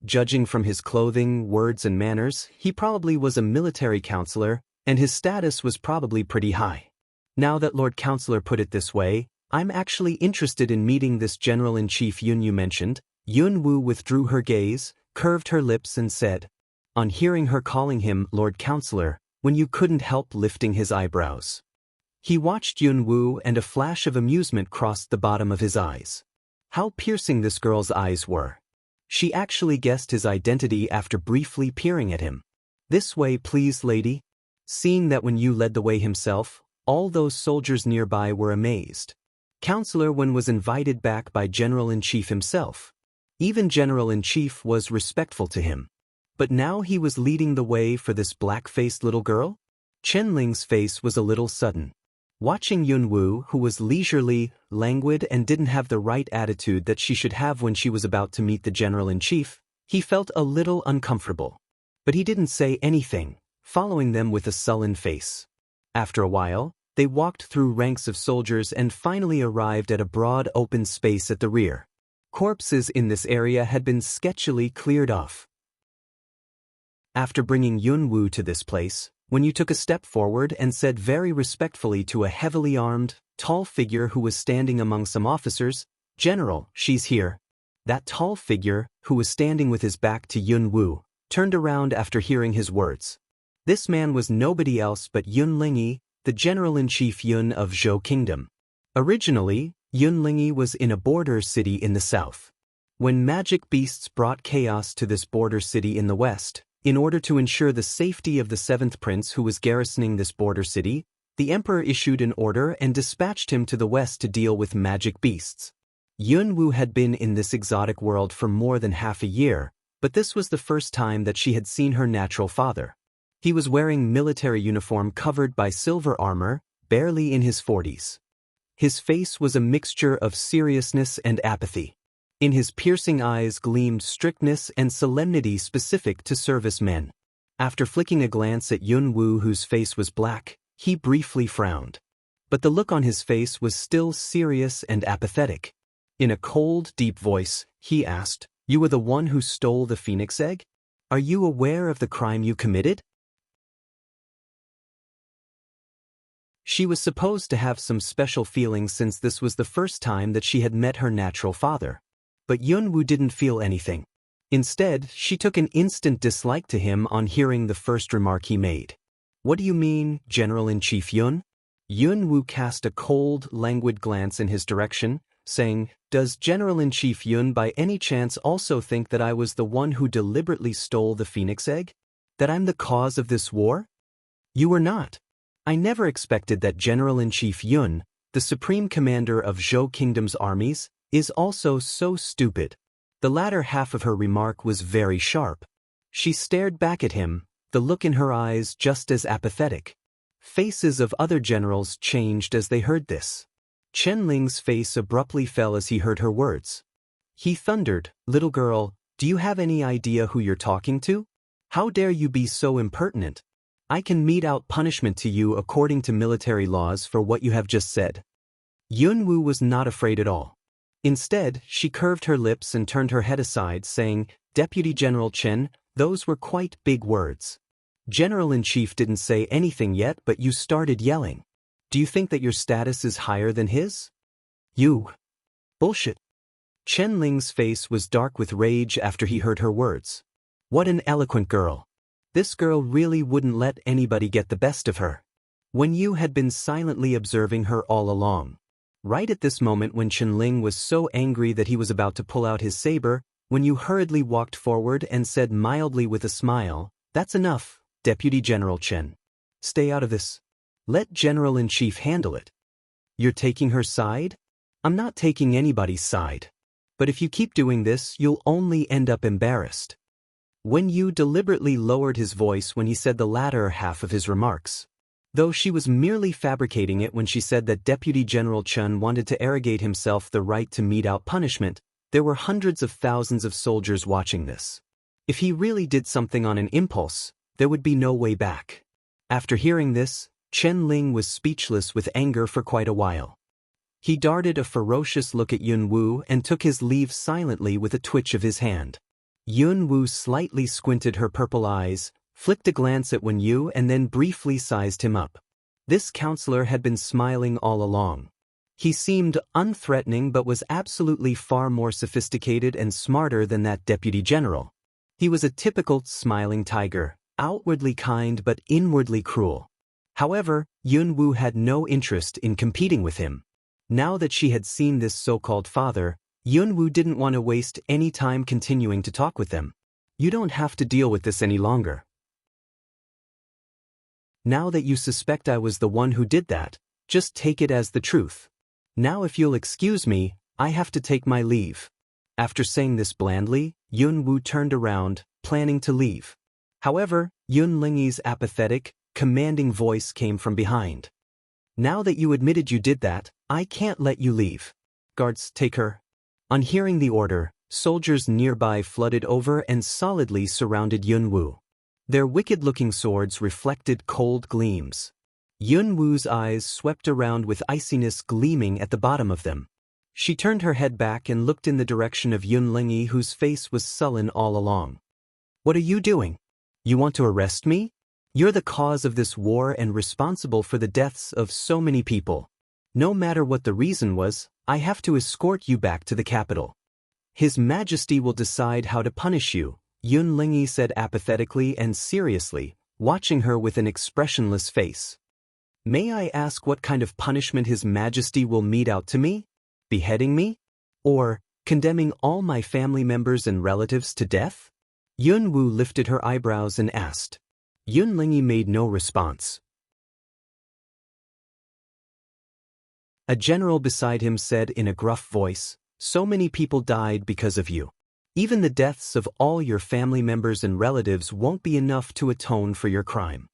Judging from his clothing, words and manners, he probably was a military counselor, and his status was probably pretty high. Now that Lord Counselor put it this way, I'm actually interested in meeting this General-in-Chief Yun you mentioned. Yun Woo withdrew her gaze, curved her lips and said, on hearing her calling him Lord Counselor, when you couldn't help lifting his eyebrows. He watched Yun Woo and a flash of amusement crossed the bottom of his eyes. How piercing this girl's eyes were. She actually guessed his identity after briefly peering at him. This way please, lady. Seeing that when you led the way himself, all those soldiers nearby were amazed. Counselor Wen was invited back by General-in-Chief himself. Even General-in-Chief was respectful to him. But now he was leading the way for this black-faced little girl? Chen Ling's face was a little sudden. Watching Yun Woo, who was leisurely, languid and didn't have the right attitude that she should have when she was about to meet the General-in-Chief, he felt a little uncomfortable. But he didn't say anything, following them with a sullen face. After a while, they walked through ranks of soldiers and finally arrived at a broad open space at the rear. Corpses in this area had been sketchily cleared off. After bringing Yun Woo to this place, when you took a step forward and said very respectfully to a heavily armed, tall figure who was standing among some officers, General, she's here. That tall figure, who was standing with his back to Yun Woo, turned around after hearing his words. This man was nobody else but Yun Lingyi, the general-in-chief Yun of Zhou Kingdom. Originally, Yunlingyi was in a border city in the south. When magic beasts brought chaos to this border city in the west, in order to ensure the safety of the seventh prince who was garrisoning this border city, the emperor issued an order and dispatched him to the west to deal with magic beasts. Yunwu had been in this exotic world for more than half a year, but this was the first time that she had seen her natural father. He was wearing military uniform covered by silver armor, barely in his 40s. His face was a mixture of seriousness and apathy. In his piercing eyes gleamed strictness and solemnity specific to servicemen. After flicking a glance at Yun Wu, whose face was black, he briefly frowned. But the look on his face was still serious and apathetic. In a cold, deep voice, he asked, "You were the one who stole the phoenix egg? Are you aware of the crime you committed?" She was supposed to have some special feelings since this was the first time that she had met her natural father. But Yunwu didn't feel anything. Instead, she took an instant dislike to him on hearing the first remark he made. "What do you mean, General-in-Chief Yun?" Yunwu cast a cold, languid glance in his direction, saying, "Does General-in-Chief Yun by any chance also think that I was the one who deliberately stole the phoenix egg? That I'm the cause of this war? You were not. I never expected that General-in-Chief Yun, the supreme commander of Zhou Kingdom's armies, is also so stupid." The latter half of her remark was very sharp. She stared back at him, the look in her eyes just as apathetic. Faces of other generals changed as they heard this. Chen Ling's face abruptly fell as he heard her words. He thundered, "Little girl, do you have any idea who you're talking to? How dare you be so impertinent? I can mete out punishment to you according to military laws for what you have just said." Yunwu was not afraid at all. Instead, she curved her lips and turned her head aside, saying, "Deputy General Chen, those were quite big words. General-in-Chief didn't say anything yet, but you started yelling. Do you think that your status is higher than his? You. Bullshit." Chen Ling's face was dark with rage after he heard her words. What an eloquent girl. This girl really wouldn't let anybody get the best of her. Wen Yu had been silently observing her all along. Right at this moment, when Chen Ling was so angry that he was about to pull out his saber, Wen Yu hurriedly walked forward and said mildly with a smile, "That's enough, Deputy General Chen. Stay out of this. Let General-in-Chief handle it." "You're taking her side?" "I'm not taking anybody's side. But if you keep doing this, you'll only end up embarrassed." Wen Yu deliberately lowered his voice when he said the latter half of his remarks. Though she was merely fabricating it when she said that Deputy General Chen wanted to arrogate himself the right to mete out punishment, there were hundreds of thousands of soldiers watching this. If he really did something on an impulse, there would be no way back. After hearing this, Chen Ling was speechless with anger for quite a while. He darted a ferocious look at Yun Wu and took his leave silently with a twitch of his hand. Yun Wu slightly squinted her purple eyes, flicked a glance at Wen Yu and then briefly sized him up. This counselor had been smiling all along. He seemed unthreatening but was absolutely far more sophisticated and smarter than that deputy general. He was a typical smiling tiger, outwardly kind but inwardly cruel. However, Yun Wu had no interest in competing with him. Now that she had seen this so-called father, Yun Wu didn't want to waste any time continuing to talk with them. "You don't have to deal with this any longer. Now that you suspect I was the one who did that, just take it as the truth. Now if you'll excuse me, I have to take my leave." After saying this blandly, Yun Wu turned around, planning to leave. However, Yunlingyi's apathetic, commanding voice came from behind. "Now that you admitted you did that, I can't let you leave. Guards, take her." On hearing the order, soldiers nearby flooded over and solidly surrounded Yun Wu. Their wicked-looking swords reflected cold gleams. Yun Wu's eyes swept around with iciness gleaming at the bottom of them. She turned her head back and looked in the direction of Yunlingyi, whose face was sullen all along. "What are you doing? You want to arrest me? You're the cause of this war and responsible for the deaths of so many people. No matter what the reason was, I have to escort you back to the capital. His Majesty will decide how to punish you," Yunlingyi said apathetically and seriously, watching her with an expressionless face. May I ask what kind of punishment His Majesty will mete out to me? Beheading me? Or condemning all my family members and relatives to death? Yun Wu lifted her eyebrows and asked. Yun Lingyi made no response. A general beside him said in a gruff voice, "So many people died because of you. Even the deaths of all your family members and relatives won't be enough to atone for your crime."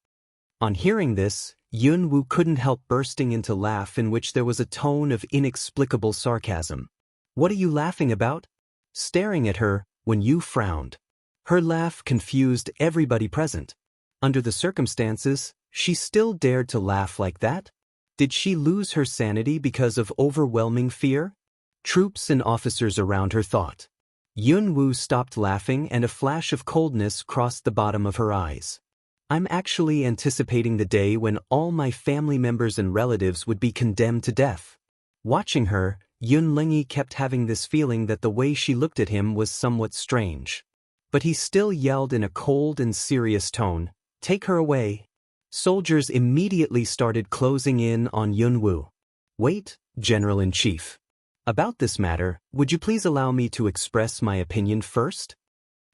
On hearing this, Yun Wu couldn't help bursting into laugh in which there was a tone of inexplicable sarcasm. "What are you laughing about?" Staring at her, Wen Yu frowned. Her laugh confused everybody present. Under the circumstances, she still dared to laugh like that? Did she lose her sanity because of overwhelming fear? Troops and officers around her thought. Yun Wu stopped laughing and a flash of coldness crossed the bottom of her eyes. "I'm actually anticipating the day when all my family members and relatives would be condemned to death." Watching her, Yun Lingyi kept having this feeling that the way she looked at him was somewhat strange. But he still yelled in a cold and serious tone, "Take her away." Soldiers immediately started closing in on Yun Wu. "Wait, General-in-Chief. About this matter, would you please allow me to express my opinion first?"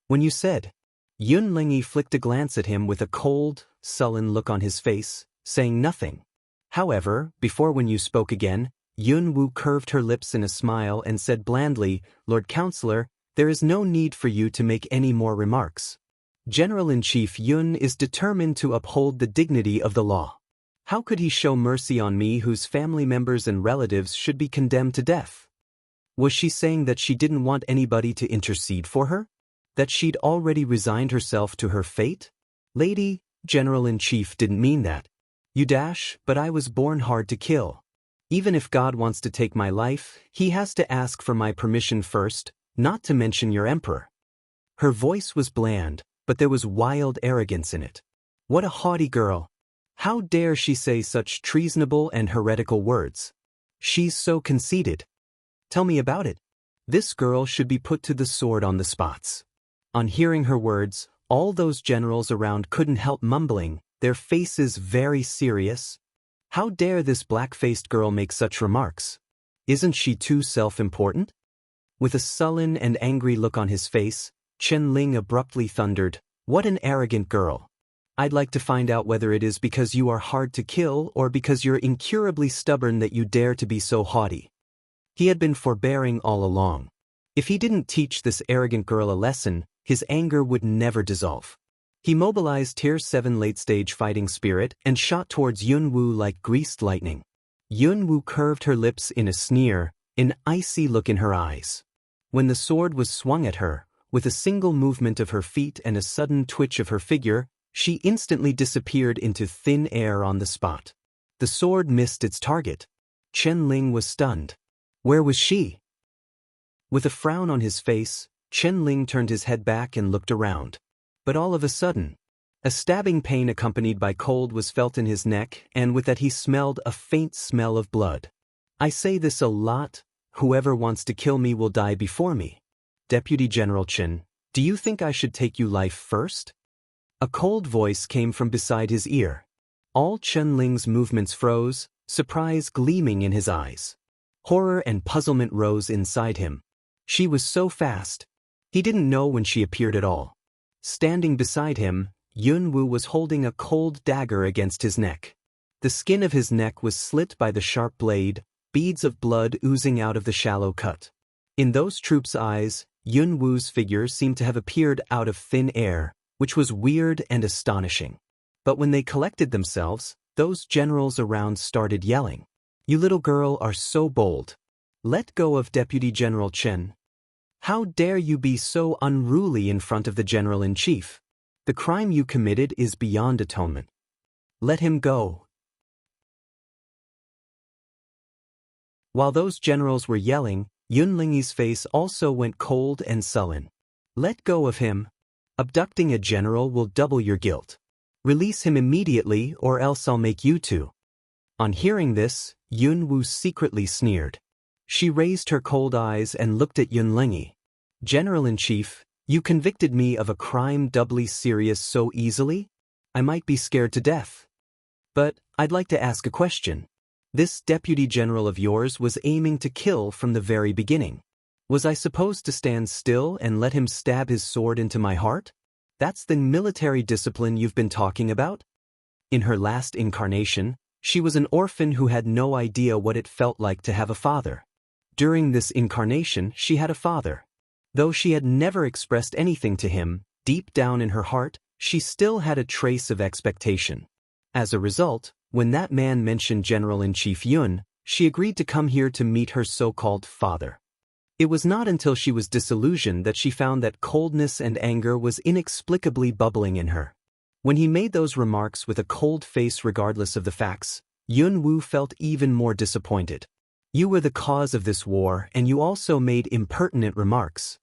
"When you said." Yun Lingyi flicked a glance at him with a cold, sullen look on his face, saying nothing. However, before Wen Yu spoke again, Yun Wu curved her lips in a smile and said blandly, "Lord Counselor, there is no need for you to make any more remarks. General-in-Chief Yun is determined to uphold the dignity of the law. How could he show mercy on me whose family members and relatives should be condemned to death?" Was she saying that she didn't want anybody to intercede for her? That she'd already resigned herself to her fate? "Lady, General-in-Chief didn't mean that. But I was born hard to kill. Even if God wants to take my life, he has to ask for my permission first, not to mention your emperor." Her voice was bland, but there was wild arrogance in it. What a haughty girl. How dare she say such treasonable and heretical words? She's so conceited. "Tell me about it." This girl should be put to the sword on the spots. On hearing her words, all those generals around couldn't help mumbling, their faces very serious. How dare this black-faced girl make such remarks? Isn't she too self-important? With a sullen and angry look on his face, Chen Ling abruptly thundered, "What an arrogant girl. I'd like to find out whether it is because you are hard to kill or because you're incurably stubborn that you dare to be so haughty." He had been forbearing all along. If he didn't teach this arrogant girl a lesson, his anger would never dissolve. He mobilized Tier 7 late-stage fighting spirit and shot towards Yun Wu like greased lightning. Yun Wu curved her lips in a sneer, an icy look in her eyes. When the sword was swung at her, with a single movement of her feet and a sudden twitch of her figure, she instantly disappeared into thin air on the spot. The sword missed its target. Chen Ling was stunned. Where was she? With a frown on his face, Chen Ling turned his head back and looked around. But all of a sudden, a stabbing pain accompanied by cold was felt in his neck, and with that he smelled a faint smell of blood. "I say this a lot, whoever wants to kill me will die before me. Deputy General Chen, do you think I should take you life first?" A cold voice came from beside his ear. All Chen Ling's movements froze, surprise gleaming in his eyes. Horror and puzzlement rose inside him. She was so fast. He didn't know when she appeared at all. Standing beside him, Yun Wu was holding a cold dagger against his neck. The skin of his neck was slit by the sharp blade, beads of blood oozing out of the shallow cut. In those troops' eyes, Yun Wu's figure seemed to have appeared out of thin air, which was weird and astonishing. But when they collected themselves, those generals around started yelling, "You little girl are so bold. Let go of Deputy General Chen. How dare you be so unruly in front of the General-in-Chief? The crime you committed is beyond atonement. Let him go." While those generals were yelling, Yun Lingyi's face also went cold and sullen. "Let go of him. Abducting a general will double your guilt. Release him immediately or else I'll make you too." On hearing this, Yun Wu secretly sneered. She raised her cold eyes and looked at Yun Lingyi. "General-in-Chief, you convicted me of a crime doubly serious so easily? I might be scared to death. But I'd like to ask a question. This deputy general of yours was aiming to kill from the very beginning. Was I supposed to stand still and let him stab his sword into my heart? That's the military discipline you've been talking about? In her last incarnation, she was an orphan who had no idea what it felt like to have a father. During this incarnation, she had a father. Though she had never expressed anything to him, deep down in her heart, she still had a trace of expectation. As a result, when that man mentioned General-in-Chief Yun, she agreed to come here to meet her so-called father. It was not until she was disillusioned that she found that coldness and anger was inexplicably bubbling in her. When he made those remarks with a cold face regardless of the facts, Yun Wu felt even more disappointed. You were the cause of this war and you also made impertinent remarks.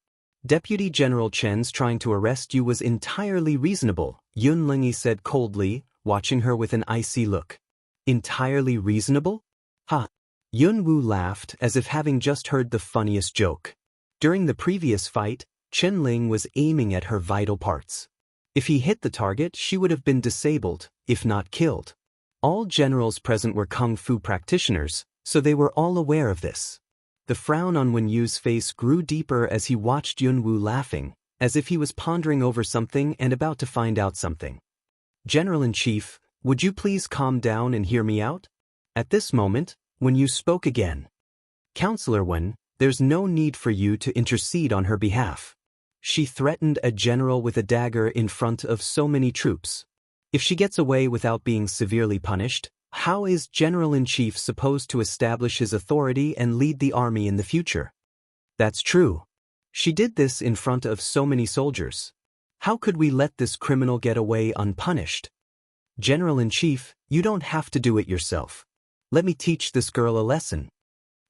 Deputy General Chen's trying to arrest you was entirely reasonable, Yun Lingyi said coldly, watching her with an icy look. Entirely reasonable? Ha! Yun Wu laughed as if having just heard the funniest joke. During the previous fight, Chen Ling was aiming at her vital parts. If he hit the target, she would have been disabled, if not killed. All generals present were kung fu practitioners, so they were all aware of this. The frown on Wen Yu's face grew deeper as he watched Yun Wu laughing, as if he was pondering over something and about to find out something. General-in-Chief, would you please calm down and hear me out? At this moment, Wen Yu spoke again. Counselor Wen, there's no need for you to intercede on her behalf. She threatened a general with a dagger in front of so many troops. If she gets away without being severely punished, how is General-in-Chief supposed to establish his authority and lead the army in the future? That's true. She did this in front of so many soldiers. How could we let this criminal get away unpunished? General-in-Chief, you don't have to do it yourself. Let me teach this girl a lesson.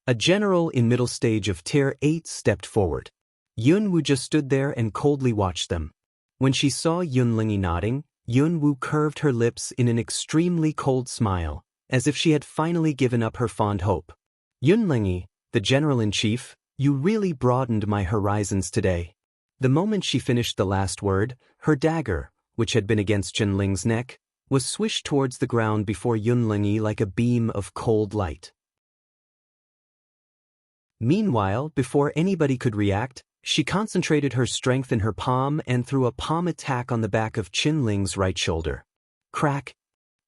A general in middle stage of Tier 8 stepped forward. Yun Wu just stood there and coldly watched them. When she saw Yun Lingyi nodding, Yun Wu curved her lips in an extremely cold smile, as if she had finally given up her fond hope. Yun Lingyi, the General-in-Chief, you really broadened my horizons today. The moment she finished the last word, her dagger, which had been against Chen Ling's neck, was swished towards the ground before Yun Lingyi like a beam of cold light. Meanwhile, before anybody could react, she concentrated her strength in her palm and threw a palm attack on the back of Chen Ling's right shoulder. Crack!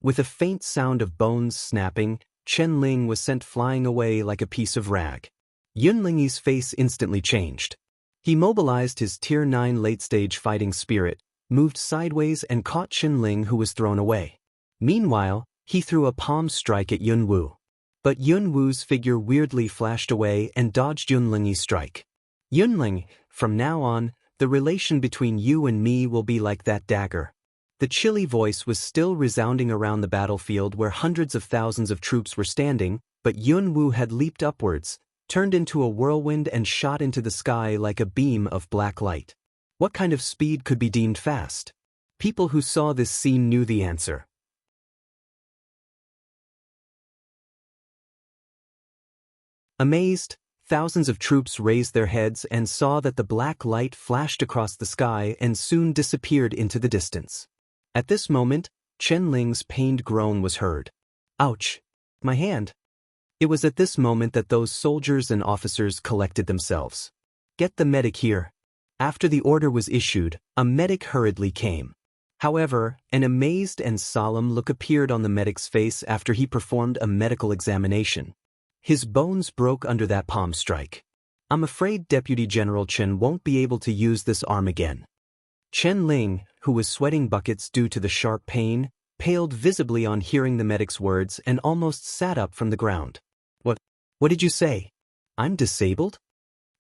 With a faint sound of bones snapping, Chen Ling was sent flying away like a piece of rag. Yun Lingyi's face instantly changed. He mobilized his Tier 9 late-stage fighting spirit, moved sideways and caught Chen Ling, who was thrown away. Meanwhile, he threw a palm strike at Yun Wu. But Yun Wu's figure weirdly flashed away and dodged Yun Lingyi's strike. Yun Ling, from now on, the relation between you and me will be like that dagger. The chilly voice was still resounding around the battlefield where hundreds of thousands of troops were standing, but Yun Wu had leaped upwards, turned into a whirlwind and shot into the sky like a beam of black light. What kind of speed could be deemed fast? People who saw this scene knew the answer. Amazed, thousands of troops raised their heads and saw that the black light flashed across the sky and soon disappeared into the distance. At this moment, Chen Ling's pained groan was heard. Ouch! My hand! It was at this moment that those soldiers and officers collected themselves. Get the medic here. After the order was issued, a medic hurriedly came. However, an amazed and solemn look appeared on the medic's face after he performed a medical examination. His bones broke under that palm strike. I'm afraid Deputy General Chen won't be able to use this arm again. Chen Ling, who was sweating buckets due to the sharp pain, paled visibly on hearing the medic's words and almost sat up from the ground. What did you say? I'm disabled?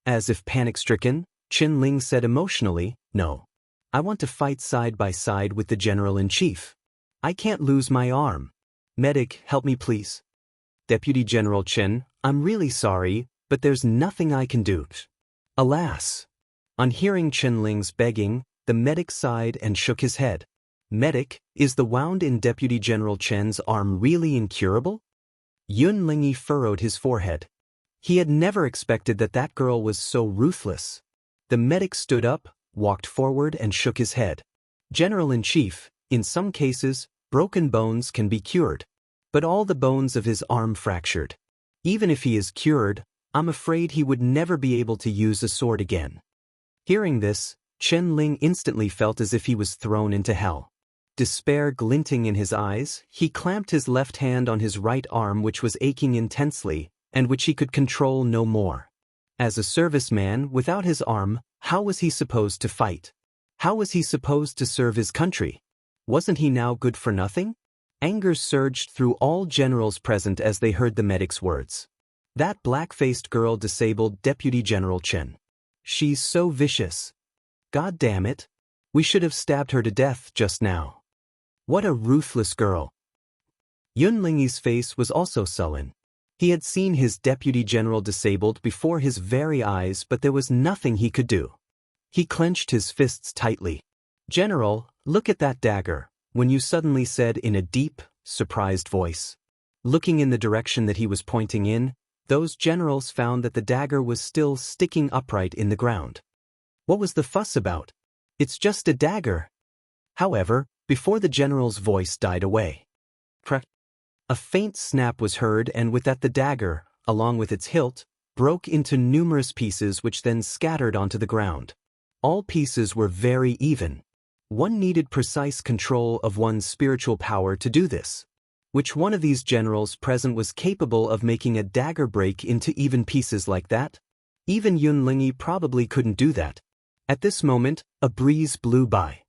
As if panic-stricken, Chen Ling said emotionally, No. I want to fight side by side with the General-in-Chief. I can't lose my arm. Medic, help me please. Deputy General Chen, I'm really sorry, but there's nothing I can do. Alas. On hearing Chen Ling's begging, the medic sighed and shook his head. Medic, is the wound in Deputy General Chen's arm really incurable? Yun Lingyi furrowed his forehead. He had never expected that girl was so ruthless. The medic stood up, walked forward and shook his head. General-in-Chief, in some cases, broken bones can be cured. but all the bones of his arm fractured. Even if he is cured, I'm afraid he would never be able to use a sword again. Hearing this, Chen Ling instantly felt as if he was thrown into hell. Despair glinting in his eyes, he clamped his left hand on his right arm, which was aching intensely, and which he could control no more. As a serviceman without his arm, how was he supposed to fight? How was he supposed to serve his country? Wasn't he now good for nothing? Anger surged through all generals present as they heard the medic's words. That black-faced girl disabled Deputy General Chen. She's so vicious. God damn it. We should have stabbed her to death just now. What a ruthless girl. Yun Lingyi's face was also sullen. He had seen his deputy general disabled before his very eyes, but there was nothing he could do. He clenched his fists tightly. "General, look at that dagger," Yu suddenly said in a deep, surprised voice. Looking in the direction that he was pointing in, those generals found that the dagger was still sticking upright in the ground. What was the fuss about? It's just a dagger. However, before the general's voice died away, a faint snap was heard, and with that the dagger, along with its hilt, broke into numerous pieces which then scattered onto the ground. All pieces were very even. One needed precise control of one's spiritual power to do this. Which one of these generals present was capable of making a dagger break into even pieces like that? Even Yun Lingyi probably couldn't do that. At this moment, a breeze blew by.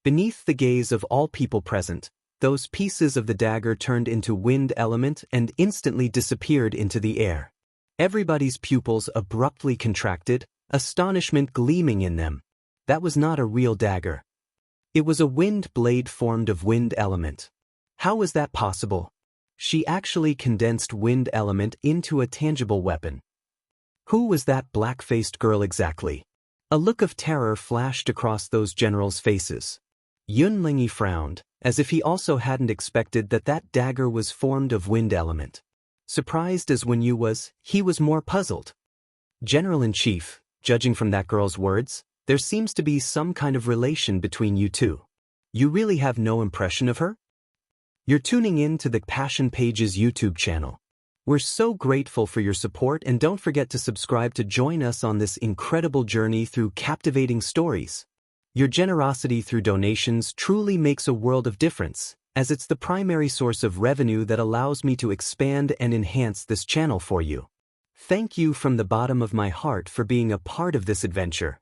Beneath the gaze of all people present, those pieces of the dagger turned into wind element and instantly disappeared into the air. Everybody's pupils abruptly contracted, astonishment gleaming in them. That was not a real dagger. It was a wind blade formed of wind element. How was that possible? She actually condensed wind element into a tangible weapon. Who was that black-faced girl exactly? A look of terror flashed across those generals' faces. Yun Lingyi frowned, as if he also hadn't expected that that dagger was formed of wind element. Surprised as Yu was, he was more puzzled. General-in-Chief, judging from that girl's words, there seems to be some kind of relation between you two. You really have no impression of her? You're tuning in to the Passion Pages YouTube channel. We're so grateful for your support, and don't forget to subscribe to join us on this incredible journey through captivating stories. Your generosity through donations truly makes a world of difference, as it's the primary source of revenue that allows me to expand and enhance this channel for you. Thank you from the bottom of my heart for being a part of this adventure.